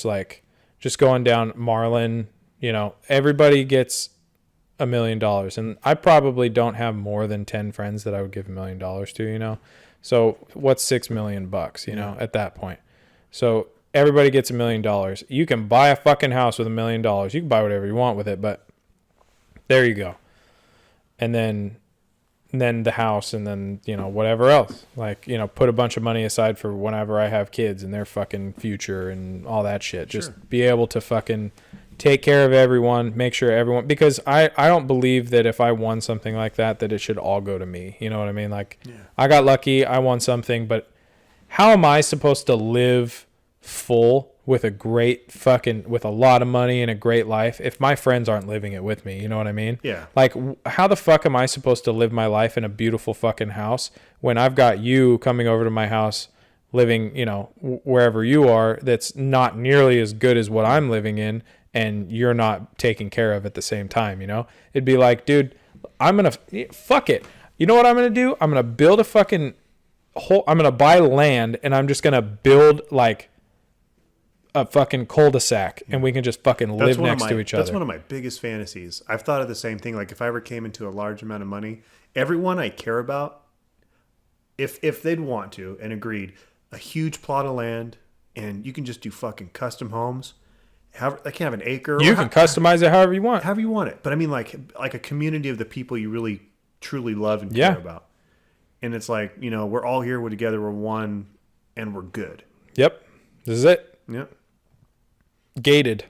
Like, just going down, Marlon, everybody gets $1 million. And I probably don't have more than 10 friends that I would give $1 million to, So what's $6 million bucks, at that point? So everybody gets $1 million. You can buy a fucking house with $1 million. You can buy whatever you want with it, but there you go. And then the house, and then, whatever else. Like, put a bunch of money aside for whenever I have kids and their fucking future and all that shit. Sure. Just be able to fucking take care of everyone, make sure everyone, because I don't believe that if I won something like that it should all go to me. You know what I mean? Like, yeah. I got lucky, I won something, but how am I supposed to live full with with a lot of money and a great life if my friends aren't living it with me? You know what I mean? Yeah. Like, how the fuck am I supposed to live my life in a beautiful fucking house when I've got you coming over to my house, living, wherever you are, that's not nearly as good as what I'm living in, and you're not taken care of at the same time, It'd be like, dude, fuck it. You know what I'm going to do? I'm going to build a fucking I'm going to buy land, and I'm just going to build, like, a fucking cul-de-sac, and we can just fucking live next to each other. That's one of my biggest fantasies. I've thought of the same thing. Like, if I ever came into a large amount of money, everyone I care about, if they'd want to and agreed, a huge plot of land, and you can just do fucking custom homes. I can have an acre. You can customize it however you want. However you want it. But I mean, like a community of the people you really, truly love and care about. And it's like, we're all here, we're together, we're one, and we're good. Yep. This is it. Yep. Gated.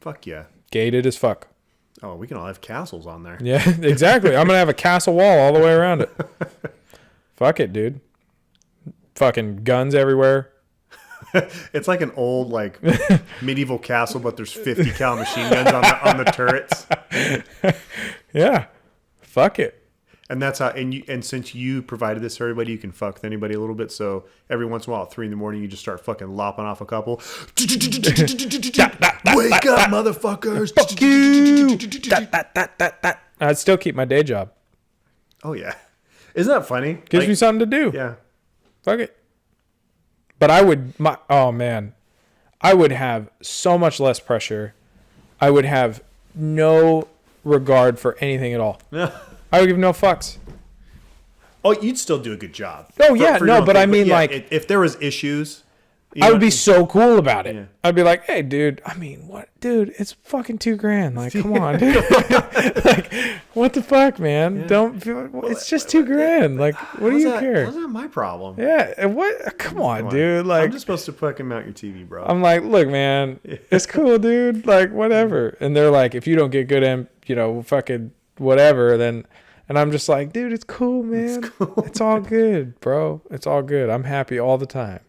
Fuck yeah. Gated as fuck. Oh, we can all have castles on there. Yeah, exactly. I'm going to have a castle wall all the way around it. Fuck it, dude. Fucking guns everywhere. It's like an old, like, medieval castle, but there's 50 cal machine guns on the turrets. Yeah. Fuck it. And that's how, and since you provided this for everybody, you can fuck with anybody a little bit. So every once in a while at 3 a.m, you just start fucking lopping off a couple. Wake up, motherfuckers. Fuck you. I'd still keep my day job. Oh, yeah. Isn't that funny? Gives me something to do. Yeah. Fuck it. But I would have so much less pressure. I would have no regard for anything at all. I would give no fucks. Oh, you'd still do a good job. Oh, yeah. No, but I mean, like, if there was issues, I would be so cool about it. Yeah. I'd be like, hey, dude, I mean, what? Dude, it's fucking $2,000. Like, come on, dude. Like, what the fuck, man? Yeah. Don't feel, it's just $2,000. Like, what do you care? That's not my problem. Yeah. What? Come on, dude. Like, I'm just supposed to fucking mount your TV, bro. I'm like, look, man, it's cool, dude. Like, whatever. And they're like, if you don't get good, fucking whatever, then, and I'm just like, dude, it's cool, man. It's all good, bro. It's all good. I'm happy all the time.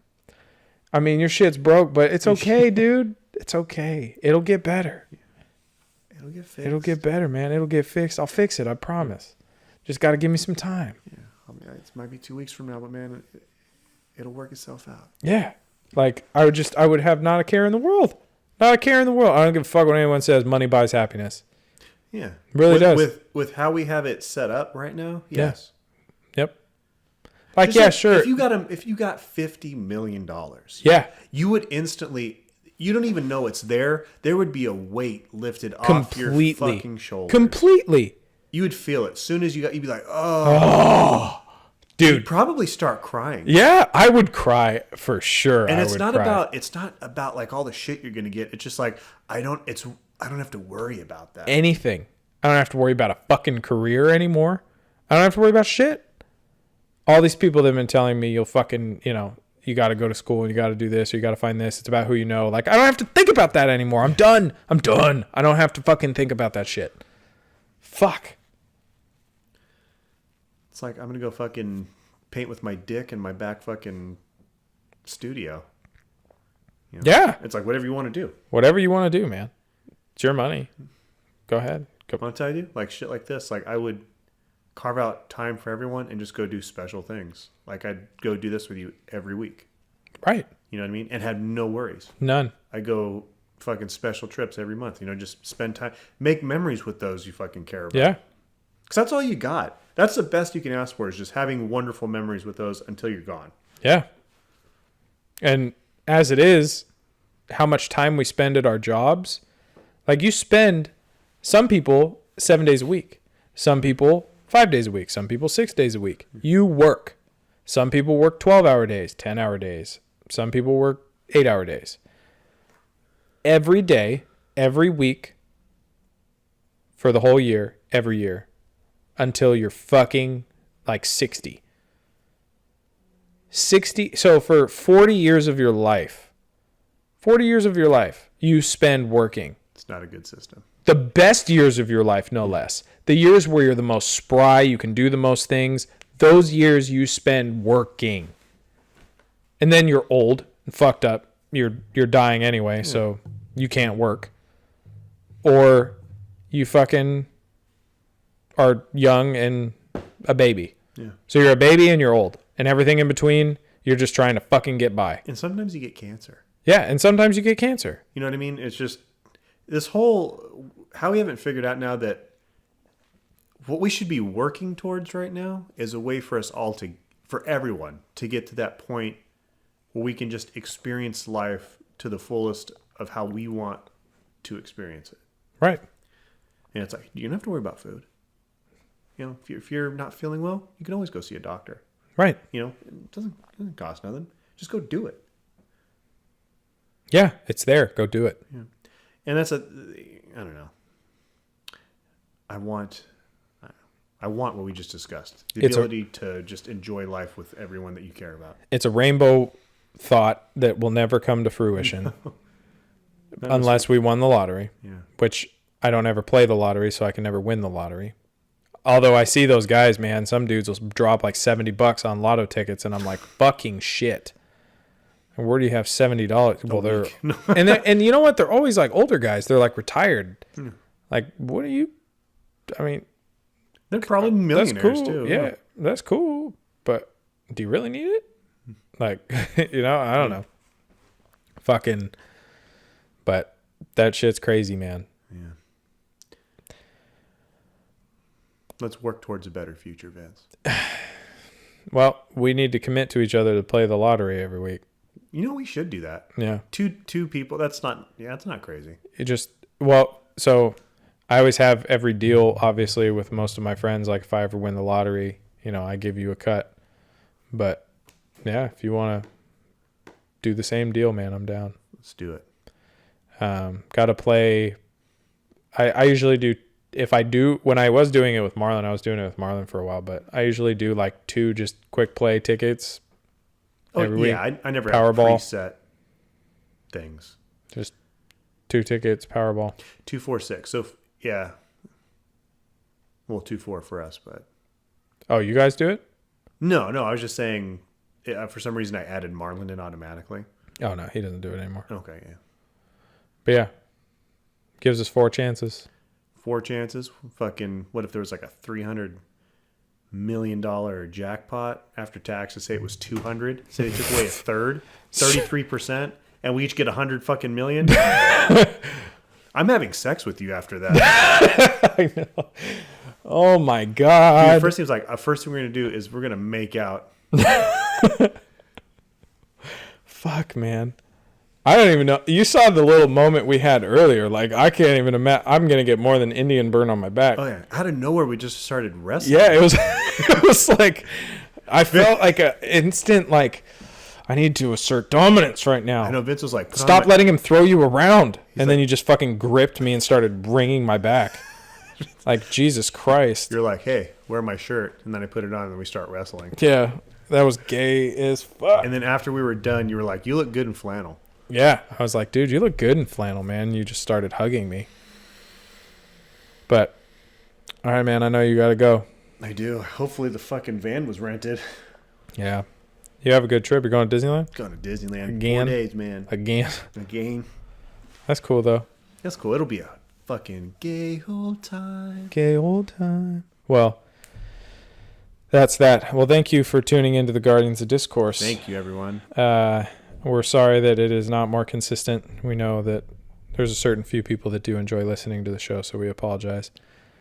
I mean, your shit's broke, but it's okay, dude. It's okay. It'll get better. It'll get fixed. It'll get better, man. It'll get fixed. I'll fix it. I promise. Just got to give me some time. Yeah. I mean, it might be 2 weeks from now, but man, it'll work itself out. Yeah. Like, I would have not a care in the world. Not a care in the world. I don't give a fuck what anyone says. Money buys happiness. Yeah. It really does. With how we have it set up right now, yes. Yeah. Yep. Like, Just yeah, like, sure. If you got $50 million, yeah. you would instantly, you don't even know it's there. There would be a weight lifted off your fucking shoulders. Completely. You would feel it. As soon as you'd be like, oh. Dude. You'd probably start crying. Yeah, I would cry for sure. And it's not about like all the shit you're gonna get. It's just like I don't have to worry about that. Anything. I don't have to worry about a fucking career anymore. I don't have to worry about shit. All these people that have been telling me you'll fucking, you got to go to school and you got to do this or you got to find this. It's about who you know. Like, I don't have to think about that anymore. I'm done. I don't have to fucking think about that shit. Fuck. It's like I'm gonna go fucking paint with my dick in my back fucking studio. Yeah. It's like whatever you want to do. Whatever you want to do, man. It's your money. Go ahead. Want to tell you, like shit like this, like I would carve out time for everyone and just go do special things. Like I'd go do this with you every week. Right. You know what I mean? And had no worries. None. I go fucking special trips every month. Just spend time, make memories with those you fucking care about. Yeah. Because that's all you got. That's the best you can ask for is just having wonderful memories with those until you're gone. Yeah. And as it is, how much time we spend at our jobs, like you spend, some people 7 days a week, some people 5 days a week, some people 6 days a week. You work. Some people work 12-hour days, 10-hour days. Some people work 8-hour days. Every day, every week, for the whole year, every year, until you're fucking like 60. 60. So for 40 years of your life, you spend working. It's not a good system. The best years of your life, no less. The years where you're the most spry, you can do the most things, those years you spend working. And then you're old and fucked up. You're dying anyway, so you can't work. Or you fucking are young and a baby. Yeah. So you're a baby and you're old. And everything in between, you're just trying to fucking get by. And sometimes you get cancer. Yeah, and sometimes you get cancer. You know what I mean? It's just this whole, how we haven't figured out now that what we should be working towards right now is a way for us all to, for everyone, to get to that point where we can just experience life to the fullest of how we want to experience it. Right. And it's like, you don't have to worry about food. If you're not feeling well, you can always go see a doctor. Right. It doesn't cost nothing. Just go do it. Yeah, it's there. Go do it. Yeah. And that's I don't know. I want what we just discussed. The ability to just enjoy life with everyone that you care about. It's a rainbow thought that will never come to fruition unless we won the lottery. Yeah. Which I don't ever play the lottery, so I can never win the lottery. Although I see those guys, man, some dudes will drop like $70 on lotto tickets, and I'm like, fucking shit. And where do you have $70? Well, they're and you know what? They're always like older guys. They're like retired. Like, what are you? I mean, they're probably millionaires that's cool. too. Yeah, that's cool. But do you really need it? Like, I don't know. Fucking. But that shit's crazy, man. Yeah. Let's work towards a better future, Vince. Well, we need to commit to each other to play the lottery every week. We should do that. Yeah. Two people. That's not crazy. So I always have every deal, obviously, with most of my friends. Like if I ever win the lottery, I give you a cut. But yeah, if you want to do the same deal, man, I'm down. Let's do it. Got to play. I usually do. When I was doing it with Marlon, I was doing it with Marlon for a while, but I usually do like 2 just quick play tickets. Every week. I never Powerball. have preset things. Just 2 tickets, Powerball. 2, 4, 6. So yeah. Well, 2-4 for us, but Oh, you guys do it? no. I was just saying. For some reason, I added Marlon in automatically. Oh no, he doesn't do it anymore. Okay, yeah. But yeah, gives us 4 chances. 4 chances. Fucking. What if there was like a $300 million jackpot after taxes? Say it was 200. Say they took away a third, 33%, and we each get 100 fucking million. I'm having sex with you after that. I know. Oh my god. Dude, first thing was like, first thing we're gonna do is we're gonna make out. Fuck, man. I don't even know. You saw the little moment we had earlier. Like, I can't even imagine. I'm going to get more than Indian burn on my back. Oh, yeah. Out of nowhere, we just started wrestling. Yeah, it was it was like, I felt like an instant, like, I need to assert dominance right now. I know Vince was like, stop letting him throw you around. And then you just fucking gripped me and started wringing my back. Like, Jesus Christ. You're like, hey, wear my shirt. And then I put it on and then we start wrestling. Yeah, that was gay as fuck. And then after we were done, you were like, you look good in flannel. Yeah, I was like, dude, you look good in flannel, man. You just started hugging me. But, all right, man, I know you got to go. I do. Hopefully the fucking van was rented. Yeah. You have a good trip. You're going to Disneyland? Going to Disneyland. Again? 4 days, man. Again. That's cool, though. That's cool. It'll be a fucking gay old time. Gay old time. Well, that's that. Well, thank you for tuning into the Guardians of Discourse. Thank you, everyone. We're sorry that it is not more consistent. We know that there's a certain few people that do enjoy listening to the show, so we apologize.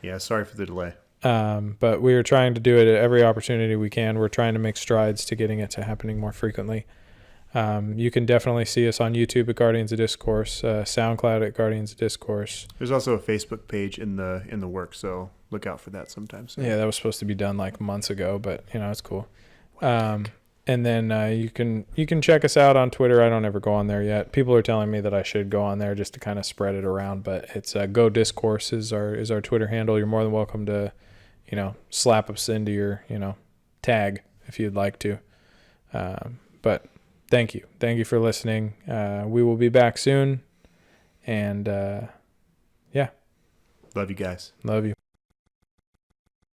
Yeah, sorry for the delay. But we are trying to do it at every opportunity we can. We're trying to make strides to getting it to happening more frequently. You can definitely see us on YouTube at Guardians of Discourse, SoundCloud at Guardians of Discourse. There's also a Facebook page in the works, so look out for that sometime soon. Yeah, that was supposed to be done like months ago, but it's cool. And then you can check us out on Twitter. I don't ever go on there yet. People are telling me that I should go on there just to kind of spread it around, but it's Go Discourse is our Twitter handle. You're more than welcome to, slap us into your, tag if you'd like to. But thank you. Thank you for listening. We will be back soon. And yeah. Love you guys. Love you.